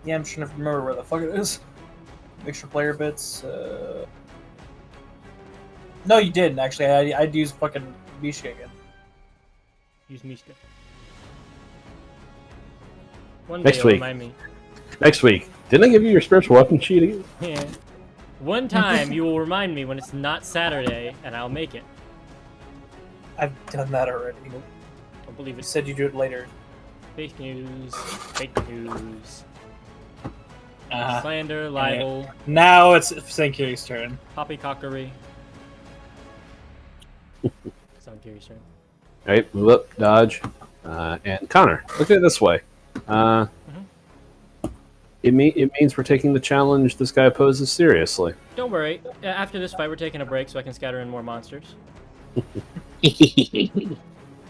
Yeah, I'm trying to remember where the fuck it is. Extra player bits. No, you didn't, actually. I'd use fucking Mishka again. Use Mishka. One Next day, you'll week. remind me. Next week. Didn't I give you your spiritual weapon sheet again? Yeah. One time you will remind me when it's not Saturday, and I'll make it. I've done that already. Don't believe You it. said you do it later. Fake news. Fake news. Uh-huh. Slander, libel, Now it's Sankiri's turn. poppycockery. It's on Gary's turn. Alright, move up, dodge. And Connor, look at it this way. It means we're taking the challenge this guy poses seriously. Don't worry. After this fight, we're taking a break so I can scatter in more monsters.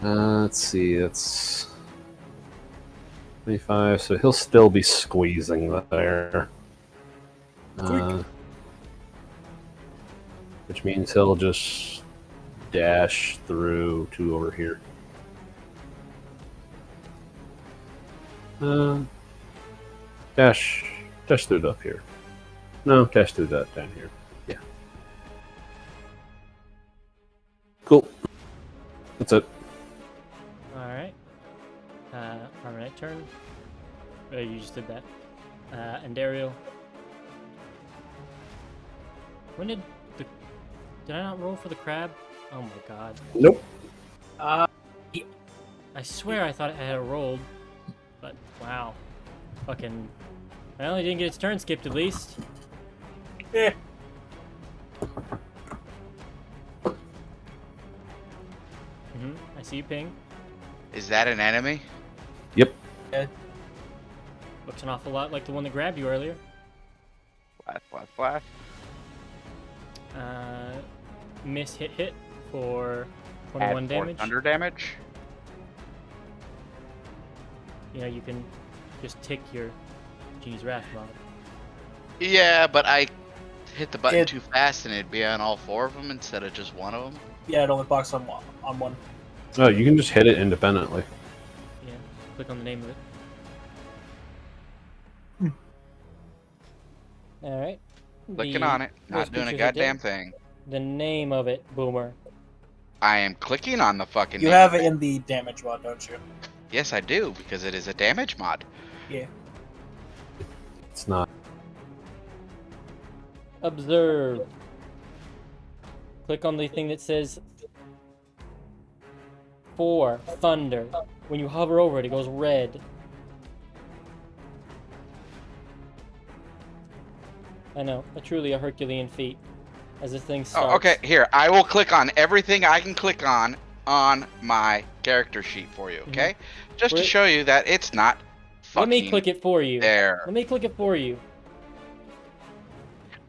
Let's see, that's 25, so he'll still be squeezing there. Which means he'll just dash through to over here. Dash through to up here. No, dash through that down here. Yeah. Cool. That's it. Alright. Armanite turn. You just did that. And Dario. When did I not roll for the crab? Oh my god. Nope. I swear I thought it had rolled. But, wow. Fucking... Well, he didn't get its turn skipped at least. Yeah. I see you ping. Is that an enemy? Yep. Looks an awful lot like the one that grabbed you earlier. Flash. Miss hit for Add 21 damage. Thunder damage. You know, you can just tick your G's Wrath mod. Yeah, but I hit the button It- too fast and it'd be on all 4 of them instead of just one of them. Yeah, it only blocks on one. Oh, you can just hit it independently. Yeah, click on the name of it. All right. Clicking on it, those not doing a creatures are dead. goddamn thing. The name of it, Boomer. I am clicking on the fucking. You name have of it in the damage mod, don't you? Yes, I do, because it is a damage mod. Yeah. It's not. Observe. Click on the thing that says 4 thunder. When you hover over it, it goes red. I know, truly a Herculean feat. As this thing starts. Oh, okay, here. I will click on everything I can click on my character sheet for you, okay? Just to Wait. show you that it's not fucking Let me click it for you. there. Let me click it for you.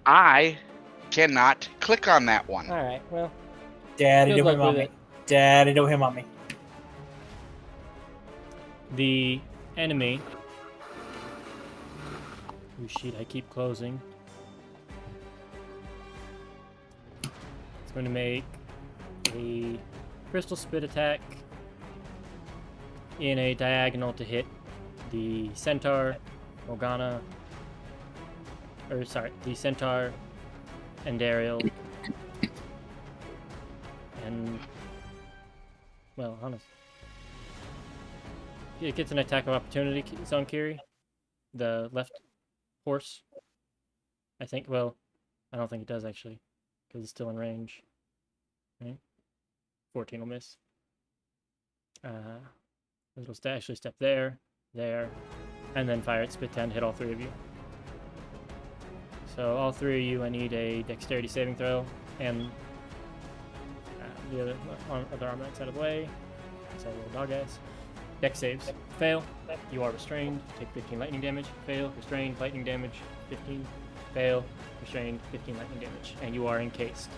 I cannot click on that one. Alright, well, Daddy, good don't luck him on with me. it. Daddy, don't him on me. The enemy. Whose sheet I keep closing. It's going to make a crystal spit attack in a diagonal to hit the centaur, Morgana, the centaur, and Dariel, and, well, honest. It gets an attack of opportunity, Zonkiri, the left horse. I think, well, I don't think it does actually, because it's still in range. Right? 14 will miss. It'll actually step there, and then fire its spit 10 to hit all 3 of you. So all 3 of you, I need a dexterity saving throw, and the other arm outside of the way. So roll dog ass. Dex saves. Fail. You are restrained. Take 15 lightning damage. Fail. Restrained. Lightning damage. 15. Fail. Restrained. 15 lightning damage. And you are encased.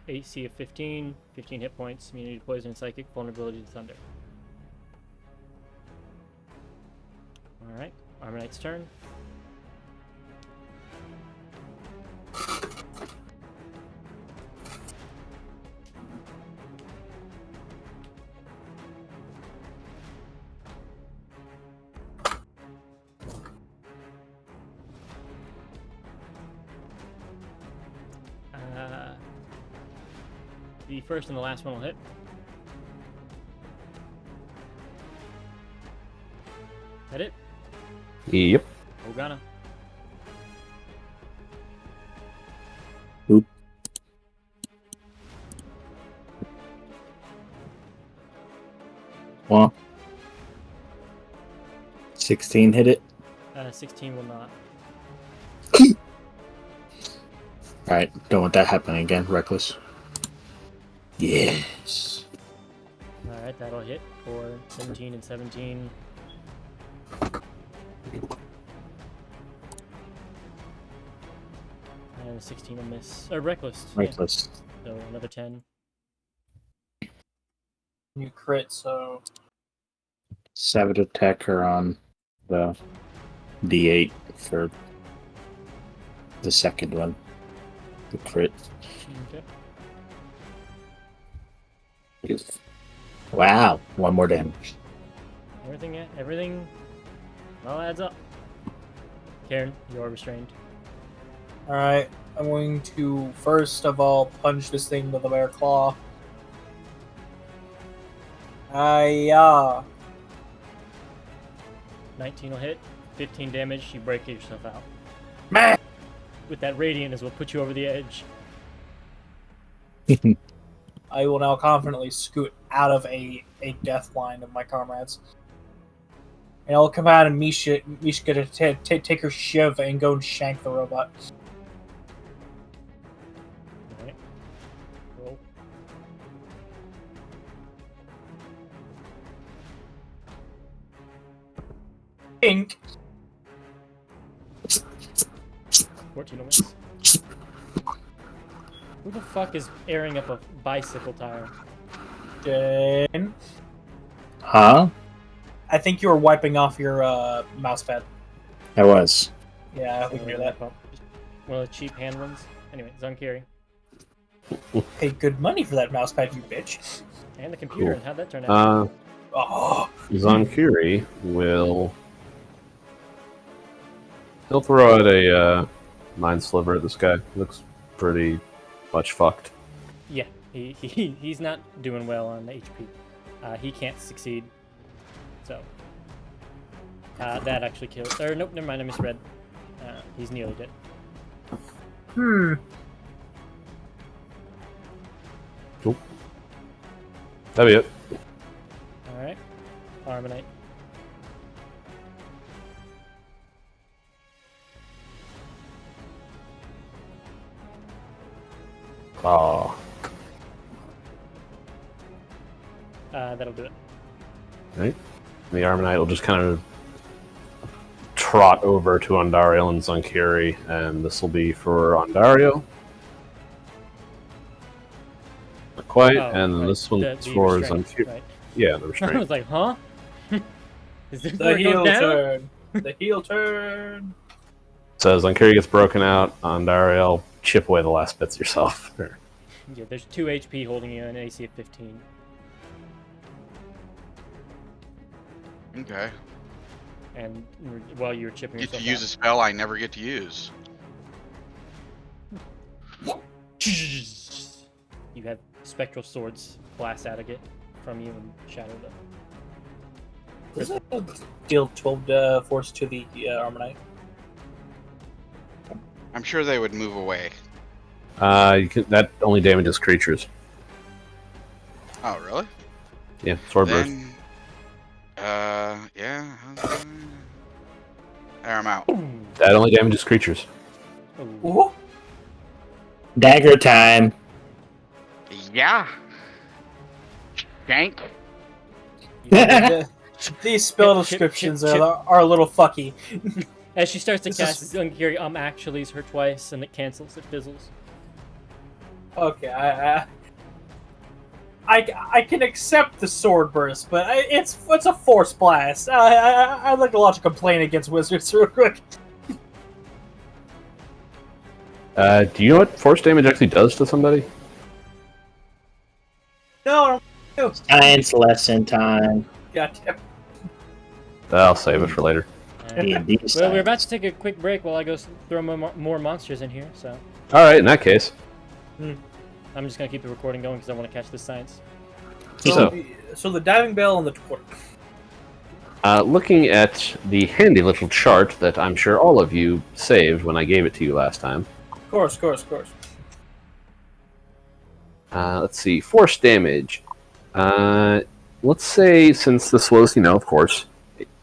AC of 15. 15 hit points. Immunity to poison and psychic. Vulnerability to thunder. Alright. Armor Knight's turn. The first and the last one will hit. That it? Yep. Morgana. Oop. Well, 16 hit it. 16 will not. Alright, don't want that happening again. Reckless. Yes. Alright, that'll hit for 17 and 17. And 16 will miss. Or reckless. Yeah. Reckless. So another 10. You crit, so Savage attacker on the D8 for the second one. The crit. Okay. Wow. 1 more damage. Everything all adds up. Karen, you are restrained. alright. I'm going to first of all punch this thing with a bear claw. Hiya. 19 will hit. 15 damage. You break yourself out. Meh. With that radiant is what put you over the edge. I will now confidently scoot out of a death line of my comrades. And I'll come out and Misha gonna take her shiv and go and shank the robot. Alright. Roll. Ink. 14 will miss. Who the fuck is airing up a bicycle tire? Jane. Huh? I think you were wiping off your mouse pad. I was. Yeah, we can do that. One of the cheap hand ones. Anyway, Zonkiri. Pay good money for that mouse pad, you bitch. And the computer, Cool. and how'd that turn out? Oh, Zonkiri will He'll throw out a mind sliver at this guy. Looks pretty much fucked. Yeah, he's not doing well on HP. He can't succeed. So that actually kills. Or nope, never mind. I misread. He's nearly dead. Cool. That'd be it. All right, Armonite. Oh. That'll do it. Right. The Armonite will just kind of trot over to Ondario and Zunkiri, and this will be for Ondario. Not quite, Oh, and right. this one's The for restraint, Zunkiri. right. Yeah, the I restraint. was like, huh? Is this The where it goes heel down? turn. The heel turn. So Zunkiri gets broken out, Ondario, chip away the last bits yourself. Yeah, there's 2 HP holding you and an AC of 15. Okay. And while you're chipping Get to yourself use a spell I never get to use. you have spectral swords blast out of it from you and shatter them. Does it deal 12 force to the Armonite? I'm sure they would move away. That only damages creatures. Oh, really? Yeah, sword burst. Then, yeah. There, I'm out. That only damages creatures. Ooh. Ooh. Dagger time. Yeah. Shank. These spell Chip, chip, descriptions chip, are a little fucky. As she starts to This cast is- Zunkiri, actuallys her twice and it cancels, it fizzles. Okay, I can accept the sword burst, but it's a force blast. I'd like to lodge a complaint against wizards real quick. Do you know what force damage actually does to somebody? No, Science lesson time. goddamn. I'll save it for later. Alright. D&D Well, we're science. about to take a quick break while I go throw more monsters in here, so Alright, in that case. I'm just gonna keep the recording going because I want to catch this science. So the diving bell and the torque. Looking at the handy little chart that I'm sure all of you saved when I gave it to you last time. Of course. Let's see, force damage. Let's say, since this was, of course,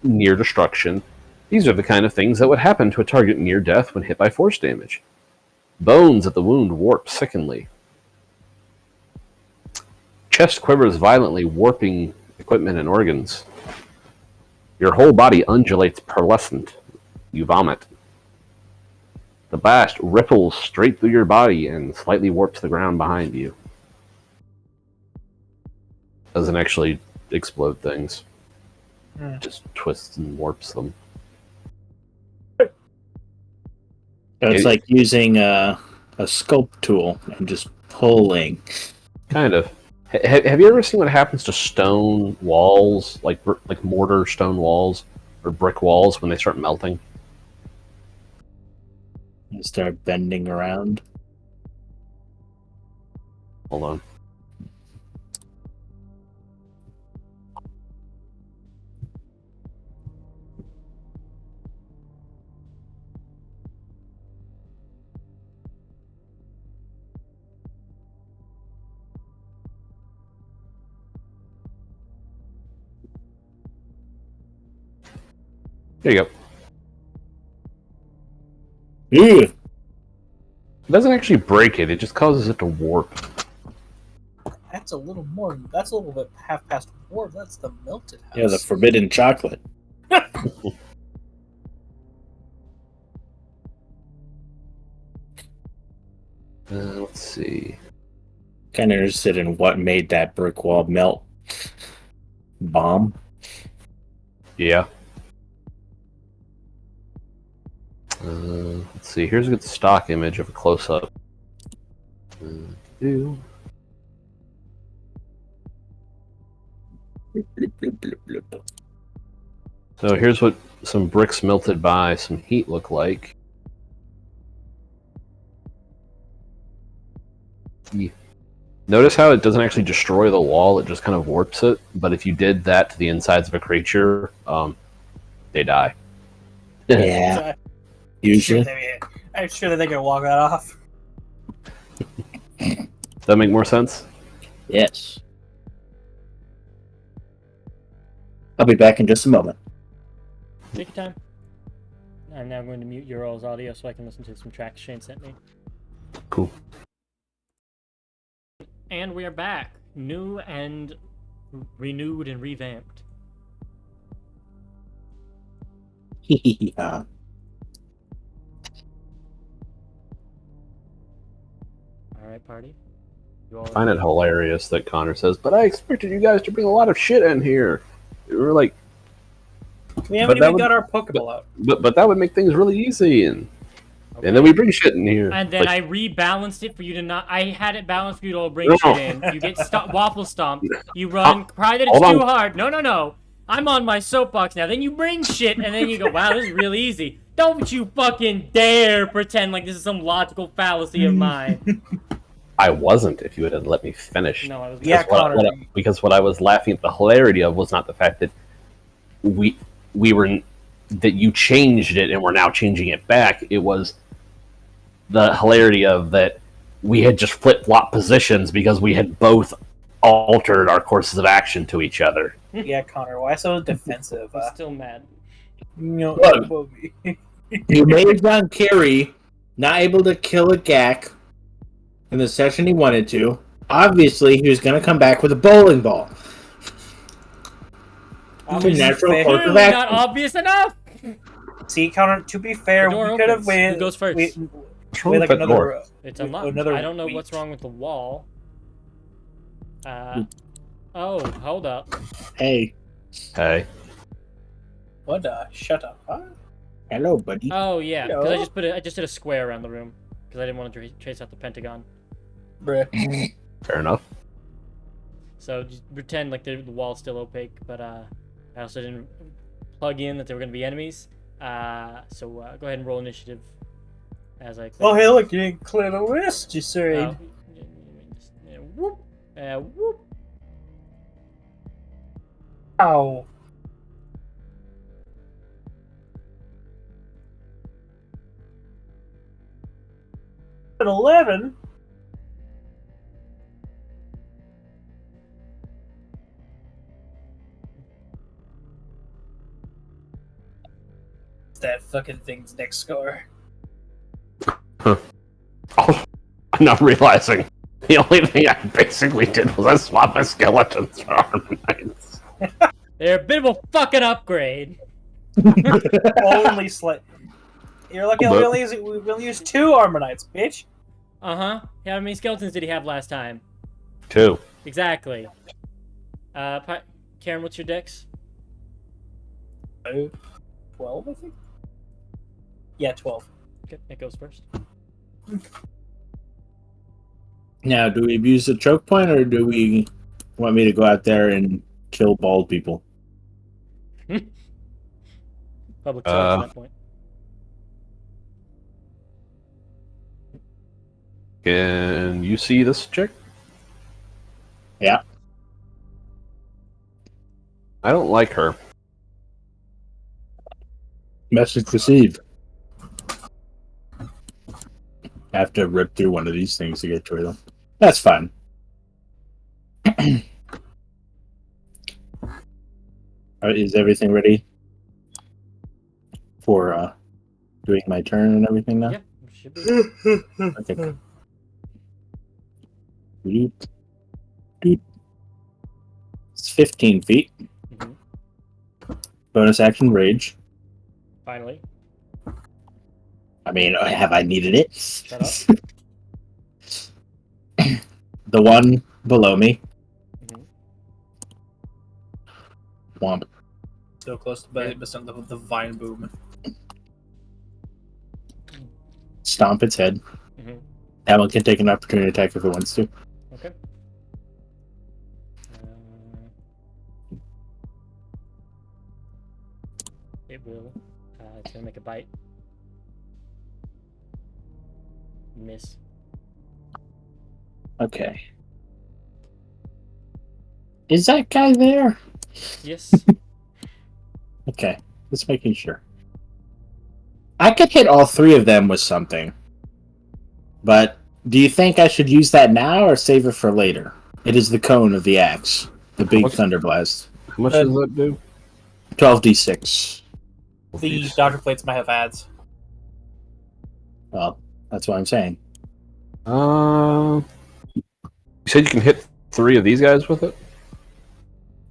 near destruction, these are the kind of things that would happen to a target near death when hit by force damage. Bones at the wound warp sickeningly. Chest quivers violently, warping equipment and organs. Your whole body undulates pearlescent. You vomit. The blast ripples straight through your body and slightly warps the ground behind you. Doesn't actually explode things. Just twists and warps them. So it's like using a scope tool and just pulling. Kind of. Have you ever seen what happens to stone walls, like mortar stone walls or brick walls when they start melting? And start bending around. Hold on. There you go. Ew. It doesn't actually break it, it just causes it to warp. That's a little more. That's a little bit half past warp. That's the melted house. Yeah, the forbidden chocolate. Let's see. Kind of interested in what made that brick wall melt. Bomb. Yeah. Let's see. Here's a good stock image of a close-up. Do. So here's what some bricks melted by some heat look like? Notice how it doesn't actually destroy the wall, it just kind of warps it. But if you did that to the insides of a creature, they die. Yeah, usually. I'm sure that they can walk that off. Does that make more sense? Yes. I'll be back in just a moment. Take your time. I'm now going to mute your all's audio so I can listen to some tracks Shane sent me. Cool. And we are back. New and renewed and revamped. Yeah. Alright, party. You all I find it hilarious that Connor says, "But I expected you guys to bring a lot of shit in here." We're like, We haven't But that even got would- our Pokeball out. but that would make things really easy, and okay. then we bring shit in here. And then Like, I rebalanced it for you to not. I had it balanced for you to all bring No. shit in. You get waffle stomped. You run, cry that it's Hold on. too hard. No. I'm on my soapbox now. Then you bring shit, and then you go, wow, this is really easy. Don't you fucking dare pretend like this is some logical fallacy of mine. I wasn't. If you had let me finish. No, I was. Yeah, Connor. Because what I was laughing at the hilarity of was not the fact that we were that you changed it and we're now changing it back. It was the hilarity of that we had just flip flop positions because we had both altered our courses of action to each other. Yeah, Connor, why so defensive? I'm still mad. Look. You made John Kerry not able to kill a Gak in the session he wanted to. Obviously, he was going to come back with a bowling ball. It's a natural fair. course of Clearly not action. obvious enough. See, Connor, to be fair, The door we could have opens. waited. Who goes first? Wait What's like that another. door? It's wait, unlocked. another I don't know week. what's wrong with the wall. Oh, hold up. Hey, Hey, What? Shut up. Huh? hello, buddy. Oh yeah, because Hello? I just did a square around the room because I didn't want to trace out the pentagon. Bruh. fair enough. So just pretend like the wall's still opaque, but I also didn't plug in that there were going to be enemies. So go ahead and roll initiative as I. Oh, hey, look, you didn't clear the list, you said. Whoop. Whoop. Ow. At 11? That fucking thing's next score. Oh, I'm not realizing the only thing I basically did was I swapped my skeletons for armor knights. They're a bit of a fucking upgrade. Only slight. You're lucky we only used 2 armor knights, bitch. How many skeletons did he have last time? 2. Exactly. Karen, what's your dex? 12, I think? Yeah, 12. Okay, it goes first. Now, do we use the choke point, or do we want me to go out there and kill bald people? Public choice at that point. Can you see this chick? Yeah. I don't like her. Message received. I have to rip through one of these things to get to them. That's fine. Is everything ready for doing my turn and everything now? Yeah, should be. Okay. Doot. Doot. It's 15 feet. Mhm. Bonus action rage. Finally. I mean, have I needed it? Shut The one below me. Mhm. Womp. So close to the vine boom. Stomp its head. Mhm. That one can take an opportunity attack if it wants to. Okay. It will. It's gonna make a bite. Miss. Okay. Is that guy there? Yes. Okay, just making sure. I could hit all three of them with something. But do you think I should use that now or save it for later? It is the cone of the axe. The big much- thunder blast. How much does that do? 12d6. The Dr. Plates might have ads. Well, that's what I'm saying. You said you can hit 3 of these guys with it?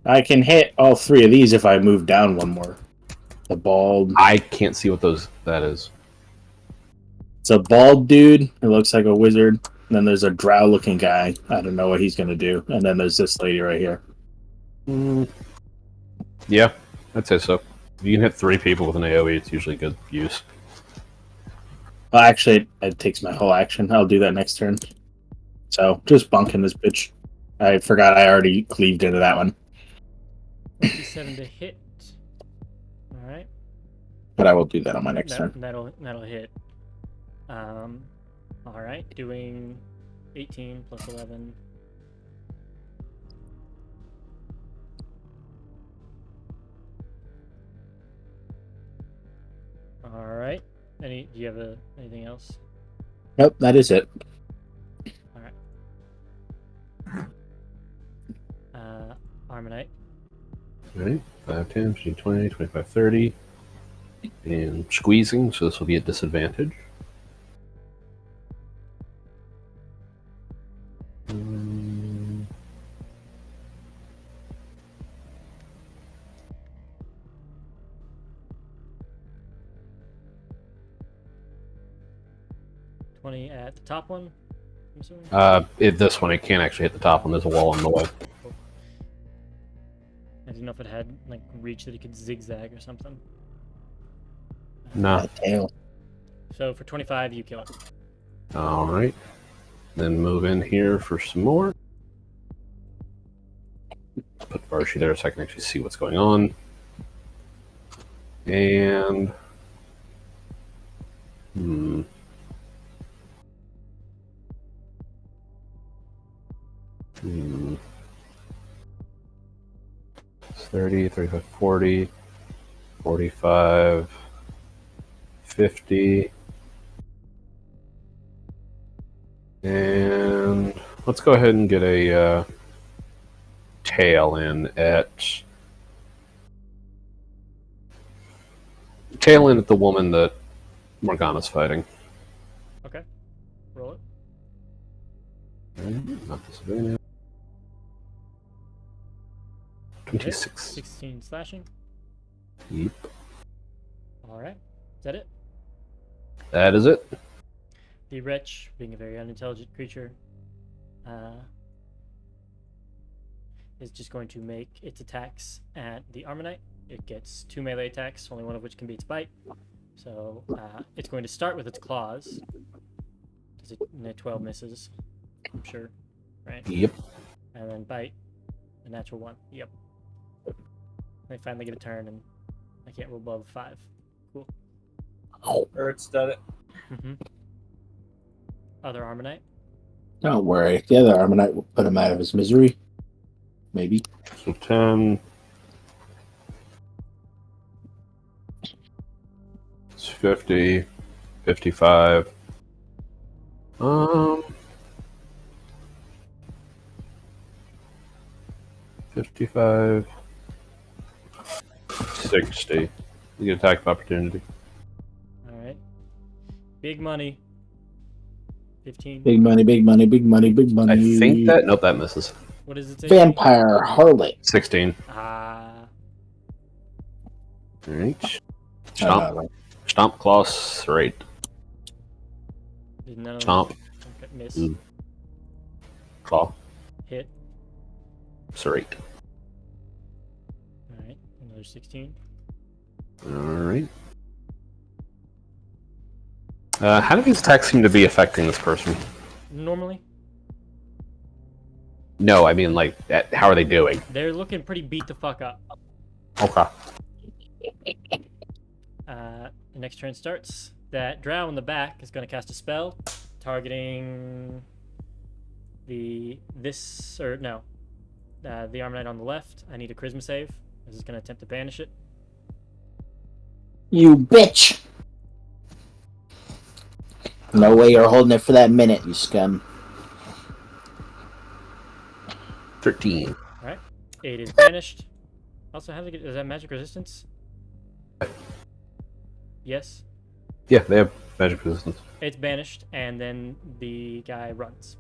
I can hit all three of these if I move down one more. The bald. I can't see what that is. It's a bald dude. It looks like a wizard. And then there's a drow looking guy. I don't know what he's going to do. And then there's this lady right here. Yeah, I'd say so. If you can hit 3 people with an AoE, it's usually good use. Well, actually, it takes my whole action. I'll do that next turn. So, just bunking this bitch. I forgot I already cleaved into that one. 27 to hit. Alright. But I will do that on my next turn. That'll hit. Alright, doing 18 plus 11. Alright. Do you have anything else? Nope, that is it. Alright. Armonite. Alright, 5, 10, 15, 20, 25, 30. And squeezing, so this will be a disadvantage. Mm. $20 at the top one, I'm assuming? This one, it can't actually hit the top one. There's a wall in the way. I didn't know if it had like reach that it could zigzag or something. Nah. Tail. So for 25, you kill it. Alright. Then move in here for some more. Put Varshi there so I can actually see what's going on. And... 30, 35, 40, 45, 50. And let's go ahead and get a tail in at the woman that Morgana's fighting. Okay. Roll it. Not disadvantage. 26. 16 slashing. Yep. Alright. Is that it? That is it. The wretch, being a very unintelligent creature, is just going to make its attacks at the Armonite. It gets 2 melee attacks, only one of which can be its bite. So it's going to start with its claws. Does it? 12 misses, I'm sure, right? Yep. And then bite, a natural 1. Yep. I finally get a turn, and I can't roll above 5. Cool. Ert's done it. Other Armonite. Don't worry. The other Armonite will put him out of his misery. Maybe. So 10. It's 50. 55. 55. 60. You get attack of opportunity. Alright. Big money. 15. Big money, big money, big money, big money. I think that... Nope, that misses. What does it say? Vampire harlot. 16. Alright. Stomp. Stomp, claw, serrate. Did none of Stomp. Okay, miss. Claw. Hit. Serrate. Alright. Another 16. Alright. How do these attacks seem to be affecting this person? Normally, No, I mean, like, how are they doing? they're looking pretty beat the fuck up. Okay. The next turn starts. That drow in the back is going to cast a spell targeting the Armor Knight on the left. I need a charisma save. This is going to attempt to banish it. You bitch! No way you're holding it for that minute, you scum. 13. Alright. 8 is banished. Also, is that magic resistance? Yes. Yeah, they have magic resistance. It's banished, and then the guy runs.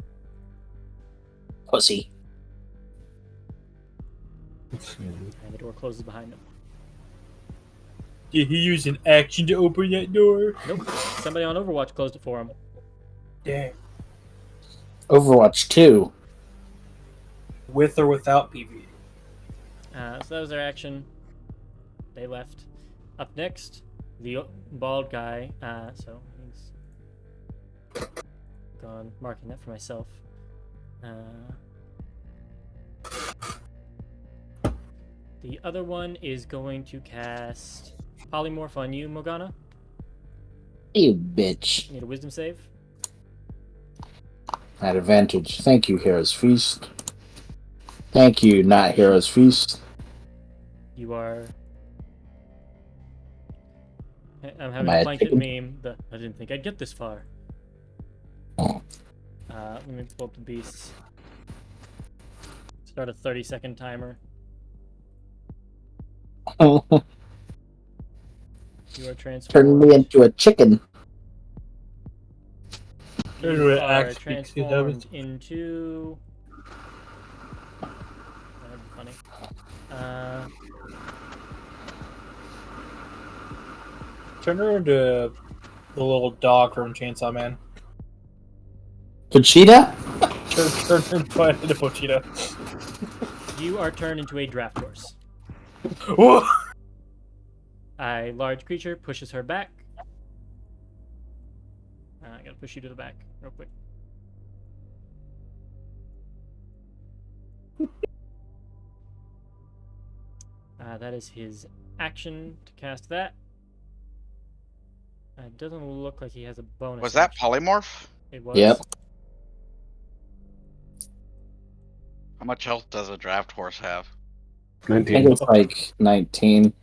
Pussy. And the door closes behind him. Did he use an action to open that door? Nope. Somebody on Overwatch closed it for him. Dang. Overwatch 2. With or without PvE? So that was their action. They left. Up next, the bald guy. So he's gone. Marking that for myself. The other one is going to cast Polymorph on you, Morgana. You bitch. Need a wisdom save. At advantage. Thank you, Hero's Feast. Thank you, not Hero's Feast. You are. I'm having Am I a a blanket chicken? meme. I didn't think I'd get this far. Let me pull up the beasts. Start a 30-second timer. You are transformed. Turn me into a chicken. You It are actually transformed into. That'd be funny. Turn her into the little dog from Chainsaw Man. Pochita? Turn her into Pochita. You are turned into a draft horse. Whoa! A large creature pushes her back. I gotta push you to the back real quick. That is his action to cast that. It doesn't look like he has a bonus. Was that action. polymorph? It was. Yep. How much health does a draft horse have? I think 19. it's like 19.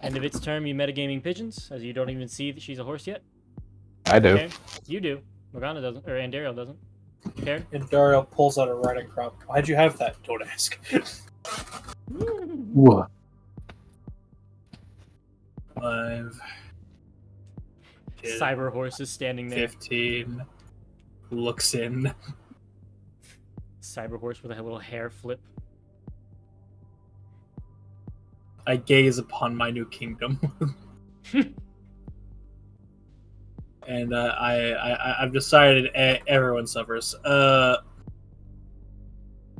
End of its term, you metagaming pigeons, as you don't even see that she's a horse yet. I do. Okay. You do. Morgana doesn't, or Andariel doesn't. Karen? And Dario pulls out a riding crop. Why'd you have that? Don't ask. What? 5. 10, Cyber horse is standing there. 15. Looks in. Cyber horse with a little hair flip. I gaze upon my new kingdom. And I've decided everyone suffers.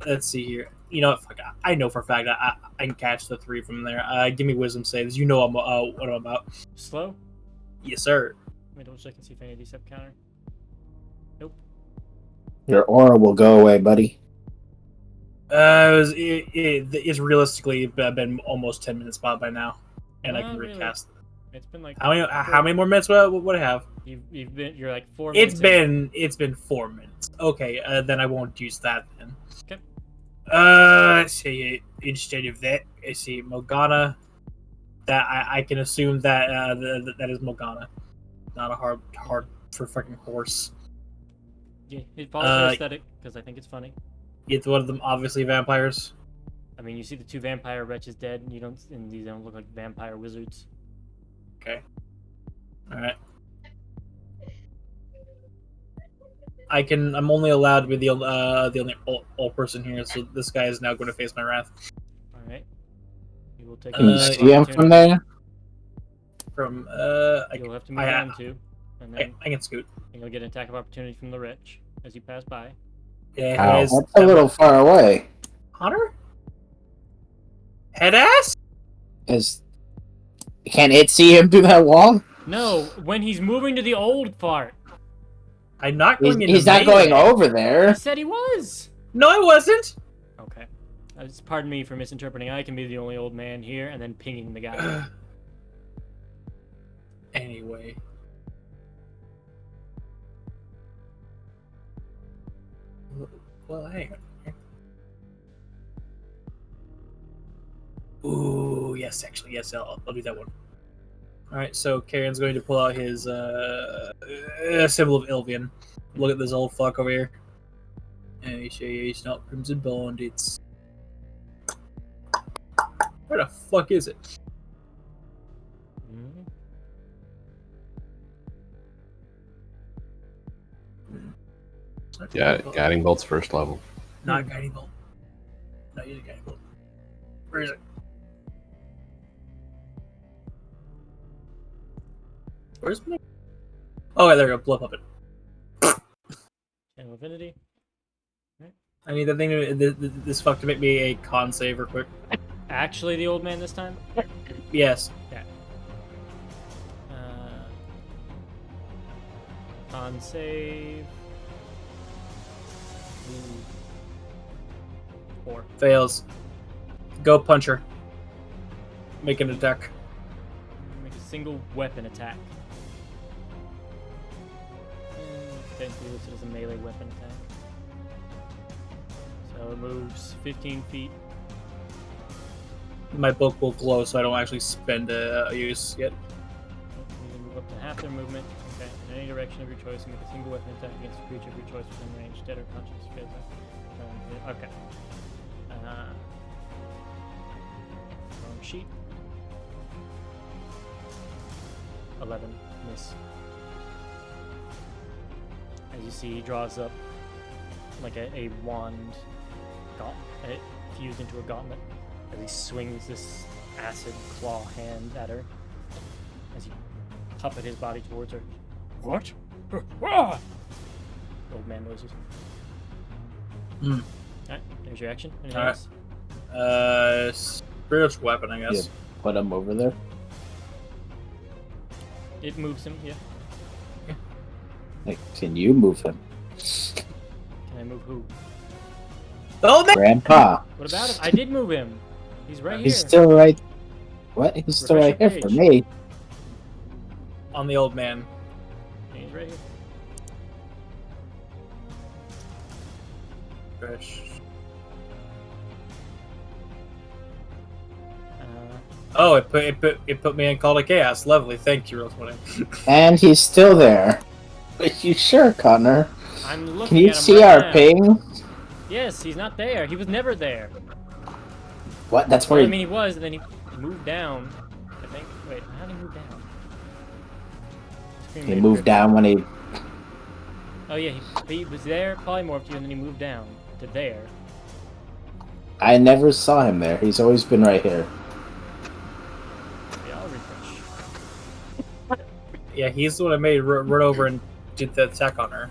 Let's see here. You know what? Fuck, I know for a fact I can catch the 3 from there. Give me wisdom saves. You know what I'm about. Slow? Yes, sir. Let me double check and see if any of these have counter. Nope. Your aura will go away, buddy. It's realistically been almost 10 minutes by now, and I can Really. recast. It's been like How many more minutes would I have? you're like 4 minutes. It's been 4 minutes. Okay, then I won't use that then. Okay. See, instead of that, I see Morgana. That I can assume that that is Morgana, not a hard for fucking horse. Yeah, it follows the aesthetic because I think it's funny. It's one of them, obviously vampires. I mean, you see the 2 vampire wretches dead, and these don't look like vampire wizards. Okay. All right. I'm only allowed to be the only old person here, so this guy is now going to face my wrath. All right. You will take. Can you an see him from there? From You'll have to move down too, and then I can scoot. you'll get an attack of opportunity from the wretch as you pass by. Yeah, Ow, head that's a little far away. Hunter. Head ass. Can it see him through that wall? No, when he's moving to the old part. I'm not going. He's not going over He there. said he was. No, I wasn't. Okay. Pardon me for misinterpreting. I can be the only old man here, and then pinging the guy. Anyway. Well, hang on. Ooh, yes, actually, yes, I'll do that one. Alright, so Karen's going to pull out his symbol of Ilvian. Look at this old fuck over here. And he's not Crimson Bandits. Where the fuck is it? Yeah, guiding bolt's first level. Not guiding bolt. Not using guiding bolt. Where is it? Where's my... Oh, yeah, there we go. Blow puppet. Channel Affinity. I need that thing, this fuck, to make me a con save real quick. Actually, the old man this time? Yes. Yeah. Con save. Ooh. 4. Fails. Go puncher. Make an attack. Make a single weapon attack. Technically listed as a melee weapon attack. So it moves 15 feet. My book will glow, so I don't actually spend a use yet. You can move up to half their movement. Okay. In any direction of your choice, make a single weapon attack against a creature of your choice within range. Dead or conscious. Fails. Okay. Wrong sheet. 11. Miss. As you see, he draws up like a wand, fused into a gauntlet, as he swings this acid claw hand at her, as you puppet his body towards her. What? Old man noises. Alright, there's your action. Anything else? Spiritual weapon, I guess. Yeah, put him over there. It moves him, yeah. Like, can you move him? Can I move who? Oh, man! Grandpa. What about him? I did move him. He's right here. He's still right. What? He's still right here for me. On the old man. Yeah, he's right here. Fresh. Uh, It put me in Call to Chaos. Lovely, thank you, Roll20. And he's still there. Are you sure, Connor? I'm looking Can you at him see right our now. ping? Yes, he's not there. He was never there. What? That's Well, where I mean, he was, and then he moved down. I think. Wait, how did he move down? he moved down when he... Oh yeah, he was there, polymorphed you, and then he moved down to there. I never saw him there. He's always been right here. Yeah, I'll refresh. Yeah, he's the one I made run over and did the attack on her.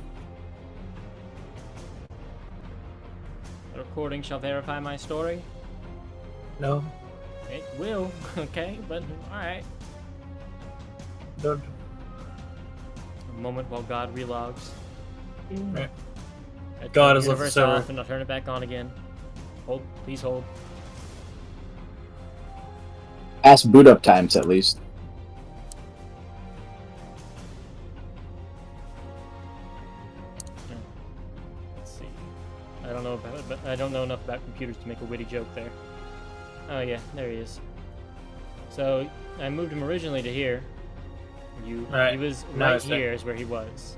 The recording shall verify my story. No. It will, okay, but alright. Don't. A moment while God relogs. Right. I God turn has the left the universe server. off and I'll turn it back on again. Hold, please hold. Ask boot up times, at least. Let's see. I don't know enough about computers to make a witty joke there. Oh yeah, there he is. So I moved him originally to here. He was Now right it's there. here is where he was.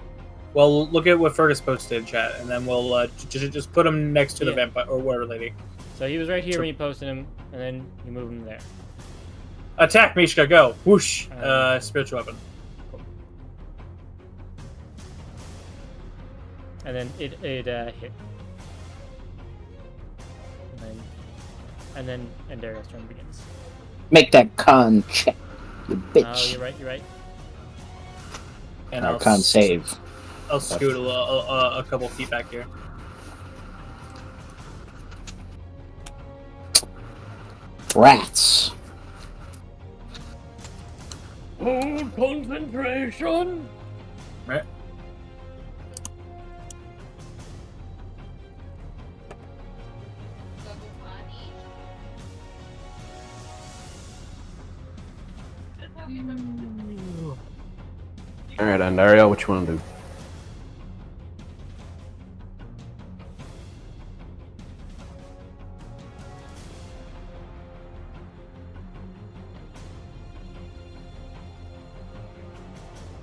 Well, look at what Fergus posted in chat, and then we'll just put him next to the Yeah. vampire or whatever lady. So he was right here when you posted him, and then you move him there. Attack, Mishka, go! Whoosh! Um, Spiritual weapon. And then it hit. And Darius' turn begins. Make that con check, you Oh, bitch. you're right. And Or con save. I'll scoot a couple feet back here. Rats. Hold concentration! Right. All right, Andario, what you want to do?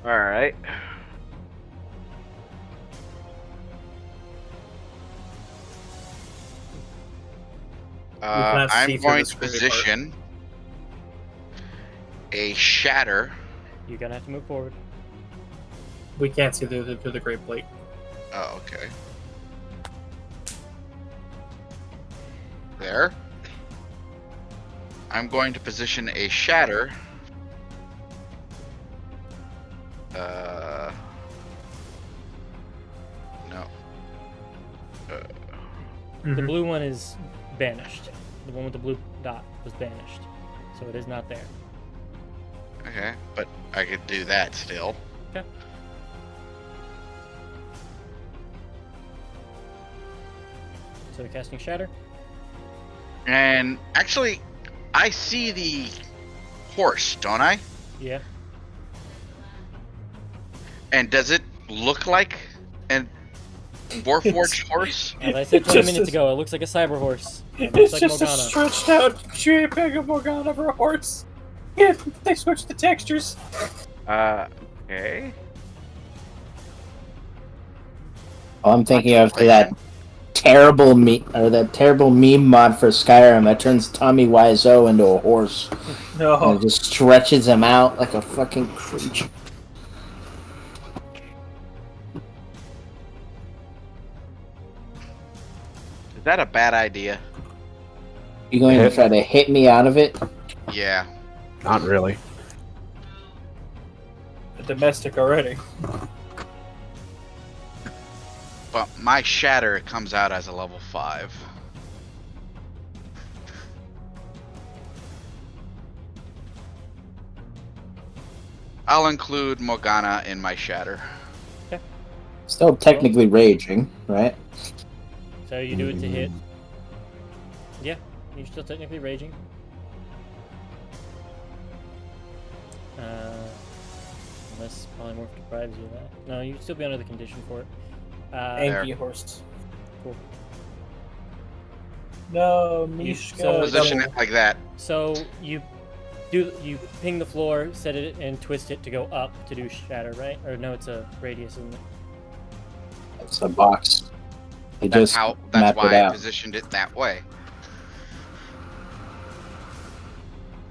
All right. cannot see I'm through going the to screen position a shatter. You're gonna have to move forward. We can't see through the Great Plate. Oh, okay. There. I'm going to position a shatter. No. The blue one is banished. The one with the blue dot was banished, so it is not there. Okay, but I could do that still. Okay. So you're casting Shatter. And actually, I see the horse, don't I? Yeah. And does it look like an Warforged horse? As I said 20 Just minutes as- ago, it looks like a cyber horse. It It's looks like just a Morgana. stretched out JPEG of Morgana for a horse. Yeah, they switched the textures. Okay. All I'm thinking of is that terrible meme mod for Skyrim that turns Tommy Wiseau into a horse and No. it just stretches him out like a fucking creature. Is that a bad idea? You going to try to hit me out of it? Yeah. Not really. A domestic already. But my shatter comes out as a level 5. I'll include Morgana in my shatter. Still technically raging, right? So you do it to hit. Yeah, you're still technically raging. Unless polymorph deprives you of that. No, you'd still be under the condition for it. Angry horse. Cool. No, so- Mishka. Position it like that. So you ping the floor, set it, and twist it to go up to do shatter, right? Or no, it's a radius, isn't it? It's a box. They That's just that's mapped why it I out. positioned it that way.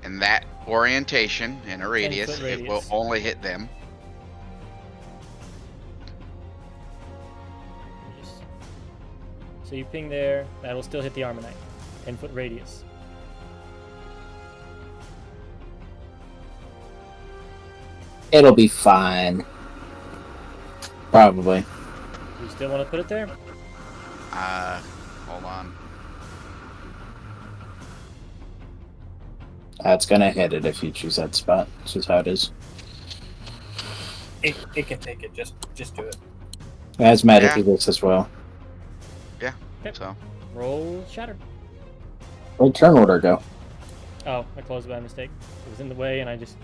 In that orientation, in a radius, 10-foot it will radius. only hit them. So you ping there, that'll still hit the Armonite. 10-foot radius. It'll be fine. Probably. You still want to put it there? Hold on. That's gonna hit it if you choose that spot. It's just how it is. It can take it. Just do it. It has magic Yeah. resist as well. So Roll shatter. Where'd turn order go? Oh, I closed it by mistake. It was in the way, and I just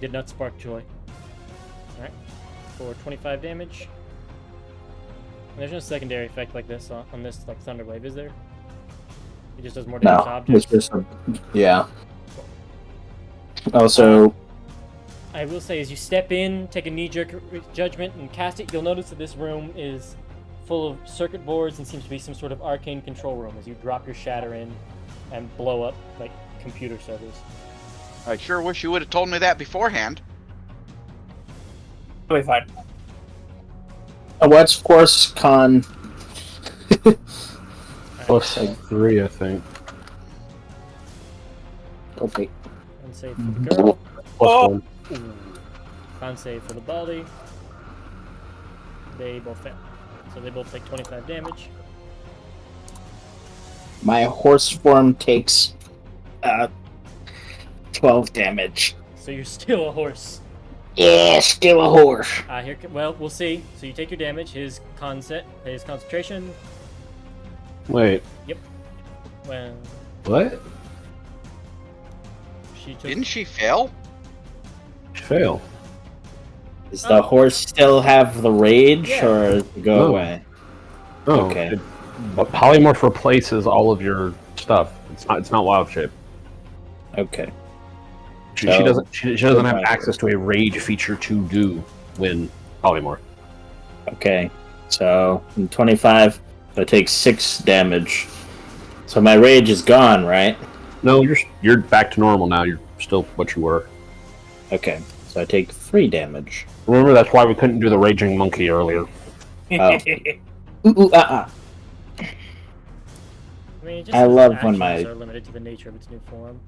did not spark joy. Alright. For 25 damage. And there's no secondary effect like this on this like Thunderwave, is there? It just does more damage to No. objects. It's just yeah. Also, I will say, as you step in, take a knee-jerk judgment, and cast it, you'll notice that this room is full of circuit boards and seems to be some sort of arcane control room as you drop your shatter in and blow up like computer servers. I sure wish you would have told me that beforehand. It'll be fine. what's Force Con? Plus 3, I think. Okay. Con save for the girl. Plus 1. Ooh. Con save for the body. They both fail. So they both take 25 damage. My horse form takes 12 damage. So you're still a horse. Yeah, still a horse. Well, we'll see. So you take your damage. His concentration. Wait, Well, what? she took. Didn't she fail? Fail. Does the horse still have the rage, Yeah. or does it go No. away? Oh, Okay. But polymorph replaces all of your stuff. It's not wild shape. Okay. She So- doesn't she doesn't have Right. access to a rage feature to do when polymorph. Okay. So, in 25, I take 6 damage. So my rage is gone, right? No, you're back to normal now. You're still what you were. Okay. So I take 3 damage. Remember, that's why we couldn't do the raging monkey earlier. Oh. I I mean, it just I says love when actions my- are limited to the nature of its new form.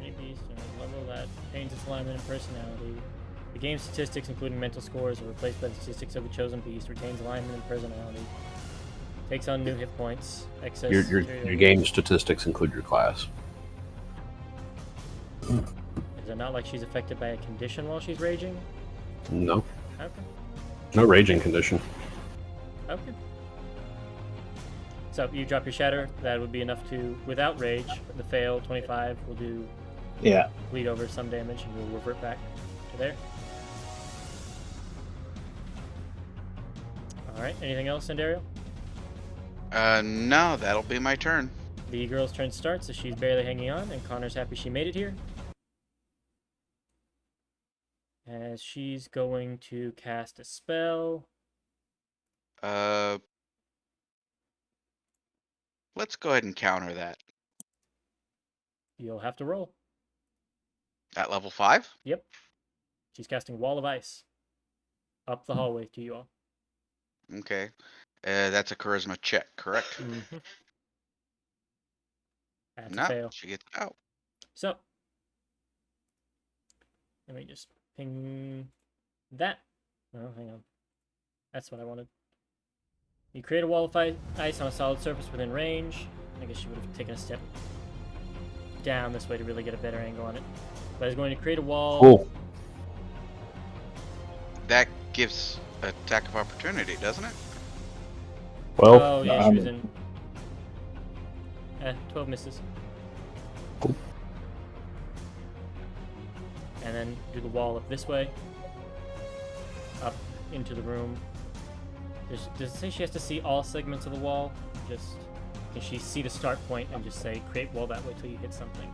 Any beast or level that retains its alignment and personality. The game's statistics, including mental scores, are replaced by the statistics of the chosen beast. Retains alignment and personality. Takes on new hit points. Excess. Your material- game statistics include your class. Is it not like she's affected by a condition while she's raging? No, Okay. no raging condition. Okay. So you drop your shatter. That would be enough to, without rage, the fail 25 will do Yeah. bleed over some damage, and we'll revert back to there. All right. Anything else, Sandario? No, that'll be my turn. The girl's turn starts as she's barely hanging on, and Connor's happy she made it here. As she's going to cast a spell. Let's go ahead and counter that. You'll have to roll. At level 5? Yep. She's casting Wall of Ice up the hallway to you all. Okay. That's a charisma check, correct? Mm-hmm. That's a No, fail. she gets out. So, let me just ping that. Oh, hang on. That's what I wanted. You create a wall of ice on a solid surface within range. I guess you would have taken a step down this way to really get a better angle on it. But it's going to create a wall. Cool. That gives attack of opportunity, doesn't it? Well, Oh, yeah, she was in. 12 misses. Cool. And then do the wall up this way. Up into the room. Does it say she has to see all segments of the wall? Just can she see the start point and just say create wall that way till you hit something?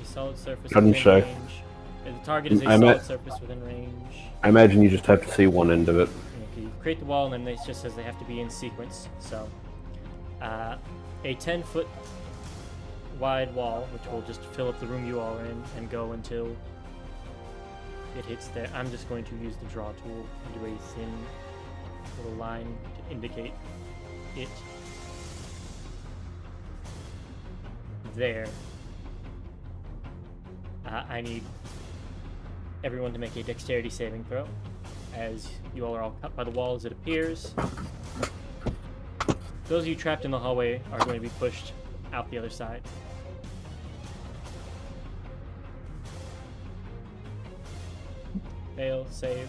A solid surface Doesn't within say. range. The target is a I solid meant- surface within range. I imagine you just have to see one end of it. Okay, you create the wall, and then it just says they have to be in sequence. So, a 10-foot wide wall, which will just fill up the room you all are in and go until it hits there. I'm just going to use the draw tool and do a thin little line to indicate it. There. I need everyone to make a dexterity saving throw, as you all are all cut by the wall as it appears. Those of you trapped in the hallway are going to be pushed out the other side. Fail, save.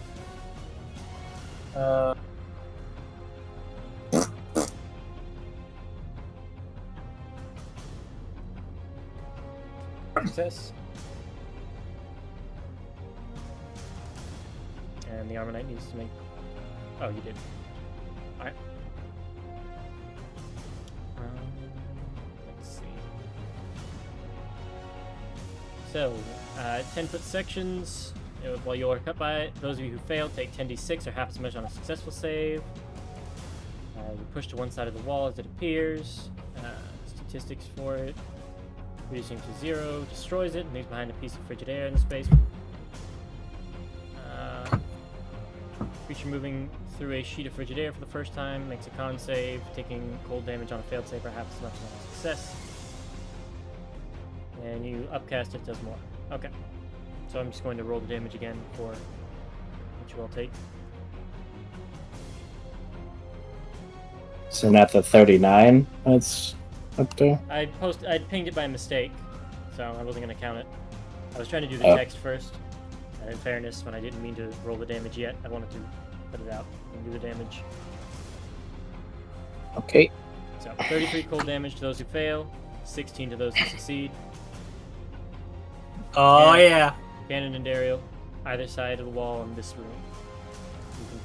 Success. And the Armor Knight needs to make... Oh, you did. Alright. Let's see. So, 10-foot sections. While you are cut by it, those of you who fail take 10d6 or half as much on a successful save. You push to one side of the wall as it appears. Statistics for it. Reducing to 0, destroys it, and leaves behind a piece of frigid air in the space. Creature moving through a sheet of frigid air for the first time makes a con save, taking cold damage on a failed save for half as much on a success. And you upcast it, does more. Okay. So I'm just going to roll the damage again for what you all take. So not the 39 that's up there? I pinged it by mistake, so I wasn't going to count it. I was trying to do the Oh. text first. And in fairness, when I didn't mean to roll the damage yet, I wanted to put it out and do the damage. Okay. So 33 cold damage to those who fail, 16 to those who succeed. Oh yeah. Cannon and Dario, either side of the wall in this room. You can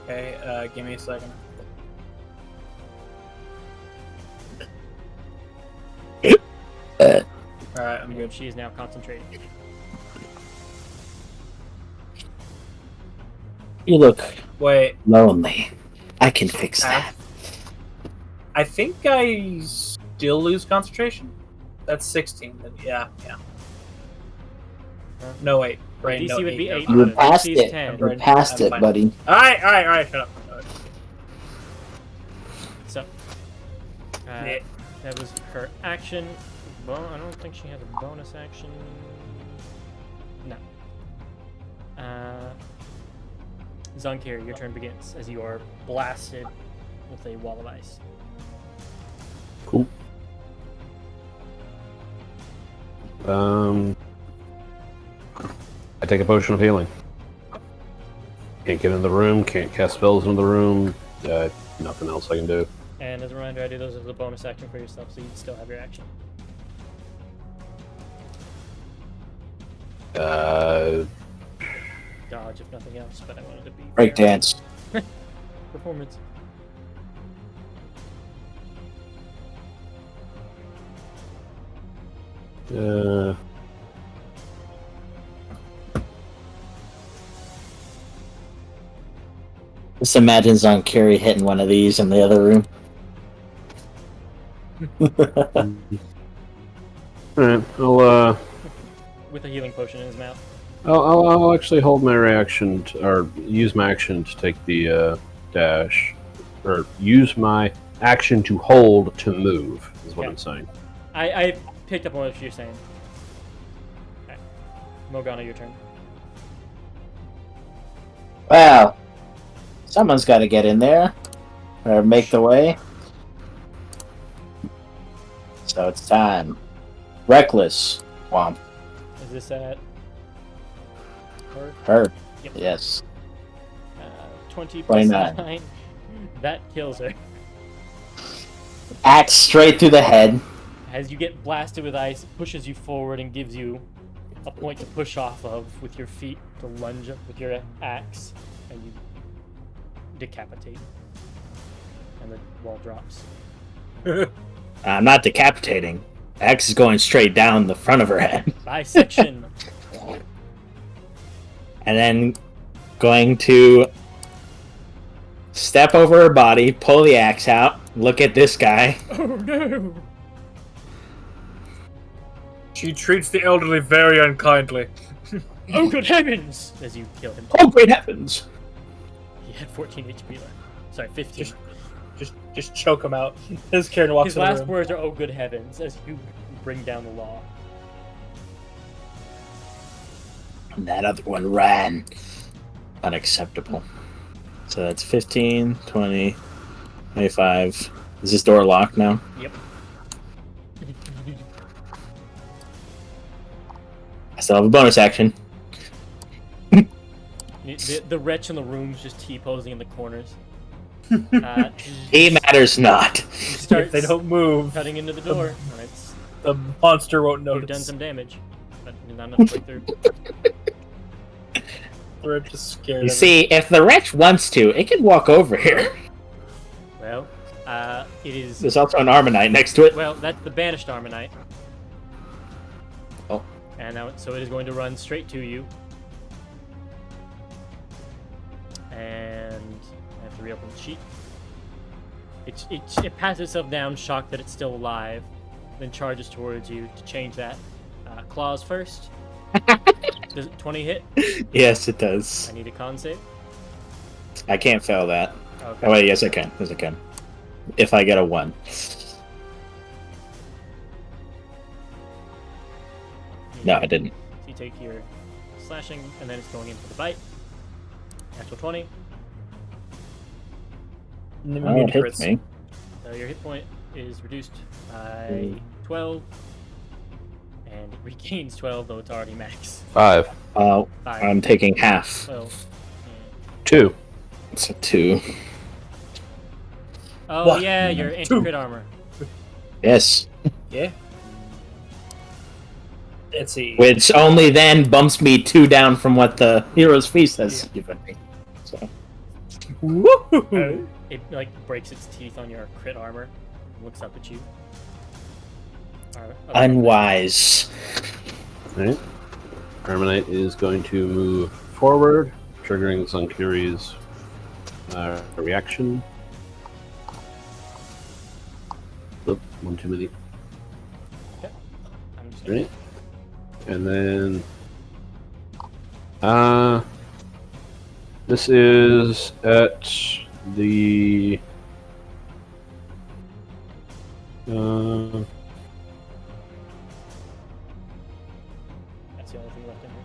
pick. Okay, give me a second. Alright, I'm And good. she is now concentrating. You look Wait, lonely. I can fix that. I think I still lose concentration? That's 16. Then yeah. No, wait. Brain, DC no, would be 8. no. You're but past DC is it. 10. You're past I'm it, fine. buddy. Alright, shut up. Alright. So, Yeah. that was her action. Well, I don't think she has a bonus action. No. Zonkir, your turn begins as you are blasted with a wall of ice. Cool. I take a potion of healing. Can't get in the room, can't cast spells in the room, nothing else I can do. And as a reminder, I do those as a bonus action for yourself, so you still have your action. Dodge, if nothing else, but I wanted to be Break fair. dance. Performance. Just imagine Zonkiri hitting one of these in the other room. Alright, I'll With a healing potion in his mouth. I'll actually hold my reaction or use my action to take the dash, or use my action to hold to move is what Yeah. I'm saying. I picked up on what you're saying. Okay. Morgana, your turn. Well, someone's got to get in there or make the way. So it's time. Reckless. Womp. Is this at her? Her. Yep. Yes. 20 plus 29. 9. That kills her. Axe straight through the head. As you get blasted with ice, it pushes you forward and gives you a point to push off of with your feet to lunge up with your axe, and you decapitate. And the wall drops. I'm not decapitating. Axe is going straight down the front of her head. Bisection. And then going to step over her body, pull the axe out, look at this guy. Oh no! She treats the elderly very unkindly. Oh good heavens! As you kill him. Oh, great heavens! He had 14 HP left. Sorry, 15. Just choke him out. As Karen walks His in the last room. words are, oh good heavens, as you bring down the law. And that other one ran. Unacceptable. So that's 15, 20, 25. Is this door locked now? Yep. I still have a bonus action. The wretch in the room is just T-posing in the corners. He matters not. You start If they don't move, cutting into the door, and it's the monster won't you've notice. done some damage, but not enough to break through. We're just scared. You of see, if the wretch wants to, it can walk over here. Well, it is. There's also an Armonite next to it. Well, that's the banished Armonite. Oh. And now, so it is going to run straight to you. And I have to reopen the sheet. It pats itself down, shocked that it's still alive, then charges towards you to change that. Claws first. Does it 20 hit? Yes, it does. I need a con save. I can't fail that. Okay. Oh, wait, yes, I can. Yes, I can. If I get a 1. No, I didn't. So you take your slashing, and then it's going in for the bite. Natural 20. Oh, it hits me. So your hit point is reduced by 12, and it regains 12, though it's already max. 5. 5, I'm taking half. 12, 2. It's a 2. Oh One, yeah, your anti-crit armor. Yes. Yeah. Let's see. Which only then bumps me 2 down from what the Hero's Feast has given me. So. Woo! It like breaks its teeth on your crit armor. Looks up at you. Unwise. Alright. Armanite is going to move forward, triggering Zunkuri's reaction. Oop, one too many. Okay. I'm just Alright. And then this is at the That's the only thing left in here.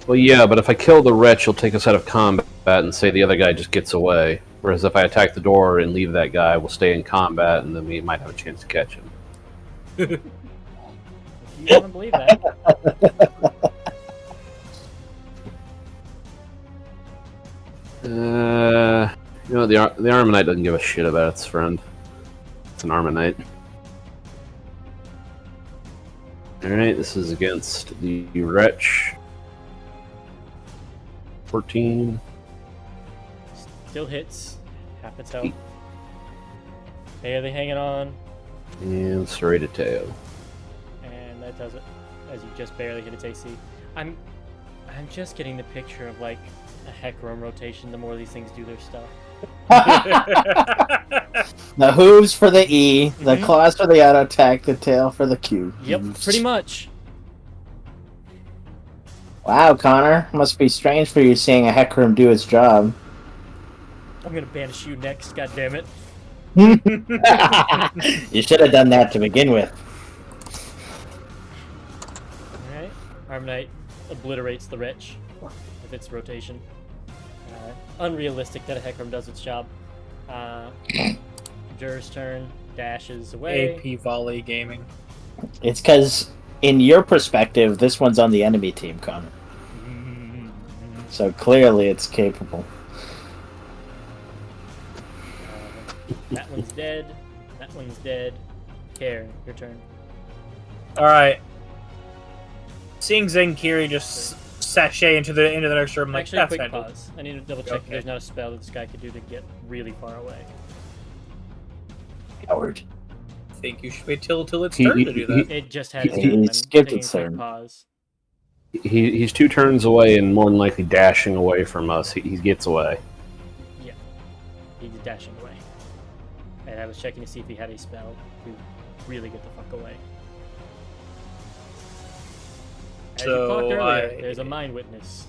well, yeah, but if I kill the wretch, he'll take us out of combat and say the other guy just gets away. Whereas if I attack the door and leave that guy, we'll stay in combat, and then we might have a chance to catch him. If you want to believe that. You know, the Armanite doesn't give a shit about its friend. It's an Armanite. Alright, this is against the wretch. 14. Still hits. Half its health. Barely hanging on. And serrated tail. And that does it. As you just barely hit its AC. I'm just getting the picture of like a heck room rotation the more these things do their stuff. The hooves for the E, the Mhm. claws for the auto attack, the tail for the Q. Yep, pretty much. Wow, Connor. Must be strange for you seeing a Hecarim do its job. I'm gonna banish you next, god damn it. You should have done that to begin with. Alright. Armanite obliterates the wretch with its rotation. Unrealistic that a Hecarim does its job. Jur's turn, dashes away. AP volley gaming. It's because, in your perspective, this one's on the enemy team, Connor. So clearly it's capable. That one's dead. That one's dead. Karen, your turn. Alright. Seeing Zenkiri just sashay into the next room, like, Actually, that's quick handled. pause. I need to double check if Okay. there's not a spell that this guy could do to get really far away. Coward. I think you should wait till its He- turn he- to do he- that. It just had its He turn. I'm skipped taking its a quick turn. pause. He's 2 turns away and more than likely dashing away from us. He gets away. He's dashing away. And I was checking to see if he had a spell to really get the fuck away. As you So talked earlier, I- there's a mind witness.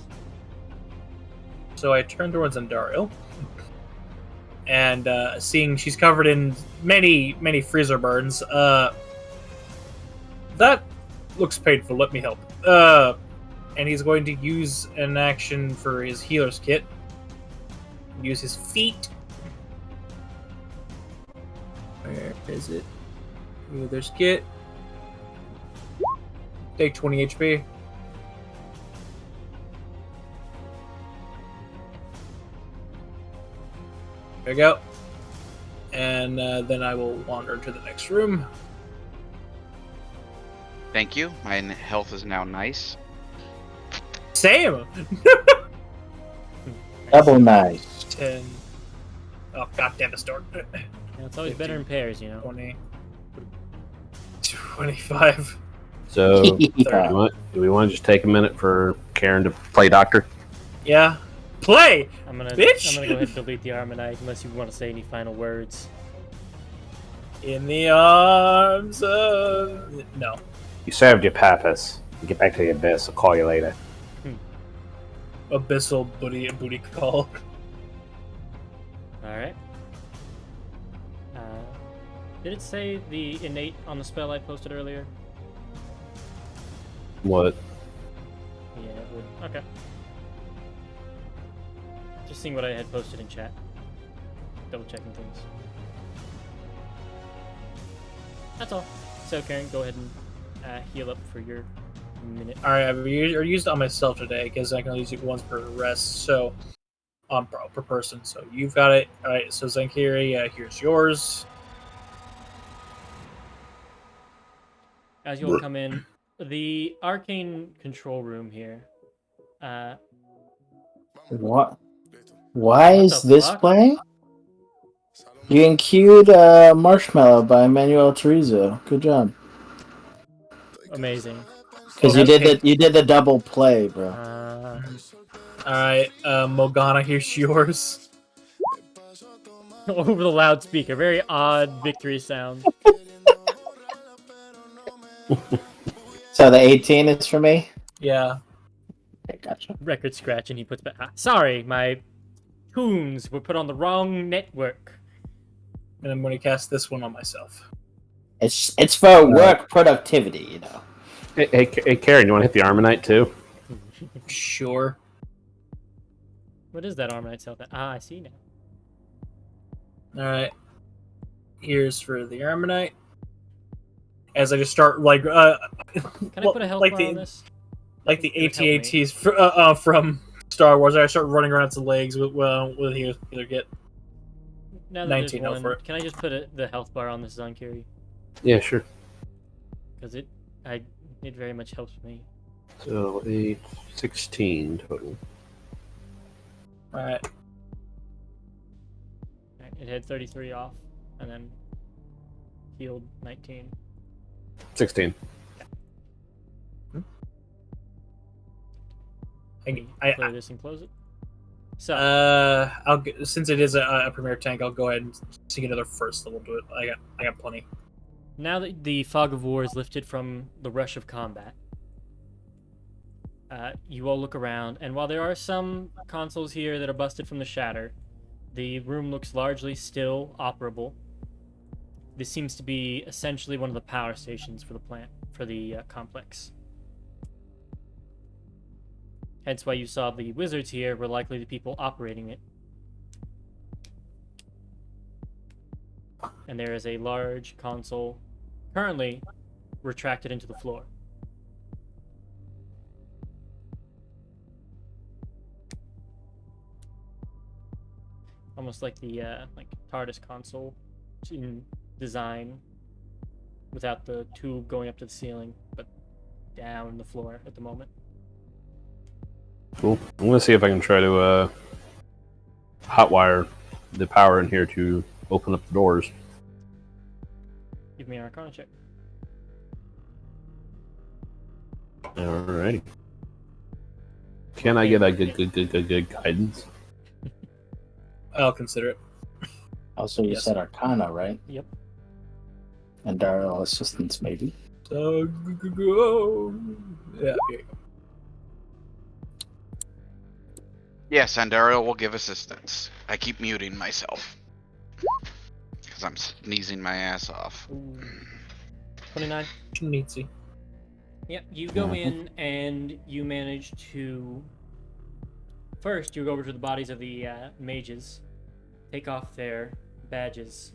So I turn towards Andariel. And seeing she's covered in many, many freezer burns, that looks painful. Let me help. And he's going to use an action for his healer's kit. Use his feet. Where is it? Healer's kit. Take 20 HP. There we go. And then I will wander to the next room. Thank you. My health is now nice. Same! Double nice. 10. Oh, goddamn the store. Yeah, it's always better in pairs, you know. 20. 25. So, Yeah. do we want to just take a minute for Karen to play doctor? Yeah. Play! I'm gonna Bitch! go ahead and delete the Armanite unless you want to say any final words. In the arms of... No. You served your purpose. Get back to the abyss. I'll call you later. Abyssal booty call. Alright. Did it say the innate on the spell I posted earlier? What? Yeah, it would. Okay. Just seeing what I had posted in chat. Double checking things. That's all. So Karen, go ahead and heal up for your minute. Alright, I've used it on myself today because I can only use it once per rest. So per person. So you've got it. All right. So Zankiri, here's yours. As you'll come in, the arcane control room here. What? Why What is the this fuck? playing? You enqueued Marshmallow by Manuel Turizo. Good job. Amazing. Because Okay. you did the double play, bro. All right. Morgana, here's yours. Over the loudspeaker, very odd victory sound. So the 18 is for me? Yeah. Okay, gotcha. Record scratch, and he puts back. Sorry, my tunes were put on the wrong network. And I'm going to cast this one on myself. It's for work productivity, you know. Hey, Karen, you want to hit the Armonite too? Sure. What is that Armonite cell? I see now. All right. Here's for the Armonite. As I just start like Can I put a health like bar the on this? like the It would help me. AT-ATs from Star Wars. I start running around its legs with either get Now that 19 there's health one, for it. can I just put the health bar on this Zankiri? Yeah, sure. Because it very much helps me. So 16 total. All right. Right, it had 33 off, and then healed 19. 16. Clear this and close it. So Since it is a premier tank, I'll go ahead and seek another first level to it. I got plenty. now that the fog of war is lifted from the rush of combat, you all look around, and while there are some consoles here that are busted from the shatter, the room looks largely still operable. This seems to be essentially one of the power stations for the complex. Hence why you saw the wizards here were likely the people operating it. And there is a large console currently retracted into the floor. Almost like the TARDIS console in design, without the tube going up to the ceiling, but down the floor at the moment. Cool. I'm gonna see if I can try to hotwire the power in here to open up the doors. Give me an Arcana check. Alrighty. Can I get a good guidance? I'll consider it. Also, you Yes. said Arcana, right? Yep. And Daryl Assistance, maybe? So go. Yeah. Here you go. Yes, and Ariel will give assistance. I keep muting myself. Because I'm sneezing my ass off. Ooh. 29. Neatsy. Yep, you go in and you manage to... First, you go over to the bodies of the mages, take off their badges,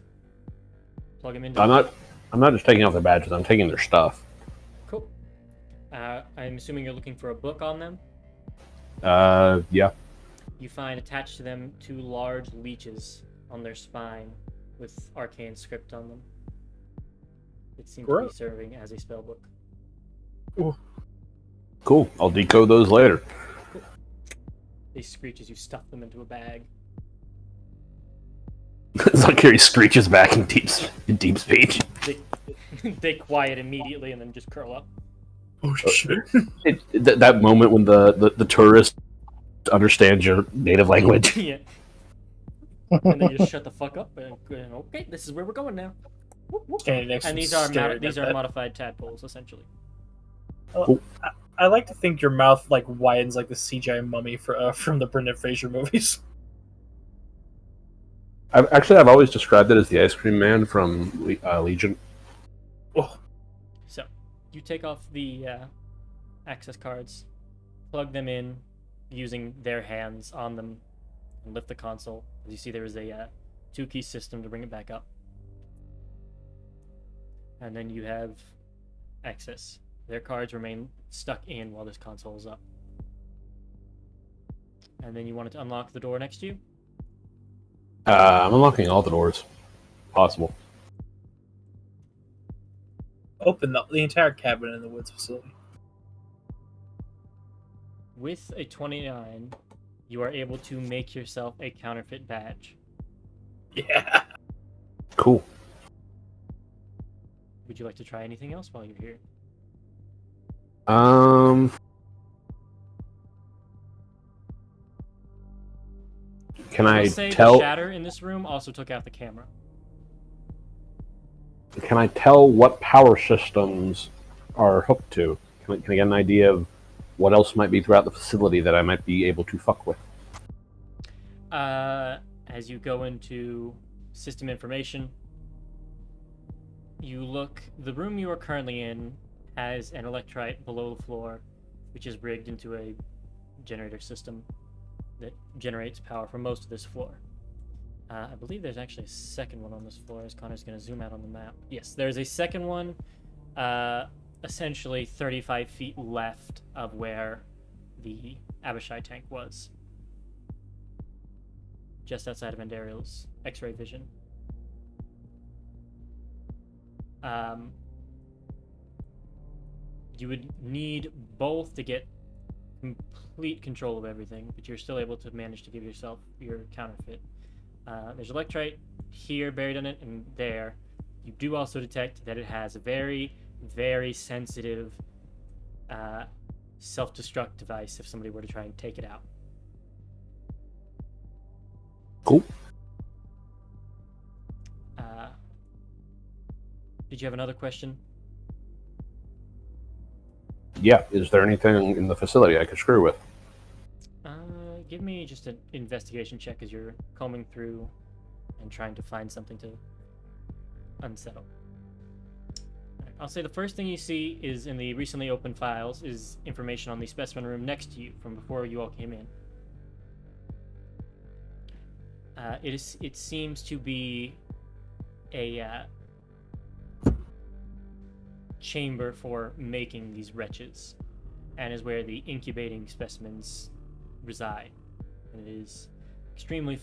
plug them into... I'm not just taking off their badges, I'm taking their stuff. Cool. I'm assuming you're looking for a book on them. Yeah. You find attached to them 2 large leeches on their spine with arcane script on them. It seems to be Gross. serving as a spellbook. Cool. I'll decode those later. They screech as you stuff them into a bag. Zakiri screeches back in deep speech. They quiet immediately and then just curl up. Oh shit. That moment when the tourist understands your native language. Yeah. And they just shut the fuck up and okay, this is where we're going now. Whoop, whoop. Okay, next And these one's are staring these at are that. modified tadpoles essentially. I like to think your mouth like widens like the CGI mummy from the Brendan Fraser movies. I've always described it as the ice cream man from Legion. Oh, So, you take off the access cards, plug them in using their hands on them, and lift the console. As you see, there is a 2-key system to bring it back up. And then you have access. Their cards remain stuck in while this console is up. And then you wanted to unlock the door next to you? I'm unlocking all the doors possible. Open the entire cabin in the woods facility. With a 29, you are able to make yourself a counterfeit badge. Yeah. Cool. Would you like to try anything else while you're here? Can I I will say tell? the shatter in this room also took out the camera. Can I tell what power systems are hooked to? Can I get an idea of what else might be throughout the facility that I might be able to fuck with? As you go into system information, you look. The room you are currently in has an electrite below the floor, which is rigged into a generator system that generates power for most of this floor. I believe there's actually a second one on this floor, as Connor's going to zoom out on the map. Yes, there's a second one, essentially 35 feet left of where the Abishai tank was. Just outside of Andariel's X-ray vision. You would need both to get complete control of everything, but you're still able to manage to give yourself your counterfeit. There's electrite here buried in it and there. You do also detect that it has a very, very sensitive self-destruct device if somebody were to try and take it out. Cool. Did you have another question? Yeah. Is there anything in the facility I could screw with? Give me just an investigation check as you're combing through and trying to find something to unsettle. Right, I'll say the first thing you see is in the recently opened files is information on the specimen room next to you from before you all came in. It seems to be a chamber for making these wretches, and is where the incubating specimens reside. And it is extremely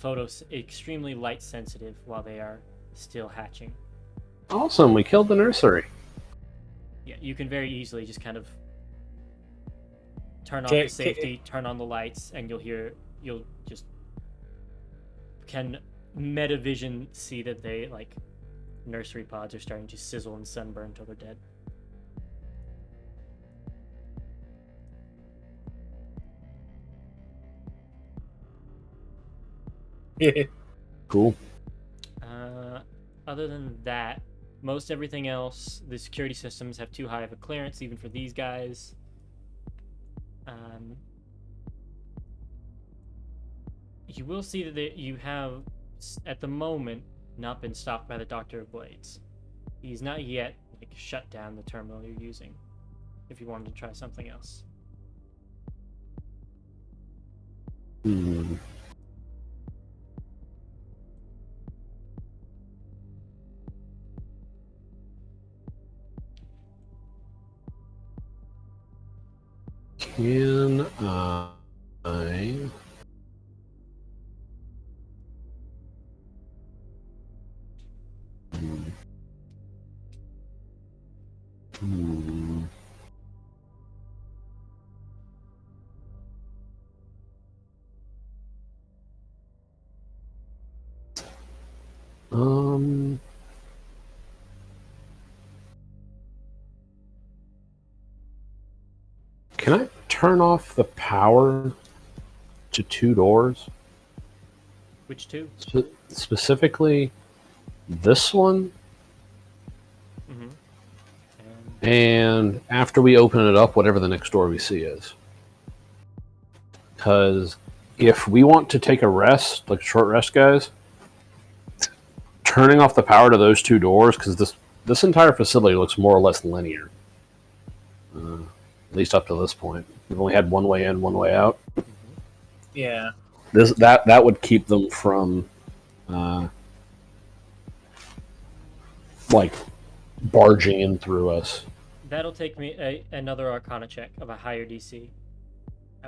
light sensitive while they are still hatching. Awesome. We killed the nursery. Yeah, you can very easily just kind of turn off the safety, turn on the lights, and you'll just can metavision see that they, like, nursery pods are starting to sizzle and sunburn until they're dead. Yeah. Cool. Other than that, most everything else, the security systems have too high of a clearance, even for these guys. You will see that you have, at the moment, not been stopped by the Doctor of Blades. He's not yet shut down the terminal you're using, if you wanted to try something else. Hmm. Can I... Can I turn off the power to 2 doors? Which two? Specifically, this one. Mm-hmm. And after we open it up, whatever the next door we see is. Because if we want to take a rest, like a short rest, guys, turning off the power to those 2 doors, because this entire facility looks more or less linear. At least up to this point. We've only had one way in, one way out. Yeah. That would keep them from like barging in through us. That'll take me another Arcana check of a higher DC.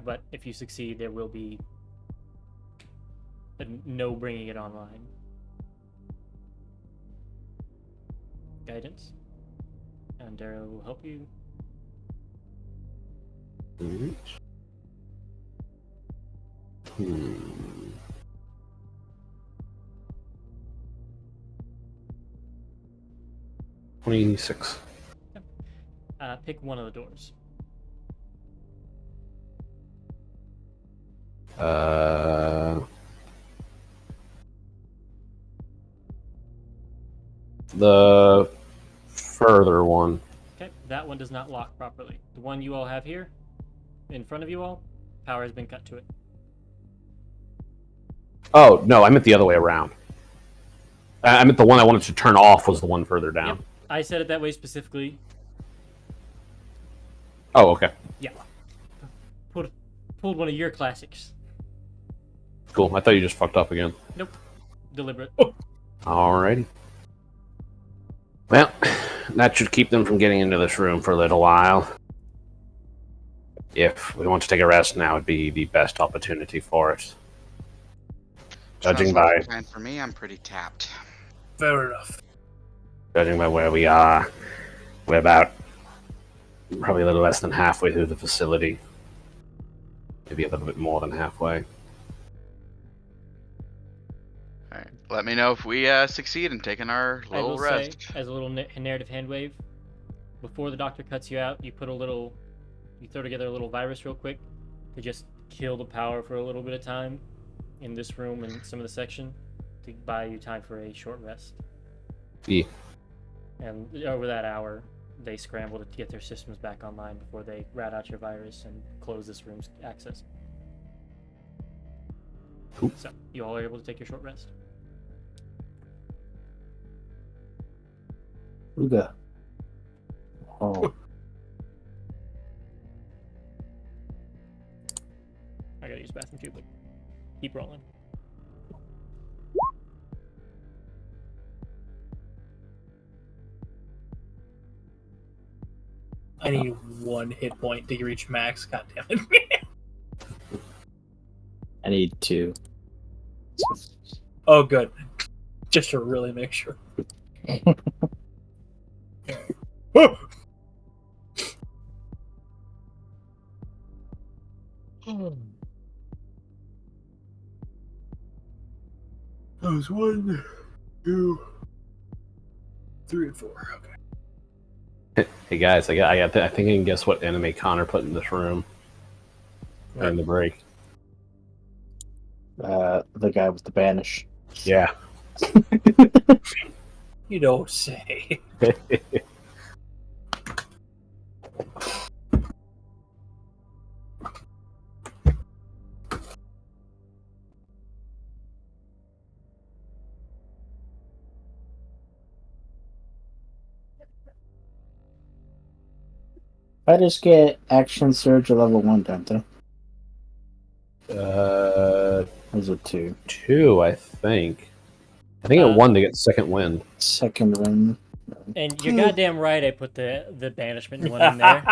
But if you succeed, there will be and no bringing it online. Guidance. And Darrow will help you. Hmm. 26. Pick one of the doors. The further one. Okay, that one does not lock properly. The one you all have here, in front of you all, power has been cut to it. Oh, no, I meant the other way around. I meant the one I wanted to turn off was the one further down. Yep, I said it that way specifically. Oh, okay. Yeah. Pulled one of your classics. Cool. I thought you just fucked up again. Nope. Deliberate. Alrighty. Well, that should keep them from getting into this room for a little while. If we want to take a rest now, would be the best opportunity for us. Judging Sounds by like a plan for me, I'm pretty tapped. Fair enough. judging by where we are, we're about probably a little less than halfway through the facility. Maybe a little bit more than halfway. Alright, let me know if we succeed in taking our I will little rest. say, as a little narrative hand wave, before the doctor cuts you out, you throw together a little virus real quick to just kill the power for a little bit of time in this room and some of the section to buy you time for a short rest. Yeah. And over that hour, they scramble to get their systems back online before they rat out your virus and close this room's access. Cool. So, you all are able to take your short rest. Ooga. Oh. I gotta use the bathroom too, but keep rolling. I need 1 hit point to reach max. God damn it. I need 2. Oh, good. Just to really make sure. Whoa! That was 1, 2, 3, and 4. Okay. Hey guys, I think I can guess what enemy Connor put in this room during the break. The guy with the banish. Yeah. You don't say. Fighters get action surge at level 1, don't they? Those are 2. 2, I think. I think at 1 to get second wind. Second one. And you're goddamn right I put the banishment one in there.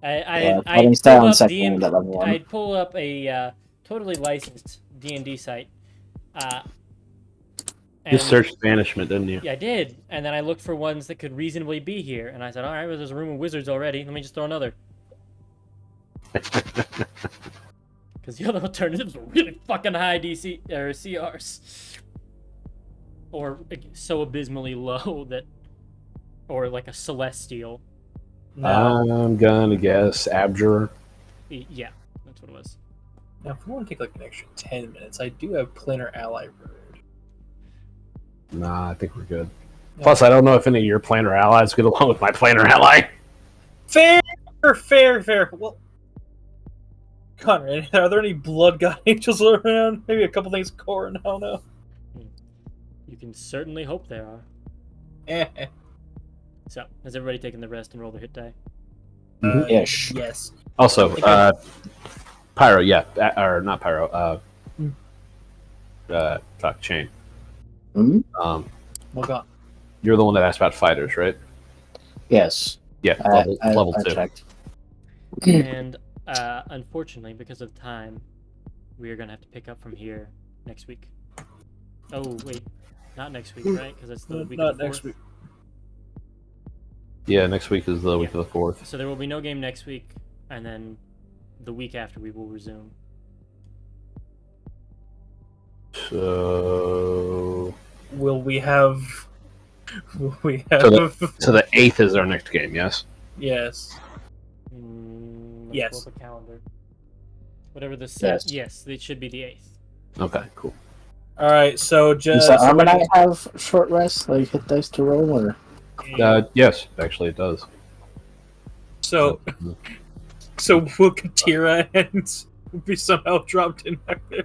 Fighting style on second wind at level 1. I'd pull up a totally licensed D&D site. You searched banishment, didn't you? Yeah, I did. And then I looked for ones that could reasonably be here. And I said, all right, well, there's a room of wizards already. Let me just throw another. Because the other alternatives were really fucking high DC or CRs. Or so abysmally low that... Or like a Celestial. I'm gonna guess Abjurer. Yeah, that's what it was. Now, if we want to take like an extra 10 minutes, I do have Planar Ally Road. Nah, I think we're good. Plus, I don't know if any of your planar allies get along with my planar ally. Fair. Well, Connor, are there any blood god angels around? Maybe a couple things core, I don't know. You can certainly hope there are. Eh. So, has everybody taken the rest and rolled their hit die? Ish. Yes. Also, Pyro, yeah, or not Pyro. Fuck, Chain. Hmm? Well gone. You're the one that asked about fighters, right? Yes. Yeah, I level 2. checked. And Unfortunately, because of time, we are gonna have to pick up from here next week. Oh wait, not next week, right? Because that's the week Not of the 4th. next week. Yeah, next week is the week Yeah. of the 4th. So there will be no game next week, and then the week after we will resume. So, Will we have? Will we have? so the 8th is our next game. Yes. Yes. Let's Yes. pull up a calendar. Whatever the set. Yes. Yes, it should be the 8th. Okay. Cool. All right. So Does just the Armonite have short rest, like hit dice to roll, or Yes, actually, it does. so will Katira and be somehow dropped in there?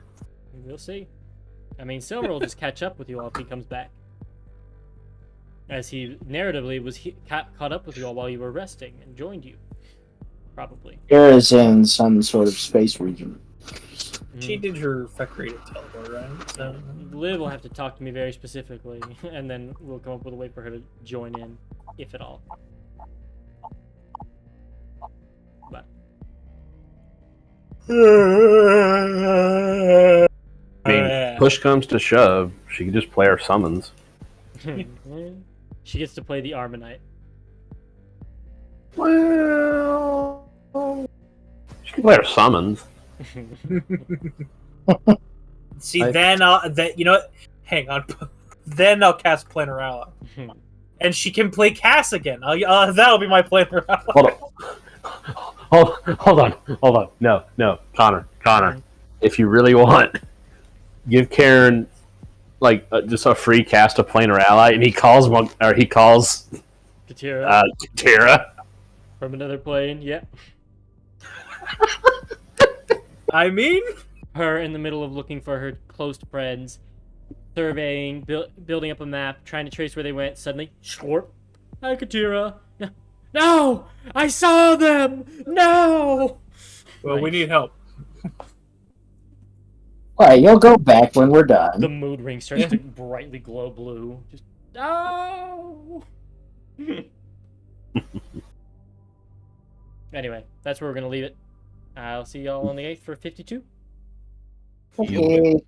We'll see. I mean, Silver will just catch up with you all if he comes back. As he narratively was caught up with you all while you were resting and joined you. Probably. here is in some sort of space region? She did her Fecrated teleport, right? So, Liv will have to talk to me very specifically, and then we'll come up with a way for her to join in, if at all. But I mean, push comes to shove, she can just play her summons. she gets to play the Armonite. Well, she can play her summons. see, I- then you know what? Hang on. Then I'll cast Planarella, and she can play Cass again. That'll be my Planarella. Hold on. No, Connor. If you really want, give Karen like just a free cast of Planar Ally, and he calls Katira Tara. from another plane. Yep. I mean, Her in the middle of looking for her close friends, surveying, building up a map, trying to trace where they went. Suddenly, Shorp. Hi, Katira. No! I saw them! No! well, we need help. Alright, you'll go back when we're done. The mood ring starts to brightly glow blue. Just, no! Anyway, that's where we're going to leave it. I'll see y'all on the 8th for 52. Okay.